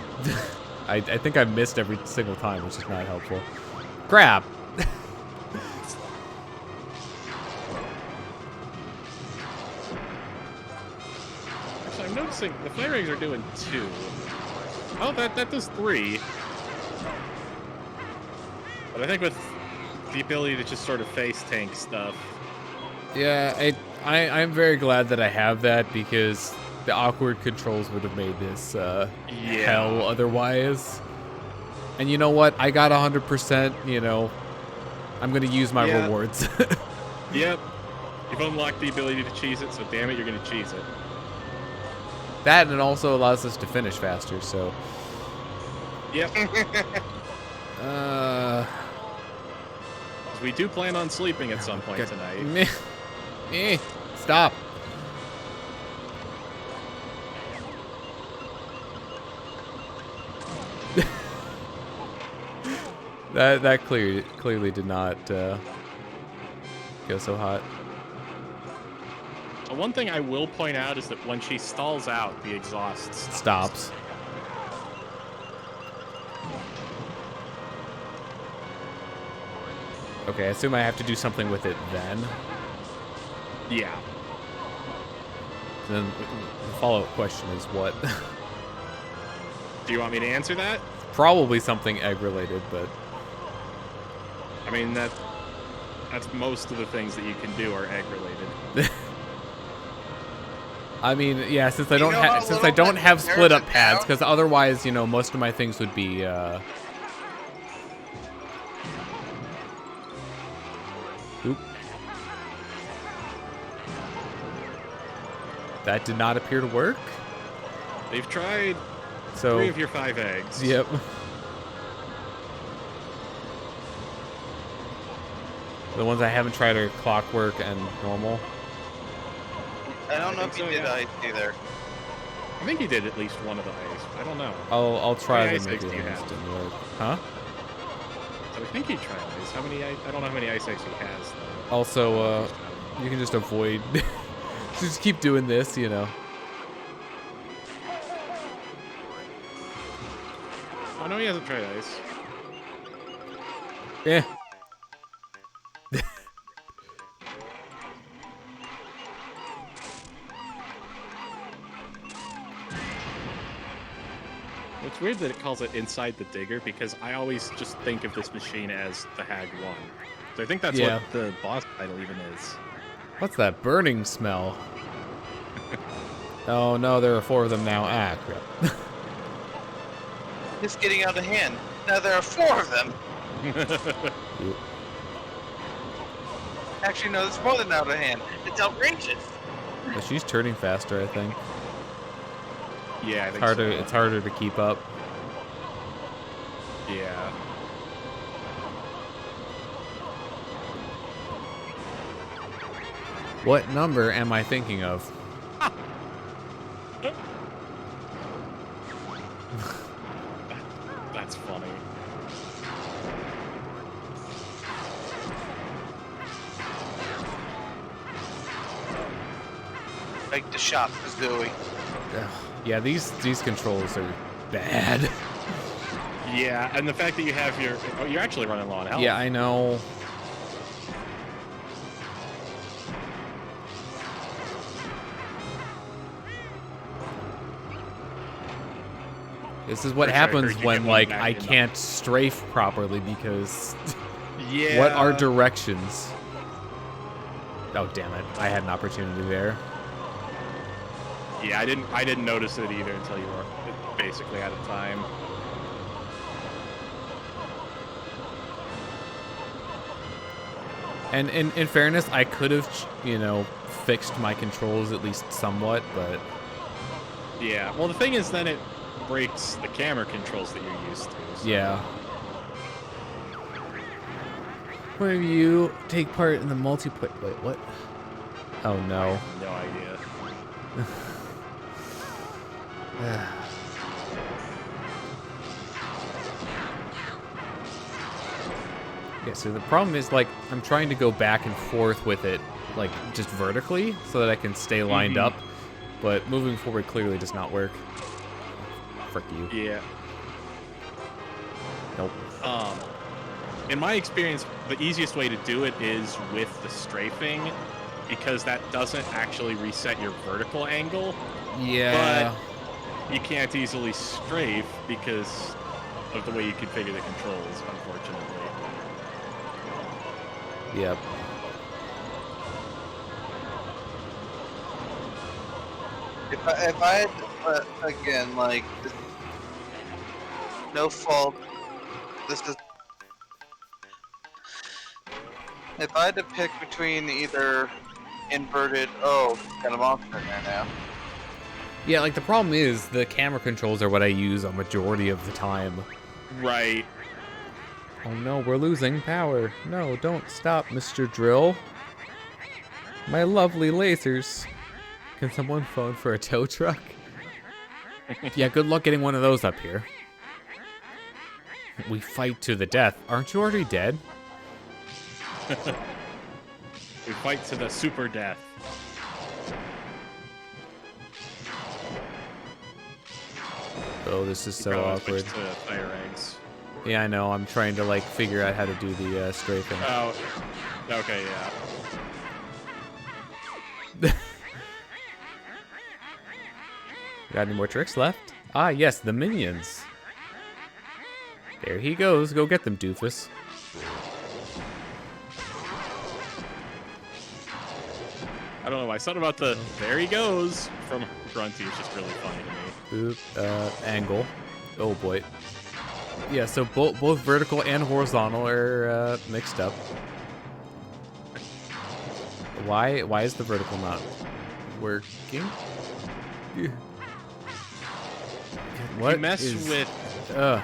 I think I missed every single time, which is not helpful. Crap! Actually, guessing the flare rings are doing 2. Oh, that does 3. But I think with the ability to just sort of face tank stuff. Yeah, I'm very glad that I have that because the awkward controls would have made this hell otherwise. And you know what? I got 100%, you know. I'm going to use my rewards. Yep. You've unlocked the ability to cheese it, so damn it, you're going to cheese it. That, and it also allows us to finish faster, so... Yep. We do plan on sleeping at some point tonight. Stop. that clearly did not go so hot. One thing I will point out is that when she stalls out, the exhaust Stops. Okay, I assume I have to do something with it then. Yeah. Then the follow-up question is what? Do you want me to answer that? Probably something egg-related, but... I mean, that's most of the things that you can do are egg-related. I mean, yeah, since I don't have split-up pads, because otherwise, you know, most of my things would be, Oop. That did not appear to work. They've tried 3 of your 5 eggs. Yep. The ones I haven't tried are clockwork and normal. I don't know if you did ice either. I think you did at least one of the ice. I don't know. I'll try many them ice eggs again. do you have? Didn't work. Huh? So I think you tried ice. How many? I don't know how many ice eggs he has. Though. Also, you can just avoid. Just keep doing this, you know. Oh no, he hasn't tried ice. Yeah. It's weird that it calls it Inside the Digger because I always just think of this machine as the Hag 1. So I think that's what the boss title even is. What's that burning smell? Oh no, there are 4 of them now. Ah, crap. It's getting out of hand. Now there are 4 of them. Actually, no, it's more than out of hand. It's outrageous. But she's turning faster, I think. Yeah, I think It's harder to keep up. Yeah. What number am I thinking of? That's funny. Like the shop is doing. Yeah, these controls are bad. Yeah, and the fact that you have your... Oh, you're actually running low on health. Yeah, I know. This is what happens when, like, I can't strafe properly because... Yeah. What are directions? Oh, damn it. I had an opportunity there. Yeah, I didn't notice it either until you were basically out of time. And in fairness, I could have, you know, fixed my controls at least somewhat, but... Yeah, well, the thing is, then it breaks the camera controls that you're used to. So. Yeah. Where you take part in the multiplayer... Wait, what? Oh, no. I have no idea. Yeah, so the problem is, like, I'm trying to go back and forth with it, like, just vertically, so that I can stay lined up, but moving forward clearly does not work. Frick you. Yeah. Nope. In my experience, the easiest way to do it is with the strafing, because that doesn't actually reset your vertical angle. Yeah. You can't easily strafe because of the way you configure the controls, unfortunately. Yep. If I had to put, again, like, this, no fault, this is... If I had to pick between either inverted... Oh, got a monster in there now. Yeah, like the problem is the camera controls are what I use a majority of the time. Right. Oh no, we're losing power. No, don't stop, Mr. Drill. My lovely lasers. Can someone phone for a tow truck? Yeah, good luck getting one of those up here. We fight to the death. Aren't you already dead? We fight to the super death. Oh, this is so Probably awkward. switch to fire eggs. Yeah, I know. I'm trying to like figure out how to do the strafing. Oh, okay, yeah. Got any more tricks left? Ah, yes, the minions. There he goes. Go get them, doofus. I don't know. I thought about the "there he goes" from Grunty. It's just really funny to me. Oop, angle. Oh boy. Yeah, so both vertical and horizontal are mixed up. Why is the vertical not working? What You mess is- with. Ugh.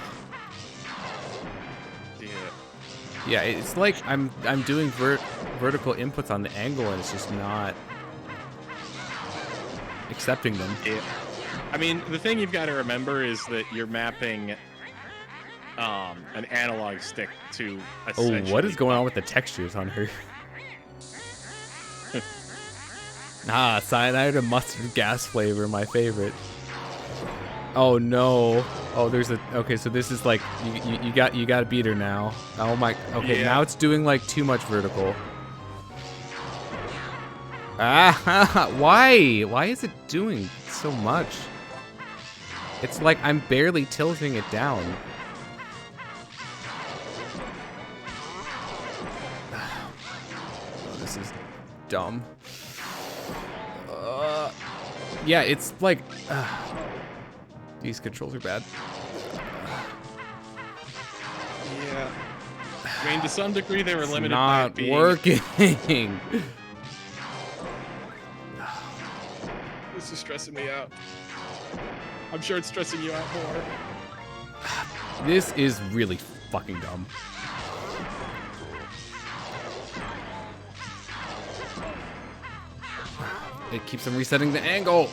Yeah. Yeah, it's like I'm doing vertical inputs on the angle and it's just not accepting them. Yeah. I mean, the thing you've got to remember is that you're mapping an analog stick to Oh, essentially... what is going on with the textures on her? Ah, cyanide and mustard gas flavor, my favorite. Oh no. Oh, there's a... Okay, so this is like... You got to beat her now. Oh my... Okay, Yeah. now it's doing like too much vertical. Ah, why? Why is it doing so much? It's like I'm barely tilting it down. Oh, this is dumb. Yeah, it's like... these controls are bad. Yeah. I mean, to some degree, they were It's limited by not it being... working. This is stressing me out. I'm sure it's stressing you out more. This is really fucking dumb. It keeps on resetting the angle.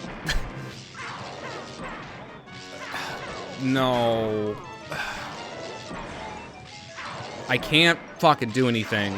No. I can't fucking do anything.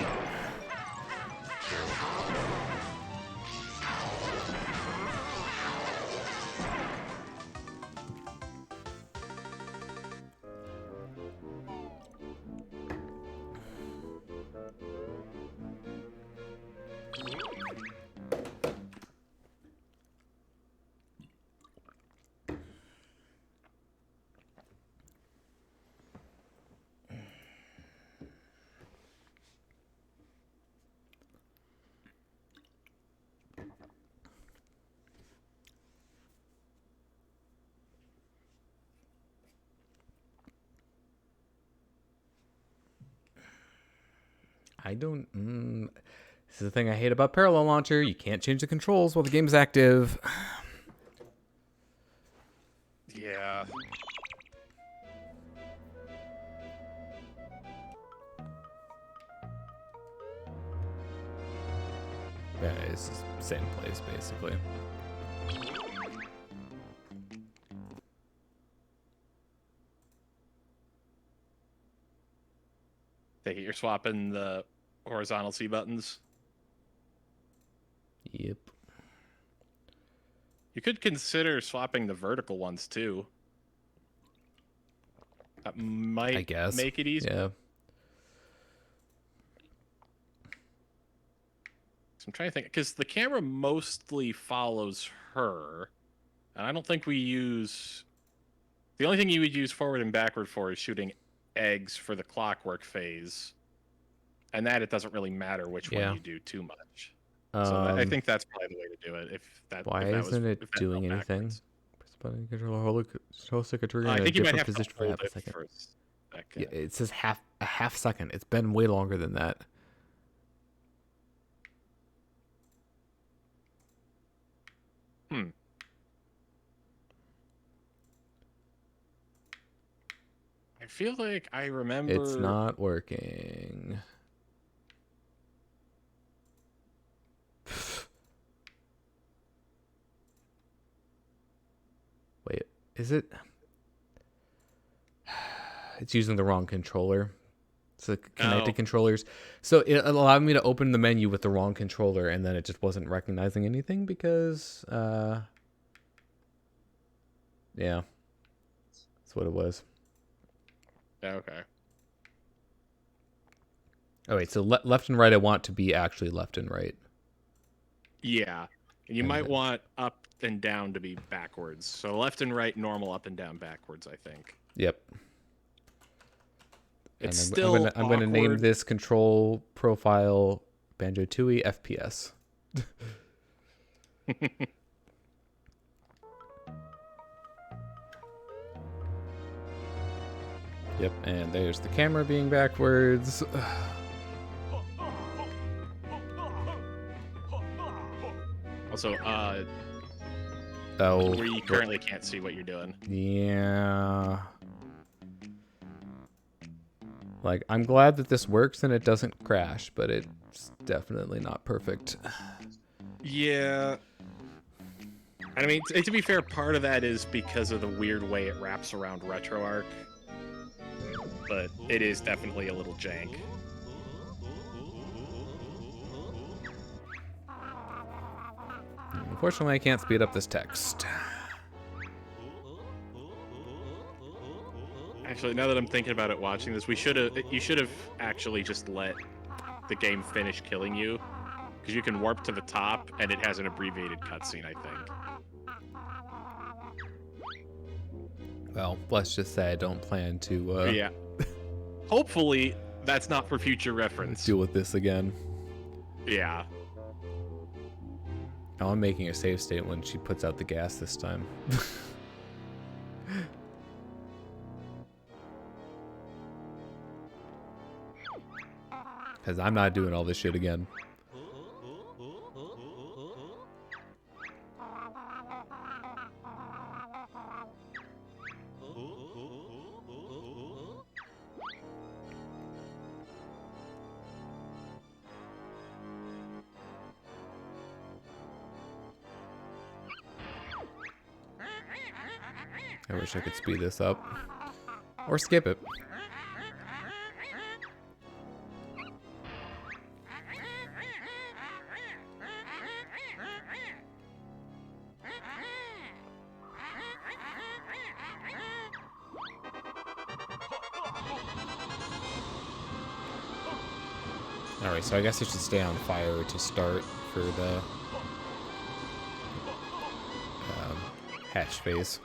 I don't... This is the thing I hate about Parallel Launcher. You can't change the controls while the game's active. Yeah. Yeah, it's the same place, basically. Take it, you're swapping the horizontal C buttons. Yep. You could consider swapping the vertical ones too. That might I guess. make it easier. Yeah. So I'm trying to think, because the camera mostly follows her. And I don't think we use... The only thing you would use forward and backward for is shooting eggs for the clockwork phase. And that it doesn't really matter which one you do too much. So I think that's probably the way to do it. Why isn't it doing anything? Press button controller, hold stick a trigger in a different position for half a second. Yeah, it says a half second. It's been way longer than that. I feel like I remember... It's not working. Wait, is it? It's using the wrong controller. It's the connected controllers. So it allowed me to open the menu with the wrong controller, and then it just wasn't recognizing anything because, yeah, that's what it was. Okay. Oh wait, so left and right, I want to be actually left and right. Yeah, you might want up and down to be backwards. So left and right, normal, up and down, backwards. I think. Yep. It's still. I'm gonna name this control profile Banjo Tooie FPS. Yep, and there's the camera being backwards. Also, oh, where you currently can't see what you're doing. Yeah. Like, I'm glad that this works and it doesn't crash, but it's definitely not perfect. Yeah. I mean, to be fair, part of that is because of the weird way it wraps around RetroArch. But it is definitely a little jank. Unfortunately, I can't speed up this text. Actually, now that I'm thinking about it watching this, you should have actually just let the game finish killing you. Because you can warp to the top, and it has an abbreviated cutscene, I think. Well, let's just say I don't plan to, yeah. Hopefully, that's not for future reference. Deal with this again. Yeah. Oh, I'm making a save state when she puts out the gas this time. Because I'm not doing all this shit again. I wish I could speed this up. Or skip it. Alright, so I guess I should stay on fire to start for the hatch phase.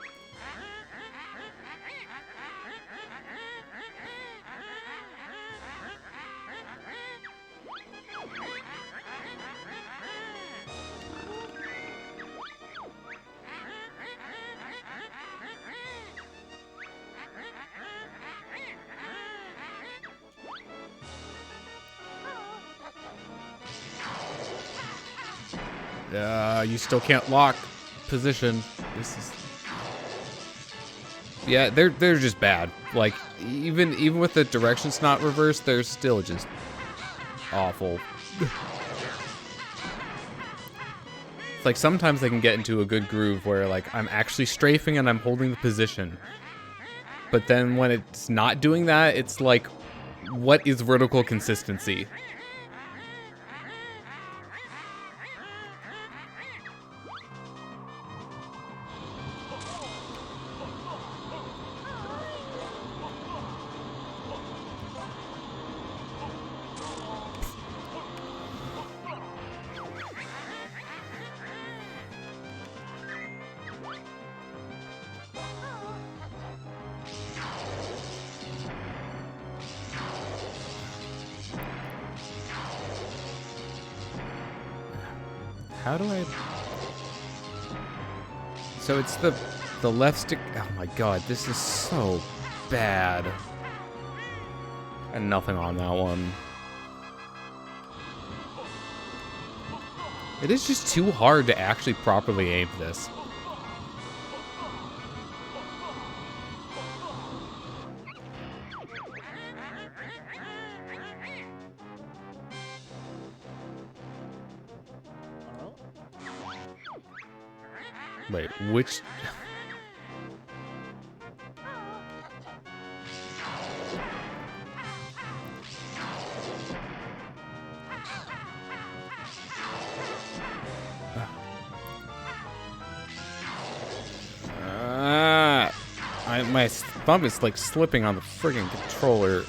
You still can't lock position. This is... Yeah, they're just bad. Like, even with the directions not reversed, they're still just awful. It's like sometimes I can get into a good groove where like I'm actually strafing and I'm holding the position. But then when it's not doing that, it's like, what is vertical consistency? How do I... So it's the left stick... Oh my god, this is so bad. And nothing on that one. It is just too hard to actually properly aim this. Wait, which... my thumb is like slipping on the friggin' controller.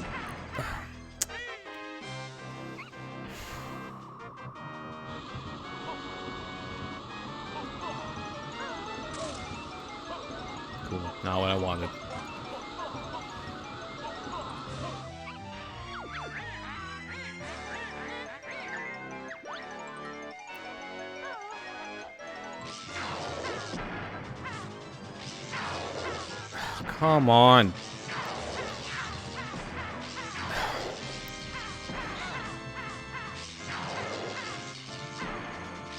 Cool, not what I wanted. Come on.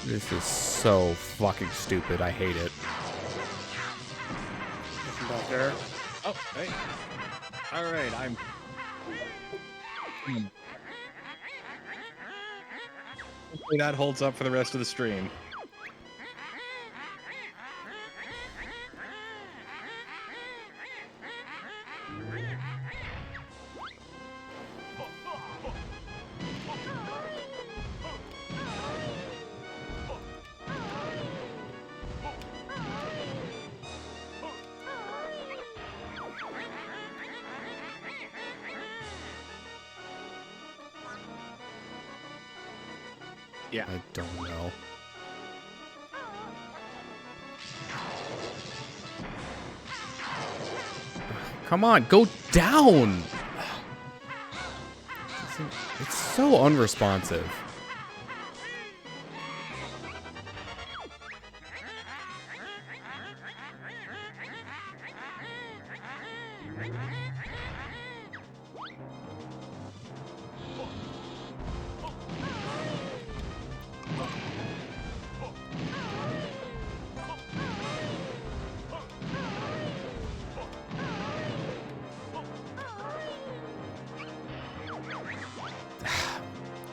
This is so fucking stupid. I hate it. Back there. Oh, hey. All right, I'm. Hopefully that holds up for the rest of the stream. Yeah. I don't know. Come on, go down! It's so unresponsive.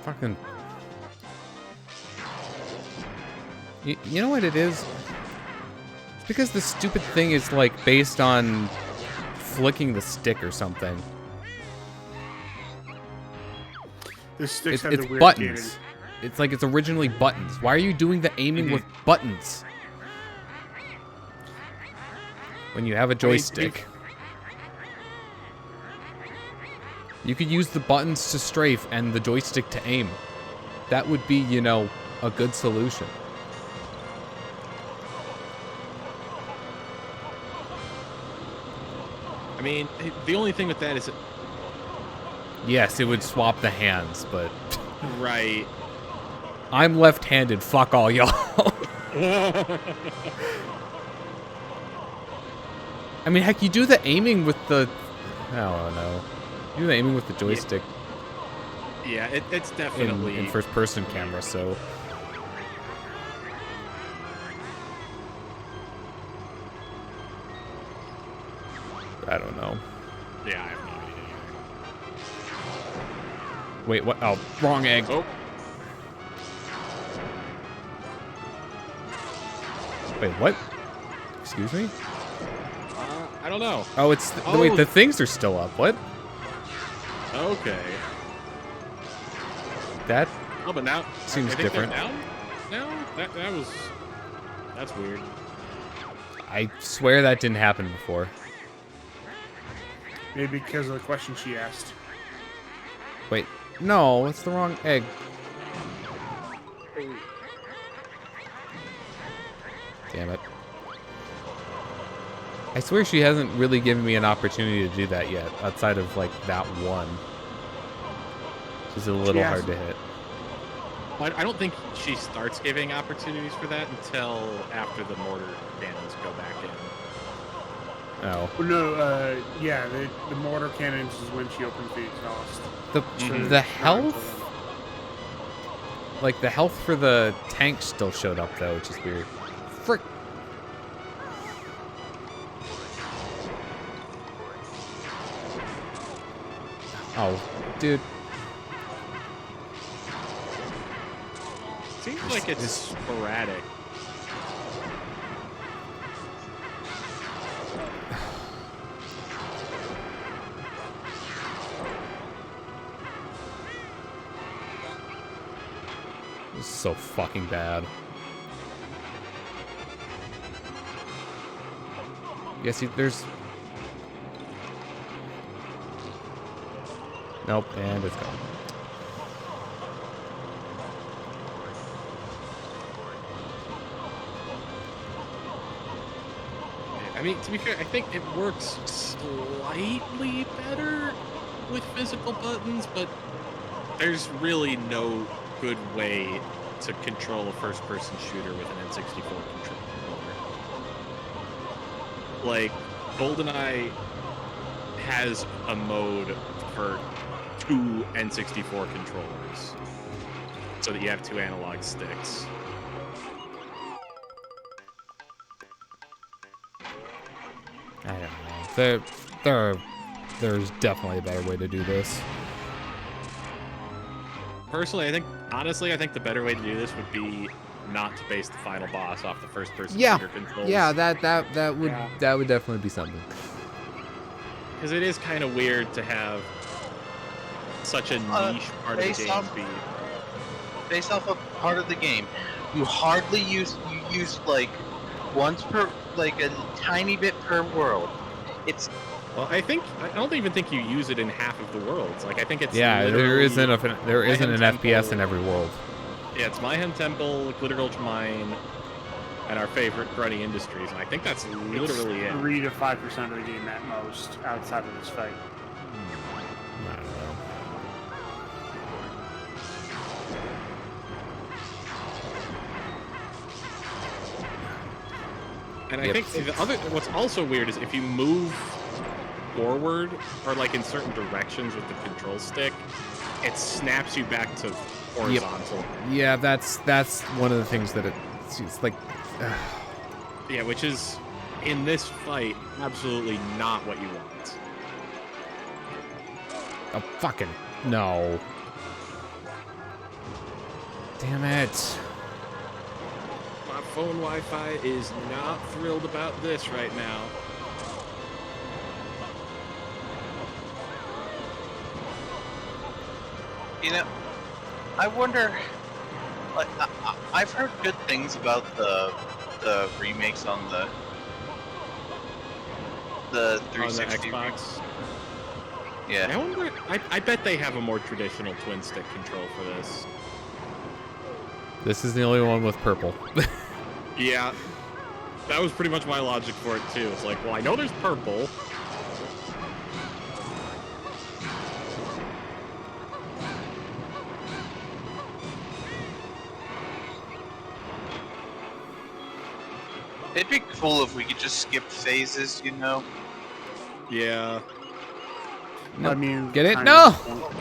Fucking... You know what it is? It's because the stupid thing is like based on flicking the stick or something. The sticks have It's the weird buttons. gating. It's like it's originally buttons. Why are you doing the aiming with buttons? When you have a joystick. You could use the buttons to strafe and the joystick to aim. That would be, you know, a good solution. I mean, the only thing with that is... Yes, it would swap the hands, but... Right. I'm left-handed, fuck all y'all. I mean, heck, you do the aiming with the... I don't know. You do the aiming with the joystick Yeah, it's definitely... in first-person camera, so... I don't know. Yeah, I have no idea. Wait, what? Oh, wrong egg. Oh. Wait, what? Excuse me? I don't know. Oh, it's... Oh. Wait, the things are still up. What? Okay. That... Oh, but now... Seems I think they're different. Down? No? That was... That's weird. I swear that didn't happen before. Maybe because of the question she asked. Wait, no, it's the wrong egg. Damn it. I swear she hasn't really given me an opportunity to do that yet, outside of, like, that one. Which is a little hard to hit. But I don't think she starts giving opportunities for that until after the mortar cannons go back in. Oh. Well, no, yeah, the mortar cannons is when she opens the exhaust. The health? Like, the health for the tank still showed up, though, which is weird. Frick. Oh, dude. Seems like it's sporadic. This is so fucking bad. Yeah, see, there's... Nope, and it's gone. I mean, to be fair, I think it works slightly better with physical buttons, but there's really no good way to control a first-person shooter with an N64 controller. Like, GoldenEye has a mode for 2 N64 controllers, so that you have 2 analog sticks. I don't know. There's definitely a better way to do this. Personally, honestly, I think the better way to do this would be not to base the final boss off the first-person Yeah, shooter controls. yeah, that would definitely be something. Because it is kind of weird to have such a niche part of the game be. Based off a part of the game, you hardly use like once per, like a tiny bit per world. It's Well, I don't even think you use it in half of the worlds. Like, I think it's Yeah, there isn't an Mayhem FPS in Temple. every world. Yeah, it's Mayhem Temple, Glitter Ultramine, and our favorite Grunty Industries. And I think that's literally it. 3 to 5% of the game at most, outside of this fight. I don't know. And I Yep. think what's also weird is if you move forward or like in certain directions with the control stick, it snaps you back to horizontal. Yeah, that's one of the things that it's like. Yeah, which is in this fight absolutely not what you want. Oh, fucking no. Damn it. My phone Wi-Fi is not thrilled about this right now. You know, I wonder. Like, I've heard good things about the remakes on the On the 360. Xbox. Yeah. I wonder. I bet they have a more traditional twin stick control for this. This is the only one with purple. Yeah, that was pretty much my logic for it too. It's like, well, I know there's purple. It'd be cool if we could just skip phases, you know? Yeah. No, I mean, get it? kind No! of-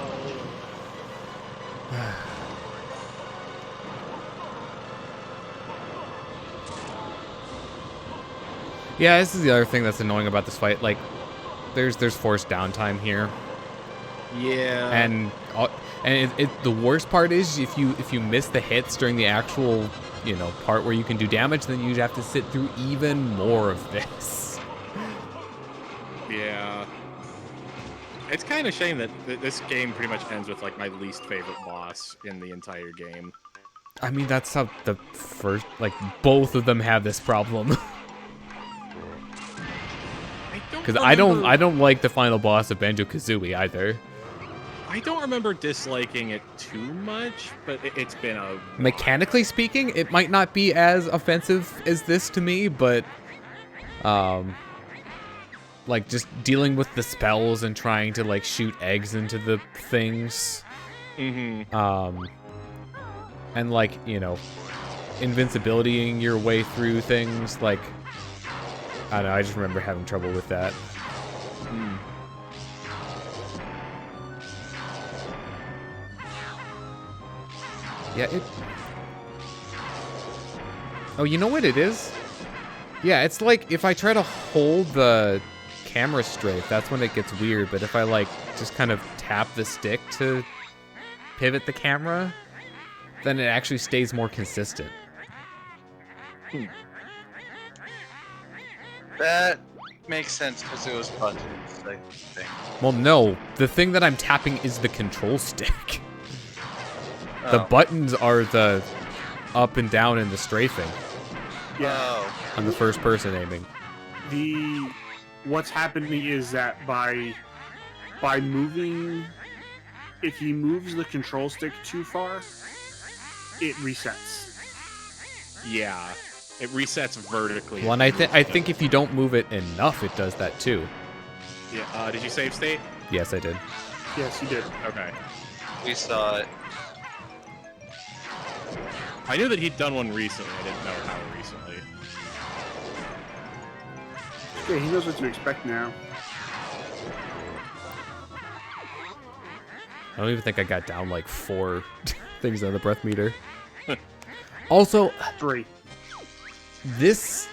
Yeah, this is the other thing that's annoying about this fight. Like, there's forced downtime here, Yeah. and the worst part is if you miss the hits during the actual part where you can do damage, then you have to sit through even more of this. Yeah. It's kind of a shame that this game pretty much ends with like my least favorite boss in the entire game. I mean, that's how the first, like, both of them have this problem. Because I don't like the final boss of Banjo Kazooie either. I don't remember disliking it too much, but it's been a Mechanically speaking, it might not be as offensive as this to me, but like just dealing with the spells and trying to like shoot eggs into the things. Mm-hmm. And like, you know, invincibilitying your way through things. Like, I don't know, I just remember having trouble with that. Yeah, it... Oh, you know what it is? Yeah, it's like if I try to hold the camera straight, that's when it gets weird. But if I like just kind of tap the stick to pivot the camera, then it actually stays more consistent. That makes sense because it was buttons, I think. Well, no, the thing that I'm tapping is the control stick. The Oh. buttons are the up and down and the strafing Oh. on the first person aiming. What's happening is that by moving, if he moves the control stick too far, it resets. Yeah, it resets vertically. Well, and I think if you don't move it enough, it does that too. Yeah. Did you save state? Yes, I did. Yes, he did. Okay. We saw it. I knew that he'd done one recently. I didn't know how recently. Okay, he knows what to expect now. I don't even think I got down like 4 things on the breath meter. Also, 3. this,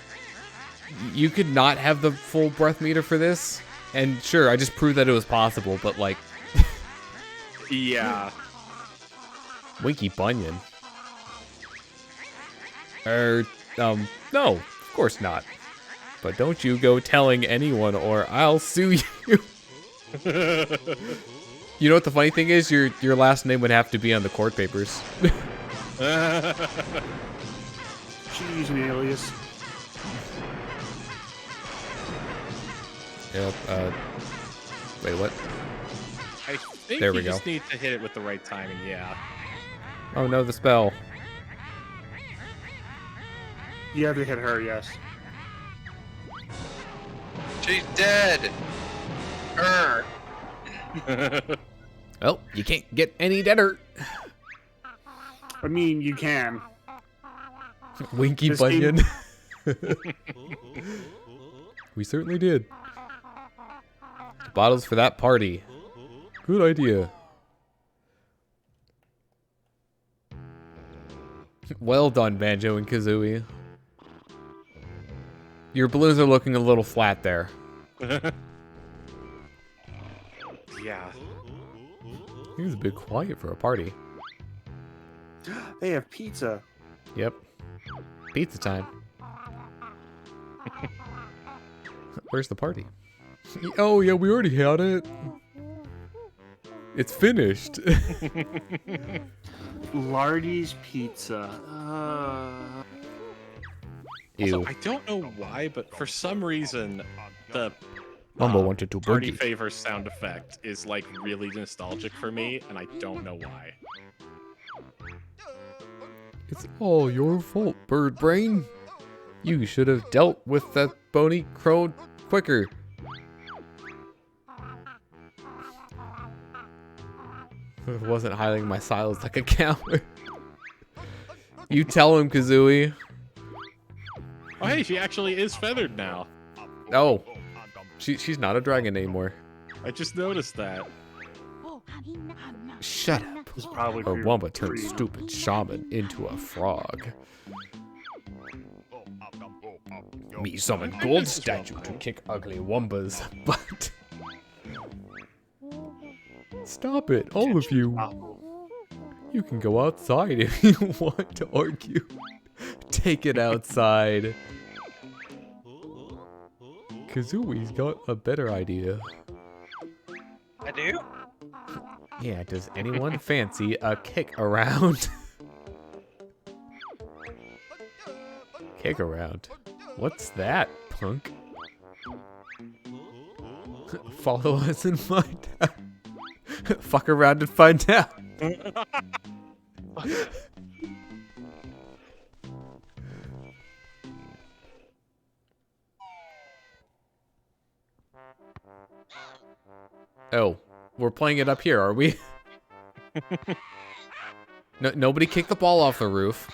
you could not have the full breath meter for this. And sure, I just proved that it was possible, but like, Yeah. Winky Bunyan. No, of course not. But don't you go telling anyone or I'll sue you. You know what the funny thing is? Your last name would have to be on the court papers. Should use an alias. Yep, wait, what? I think There you we go. just need to hit it with the right timing, yeah. Oh no, the spell. You have to hit her, yes. She's dead. Well, you can't get any deader. I mean, you can. Winky This Bunyan. We certainly did. Bottles for that party. Good idea. Well done, Banjo and Kazooie. Your balloons are looking a little flat there. Yeah. He was a bit quiet for a party. They have pizza. Yep. Pizza time. Where's the party? Oh, yeah, we already had it. It's finished. Lardy's Pizza. Also, Ew. I don't know why, but for some reason, the Mumbo wanted to party boogie. favor sound effect is like really nostalgic for me, and I don't know why. It's all your fault, bird brain. You should have dealt with that bony crow quicker. I wasn't hiding my silos like a coward. You tell him, Kazooie. Oh, hey, she actually is feathered now. Oh, she's not a dragon anymore. I just noticed that. Shut up. It's probably Or for Wumba turned free. stupid shaman into a frog. Me summon gold statue to kick ugly Wumba's butt. Stop it, all of you. You can go outside if you want to argue. Take it outside. Kazooie's got a better idea. I do? Yeah, does anyone fancy a kick around? Kick around? What's that, punk? Follow us and find out. Fuck around and find out. Oh, we're playing it up here, are we? No, nobody kick the ball off the roof.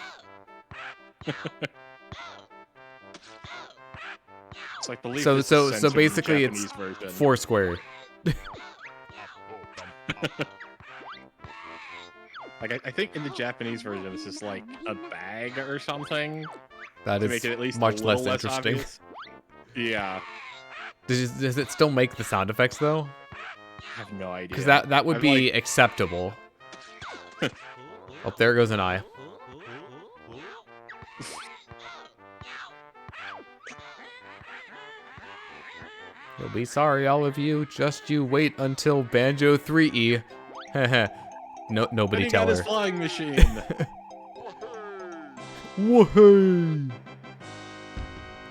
It's like believe So this is censored in basically it's Japanese version. Foursquare. Like I think in the Japanese version, this is like a bag or something That to is make it at least much a less little interesting. obvious. Yeah, Does it still make the sound effects though? I have no idea. Because that would I've, be like- acceptable. Oh, there goes an eye. You'll be sorry, all of you. Just you wait until Banjo 3E. No, nobody He tell got his her. flying machine. Woohoo!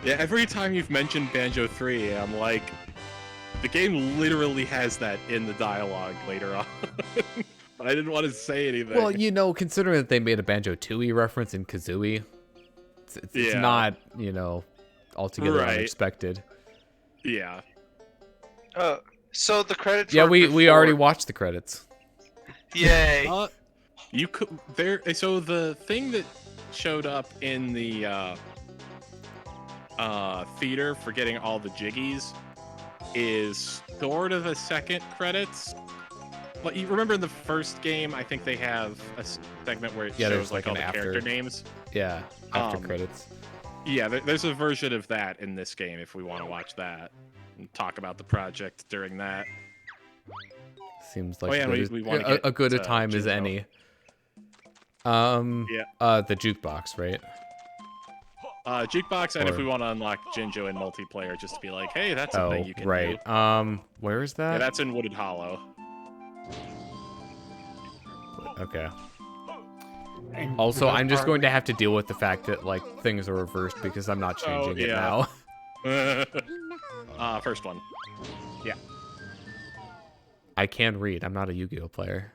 Yeah, every time you've mentioned Banjo 3, I'm like, the game literally has that in the dialogue later on. But I didn't want to say anything. Well, you know, considering that they made a Banjo Tooie reference in Kazooie, it's Yeah. not, you know, altogether Right. unexpected. Yeah. So the credits. Yeah, were we before- already watched the credits. Yay! You could there. So the thing that showed up in the theater for getting all the jiggies is sort of a second credits. But you remember in the first game, I think they have a segment where it Yeah, shows there's like all an the after. character names. Yeah, after Um, credits. Yeah, there's a version of that in this game if we want to watch that and talk about the project during that. Seems like yeah, good we as- wanna a get, good a time as Jinjo. any. The jukebox, right? Jukebox, and if Or- we want to unlock Jinjo in multiplayer, just to be like, hey, that's a Oh, thing you can right. do. Where is Yeah, that? that's in Wooded Hollow. Okay. And Also, the I'm just part- going to have to deal with the fact that like things are reversed because I'm not changing it yeah. now. First one. Yeah. I can read. I'm not a Yu-Gi-Oh player.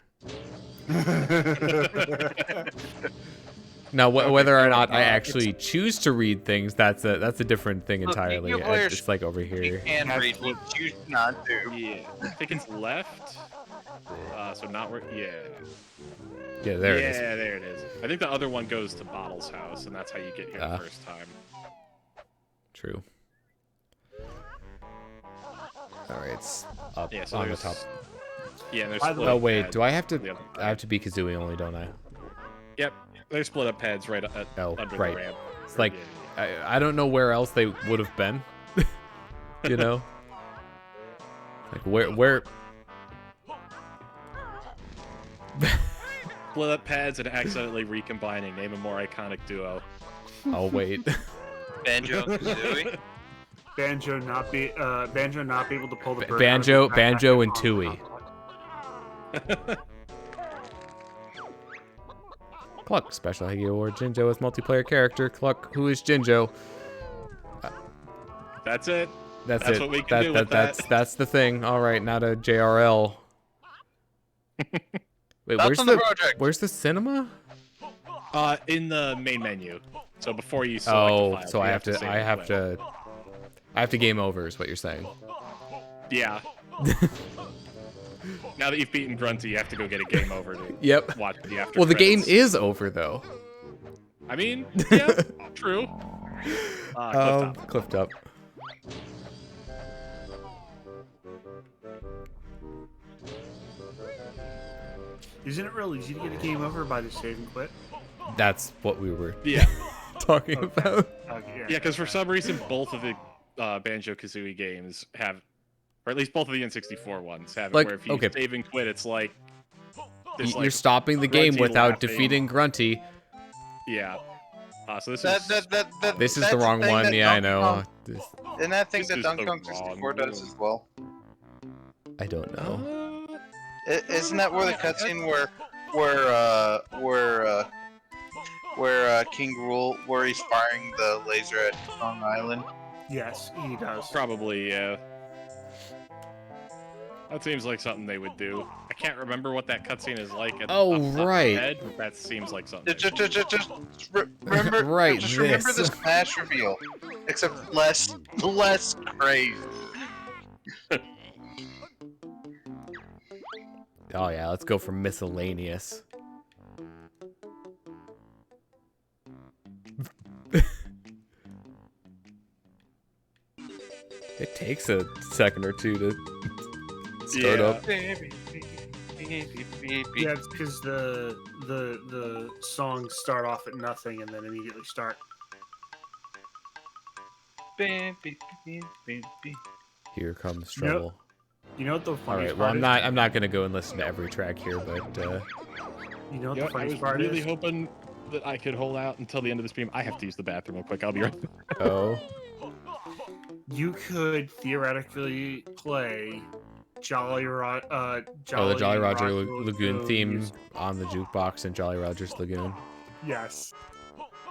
Now, whether or not I actually choose to read things, that's a different thing Look, entirely. Yu-Gi-Oh players- It's like over You here. can That's read, you choose not to. Yeah. I think it's left. So not where. Yeah. Yeah, there yeah, it is. there it is. I think the other one goes to Bottle's house, and that's how you get here Ah. the first time. True. All right, it's up Yeah, so on the there's. top. Yeah, there's. By the split way- Oh up wait, pads do I have to? the other I have to be Kazooie only, don't I? Yep. There's split up pads right Oh, under right. the ramp. It's like Yeah. I don't know where else they would have been. You know, like where? Split up pads and accidentally recombining. Name a more iconic duo. Oh wait. Banjo and Kazooie. Banjo not be able to pull the bird Banjo- out of his backpack Banjo and on Tooie. Cluck, special Higgy Award. Jinjo as multiplayer character. Cluck, who is Jinjo? That's it. That's That's it. what we can do with that's the thing. All right, now to JRL. Wait, That's on the project. where's the cinema? In the main menu. So before you select a Oh, file, so you I have save to the file. I have to game over is what you're saying. Yeah. Now that you've beaten Grunty, you have to go get a game over to Yep. watch the after. Well, the game credits. is over though. I mean, yeah, true. Cliff Clipped up. Isn't it real easy to get a game over by the save and quit? That's what we were Yeah, talking about. Okay, yeah, because for some reason both of the Banjo Kazooie games have, or at least both of the N64 ones have, it Like, where if you okay. save and quit, it's like there's You're like stopping the game Grunty without laughing. defeating Grunty. yeah. So this That, is that, that, that, This is that's the a wong thing one. that Yeah, I Donkey know. Kong- This- And that thing This that is Donkey the Kong 64 wrong does one. as well. I don't know. Isn't that where the cutscene where King Rule, where he's firing the laser at Kong Island? Yes, he does. probably yeah. That seems like something they would do. I can't remember what that cutscene is like. Oh, off the top of my right. head, but that seems like something. Just remember, Right, just remember the this. Smash reveal, except less crazy. Oh yeah, let's go for miscellaneous. takes a second or two to start up. Yeah, it's because the songs start off at nothing and then immediately start. Here comes Nope. trouble. You know what the All funniest right. Well, part I'm not gonna go and listen to every track here, but You know what the Yep, I funniest was part really is? hoping that I could hold out until the end of the stream. I have to use the bathroom real quick. I'll be right back. oh, You could theoretically play the Jolly Roger Lagoon theme music. on the jukebox in Jolly Roger's Lagoon. Yes.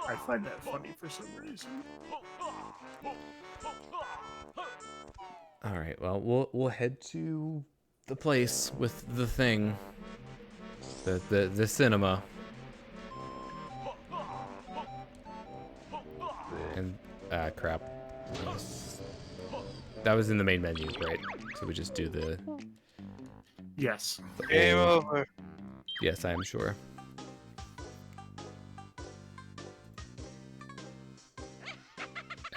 I find that funny for some reason. All right. Well, we'll head to the place with the thing, the cinema, and crap. That was in the main menu, right? So we just do the Yes. Game old- over. Yes, I am sure.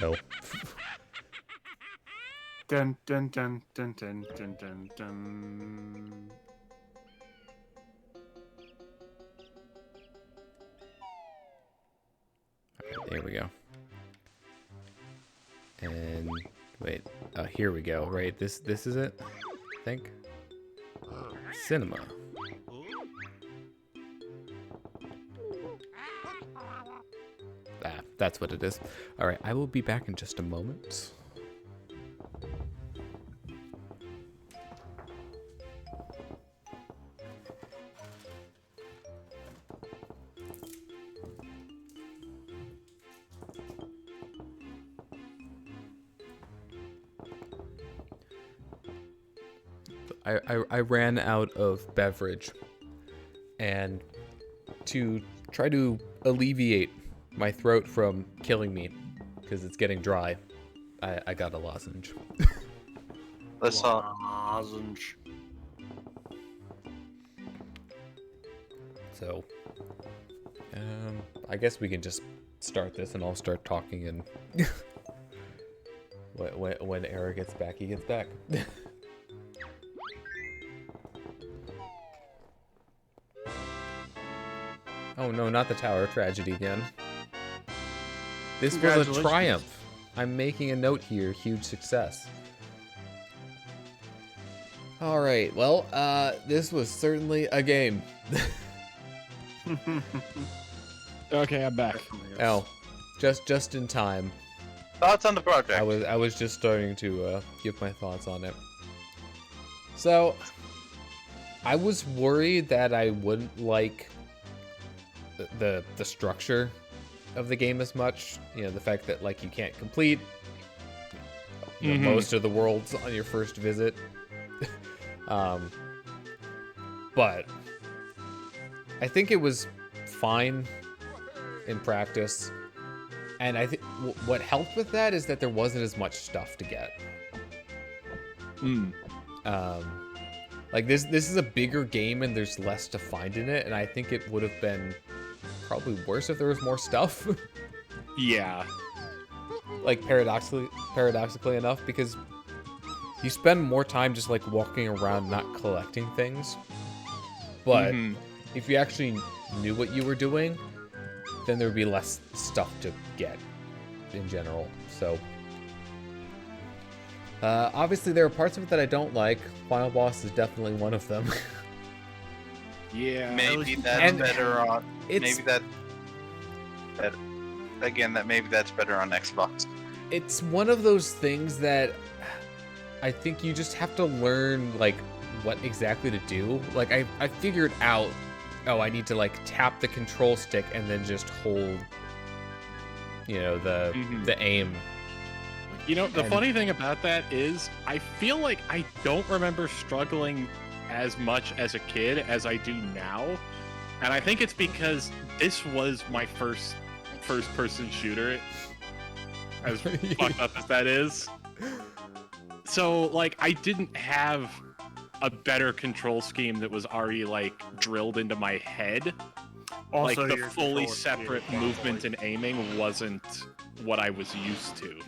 Oh. Dun dun dun dun dun dun dun dun. There we go. And wait, here we go. Right, this is it. I think. Cinema. Ah, that's what it is. All right, I will be back in just a moment. I ran out of beverage, and to try to alleviate my throat from killing me, because it's getting dry, I got a lozenge. Let's all. Lozenge. So, I guess we can just start this, and I'll start talking, and when Eric gets back, he gets back. Oh no, not the tower tragedy again. This was a Congratulations. triumph. I'm making a note here, huge success. Alright, well, this was certainly a game. Okay, I'm back. Oh, just in time. Thoughts on the project? I was just starting to give my thoughts on it. So, I was worried that I wouldn't like the structure of the game as much. You know, the fact that like you can't complete most of the worlds on your first visit. But I think it was fine in practice. And I think what helped with that is that there wasn't as much stuff to get. Like this is a bigger game and there's less to find in it, and I think it would have been probably worse if there was more stuff. Yeah. Like paradoxically enough, because you spend more time just like walking around not collecting things. But if you actually knew what you were doing, then there would be less stuff to get in general. So obviously there are parts of it that I don't like. Final boss is definitely one of them. Yeah. Maybe that's And better on. it's- Maybe that. Again, maybe that's better on Xbox. It's one of those things that I think you just have to learn like what exactly to do. Like I figured out, oh, I need to like tap the control stick and then just hold, you know, the aim. You know, the And- funny thing about that is I feel like I don't remember struggling as much as a kid as I do now. And I think it's because this was my first person shooter, as fucked up as that is. So, like, I didn't have a better control scheme that was already, like, drilled into my head. Also, Like, the your fully control is separate weird. movement and aiming wasn't what I was used to.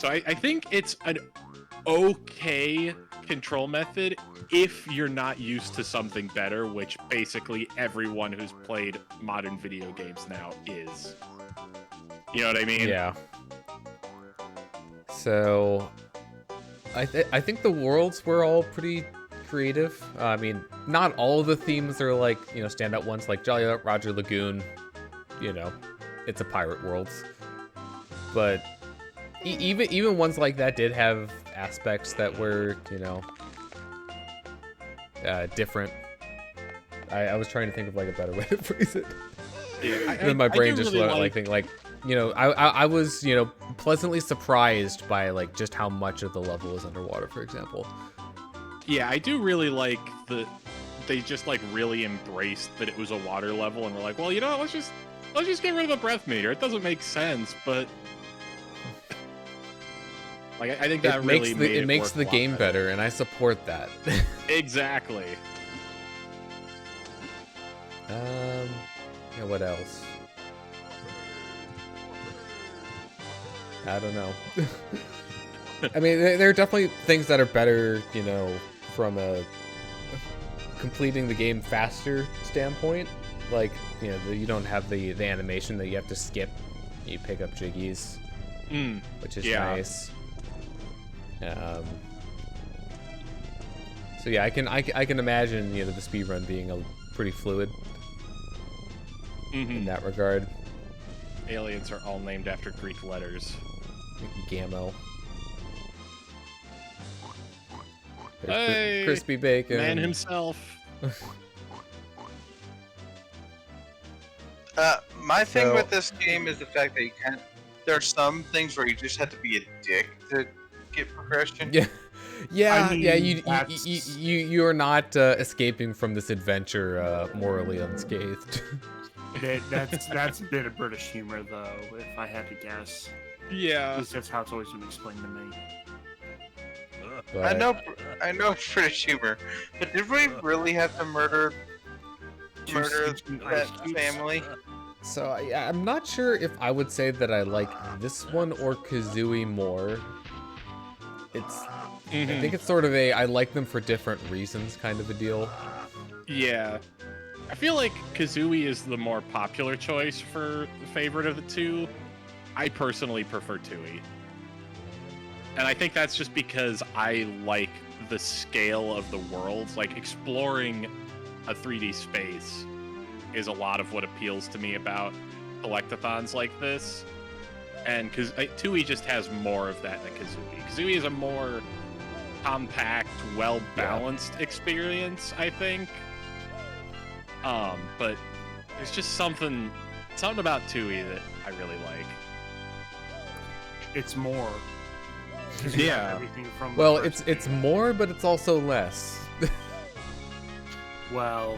So I think it's an okay control method if you're not used to something better, which basically everyone who's played modern video games now is. You know what I mean? Yeah. So, I think the worlds were all pretty creative. I mean, not all of the themes are like, you know, standout ones like Jolly Roger Lagoon. You know, it's a pirate world. But even ones like that did have aspects that were, you know, different. I was trying to think of like a better way to phrase it. Yeah, And then my brain just really went like thinking like, you know, I was, you know, pleasantly surprised by like just how much of the level is underwater, for example. Yeah, I do really like they just like really embraced that it was a water level and were like, well, you know what, let's just get rid of the breath meter. It doesn't make sense, but like I think that it makes the game better, and I support that. Exactly. Yeah, what else? I don't know. I mean, there are definitely things that are better, you know, from a completing the game faster standpoint. Like, you know, you don't have the animation that you have to skip. You pick up jiggies, which is nice. So yeah, I can imagine, you know, the speedrun being a pretty fluid in that regard. Aliens are all named after Greek letters. Gammo. Hey, crispy bacon. Man himself. My thing with this game is the fact that you can't. There are some things where you just have to be a dick to get progression. Yeah, I mean, yeah. You are not escaping from this adventure morally unscathed. That's a bit of British humor, though, if I had to guess. Yeah. At least that's how it's always been explained to me. But, I know it's British humor, but did we really have to murder that family? So yeah, I'm not sure if I would say that I like this one or Kazooie more. I think it's sort of I like them for different reasons kind of a deal. Yeah. I feel like Kazooie is the more popular choice for the favorite of the two. I personally prefer Tooie. And I think that's just because I like the scale of the worlds. Like, exploring a 3D space is a lot of what appeals to me about collectathons like this. And Tooie just has more of that than Kazooie. Kazooie is a more compact, well-balanced experience, I think. But there's just something about Tooie that I really like. It's more. Yeah. Everything from Well, it's more, but it's also less. Well,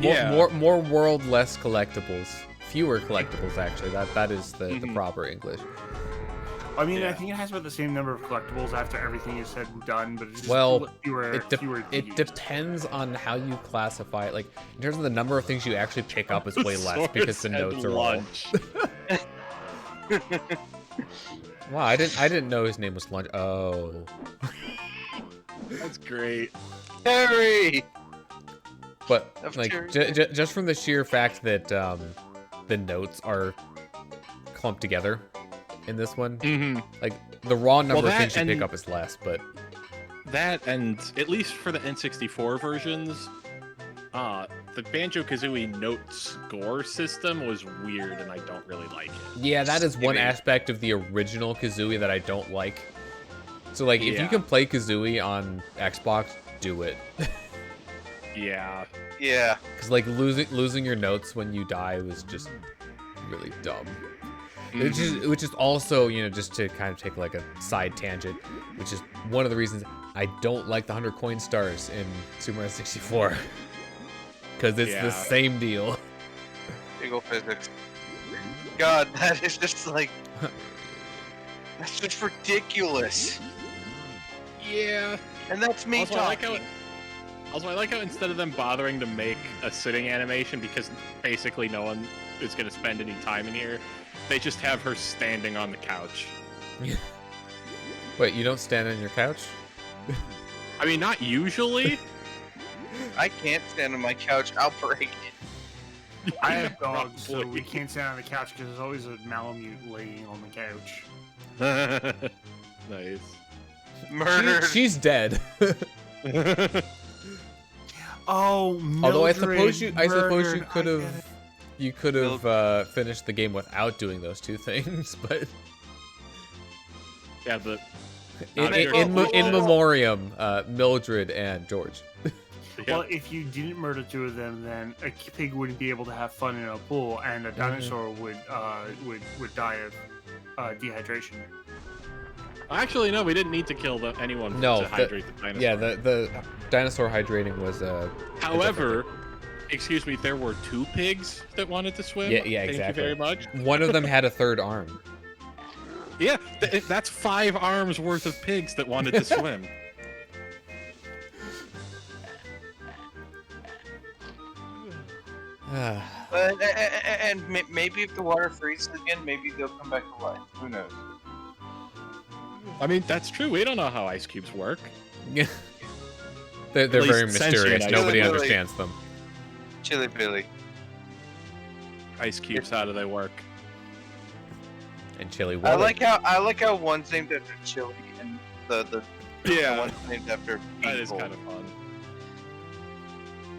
More world, less collectibles. Fewer collectibles, actually. That is the proper English. I mean, I think it has about the same number of collectibles after everything is said and done, but it's just fewer. It depends on how you classify it. Like, in terms of the number of things you actually pick up is way less because the notes are all. Wow, I didn't know his name was Lunch. Oh. That's great. Harry! But like just from the sheer fact that the notes are clumped together in this one, like the raw number of things you pick up is less, but that, and at least for the N64 versions, the Banjo-Kazooie note score system was weird, and I don't really like it. Yeah, that is one aspect of the original Kazooie that I don't like. So like, if you can play Kazooie on Xbox, do it. Yeah. Because like losing your notes when you die was just really dumb. Which is also, you know, just to kind of take like a side tangent, which is one of the reasons I don't like the 100 coin stars in Super Mario 64. Because it's the same deal. Ego physics. God, that is just like... That's just ridiculous. Yeah. And that's me talking. I like how instead of them bothering to make a sitting animation, because basically no one is going to spend any time in here, they just have her standing on the couch. Wait, you don't stand on your couch? I mean, not usually. I can't stand on my couch. I'll break it. I have dogs, so Probably. we can't stand on the couch because there's always a Malamute laying on the couch. Nice. Murdered. She's dead. Oh, Although I Mildred suppose you murdered. could I get have it. you could have finished the game without doing those two things, but Yeah, but in memoriam, Mildred and George. yeah. Well, if you didn't murder two of them, then a pig wouldn't be able to have fun in a pool, and a dinosaur would die of dehydration. Actually, no, we didn't need to kill anyone No, to hydrate the dinosaur. Yeah, the dinosaur hydrating was However, excuse me, there were 2 pigs that wanted to swim. Yeah, Thank exactly. you very much. one of them had a third arm. Yeah, that's 5 arms worth of pigs that wanted to swim. And maybe if the water freezes again, maybe they'll come back to life. Who knows? I mean, that's true. We don't know how ice cubes work. Yeah. They're At very least mysterious. sentient Nobody ice. understands them. Chili Billy. Ice cubes, how do they work? And chili I water. like how one's named after chili and the Yeah, one's named after that is people. kind of fun.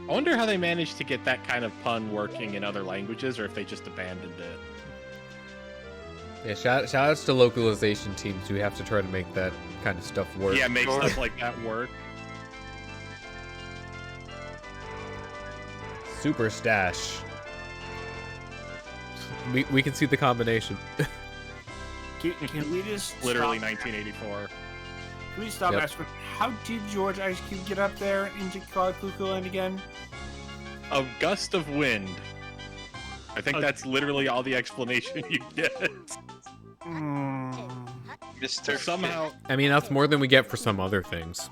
I wonder how they managed to get that kind of pun working in other languages, or if they just abandoned it. Yeah, shout outs to localization teams who have to try to make that kind of stuff work. Yeah, make Sure. stuff like that work. Super stash. We can see the combination. Can we just Literally stop? 1984. Can we stop Yep. asking? How did George Ice Cube get up there into Cloud Cuckooland again? A gust of wind. I think Okay. that's literally all the explanation you get. Mr. Somehow, I mean, that's more than we get for some other things.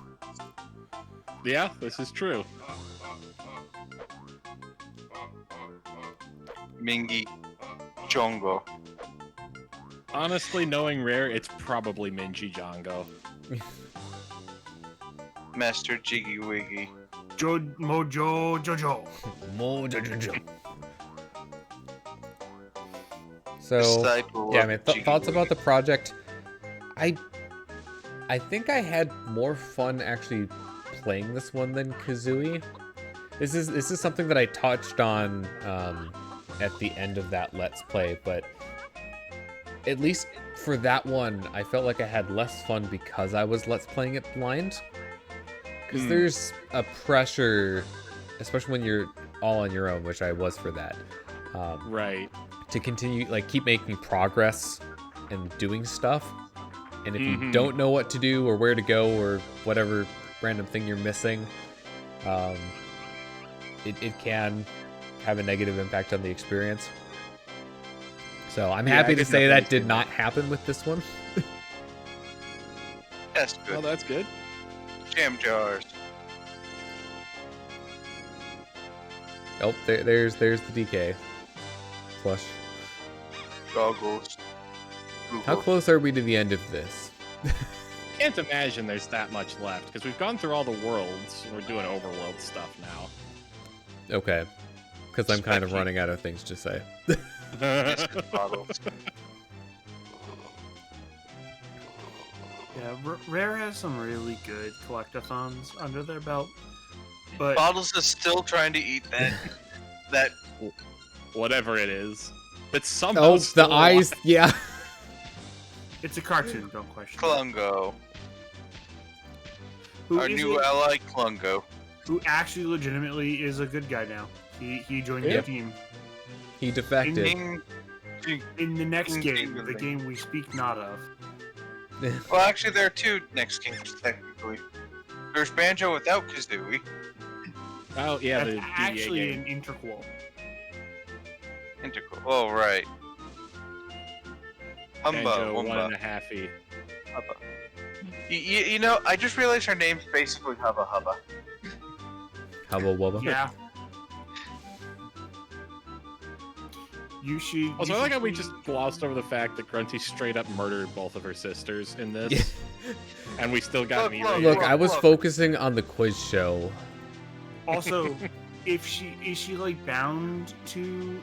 yeah, this is true. Mingy Jongo. Honestly, knowing Rare, it's probably Minji Django. Master Jiggy Wiggy. Mojo Jojo. So, Disciple yeah, I of mean, Jiggy thoughts about the Wiggy. project. I think I had more fun actually playing this one than Kazooie. This is something that I touched on at the end of that Let's Play, but at least for that one, I felt like I had less fun because I was Let's Playing it blind. Because there's a pressure, especially when you're all on your own, which I was for that, Right. to continue, like, keep making progress and doing stuff. And if you Mhm. don't know what to do or where to go or whatever random thing you're missing, it can have a negative impact on the experience. So I'm Yeah, happy I to did say not that notice did that. not happen with this one. That's Oh, good. that's good. Jam jars. Oh, there's the DK plush. Goggles. How Google. close are we to the end of this? Can't imagine there's that much left, because we've gone through all the worlds. We're doing overworld stuff now. Okay, because I'm kind of Spiky. running out of things to say. Biscuit bottles. Yeah, Rare has some really good collectathons under their belt, but Bottles is still trying to eat that Whatever it is. But somehow Oh, still the eyes, yeah. it's a cartoon. Don't question. it. Clungo. Who Our is new it- ally Clungo. who actually legitimately is a good guy now. He joined Yeah. the team. He defected. Ding, ding. In the next Ding, game, ding, the ding. game we speak not of. Well, actually, there are 2 next games, technically. There's Banjo without Kazooie. Oh, yeah, the That's DDA actually game. an interquel. Integral. Oh, right. Humba, Banjo Wumba. 1.5e. Hubba. You know, I just realized her name's basically Hubba Hubba. Hubba wubba. Yeah. You should. Also, you I like should how we be- just glossed over the fact that Grunty straight up murdered both of her sisters in this. Yeah. And we still got an Look, E-rating. Look, I was look. focusing on the quiz show. Also, if is she like bound to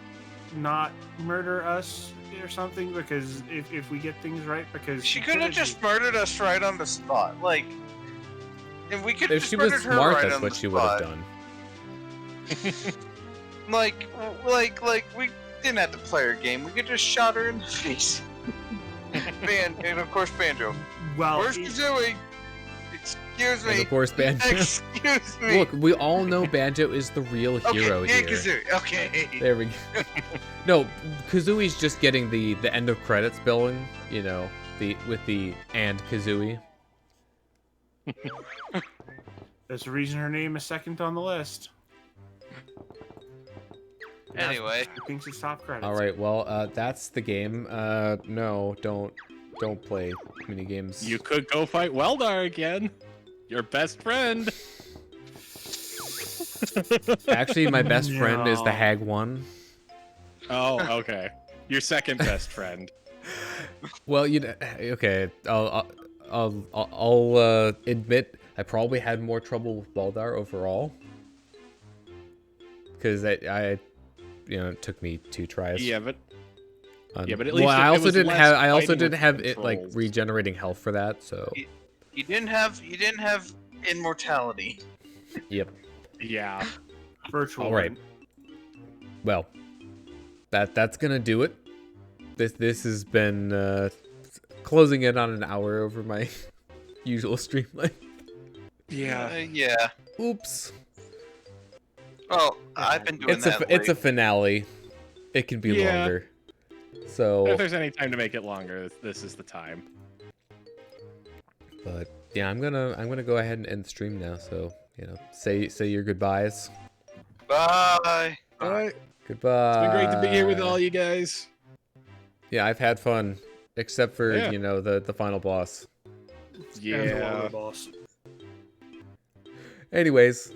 not murder us or something? Because if we get things right, because She could have just murdered us right on the spot. Like, and we could have If just she was murdered her smart, right that's on what the she would have spot. done. Like we didn't have to play her game. We could just shot her in the face. And of course Banjo. Well, Where's Kazooie? Excuse And me. of course, Banjo. Excuse me. Look, we all know Banjo is the real hero okay, yeah, here. Kazooie. Okay. There we go. No, Kazooie's just getting the end of credits billing, you know, with the and Kazooie. there's a reason her name is second on the list. Anyway. She thinks it's top credits. All right, well, that's the game. No, don't play mini games. You could go fight Weldar again. Your best friend. Actually, my best friend is the No. Hag one. Oh, okay. Your second best friend. Well, okay. I'll admit I probably had more trouble with Baldar overall because I it took me 2 tries. Yeah, but But at well, least I it also was didn't less have. I also fighting didn't with have it like controls. regenerating health for that. So You didn't have immortality. yep. yeah. Virtual. All right. Well, that's gonna do it. This has been closing in on an hour over my usual stream length. Yeah. Yeah. Oops. Well, I've been doing that. It's a late. finale. It can be Yeah. longer. So, If there's any time to make it longer, this is the time. but yeah, I'm gonna go ahead and end the stream now. So say your goodbyes. Bye. All right. Goodbye. It's been great to be here with all you guys. Yeah, I've had fun, except for Yeah. the final boss. And the Yeah. water boss. Anyways,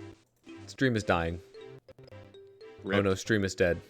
stream is dying. Rip. Oh no, stream is dead.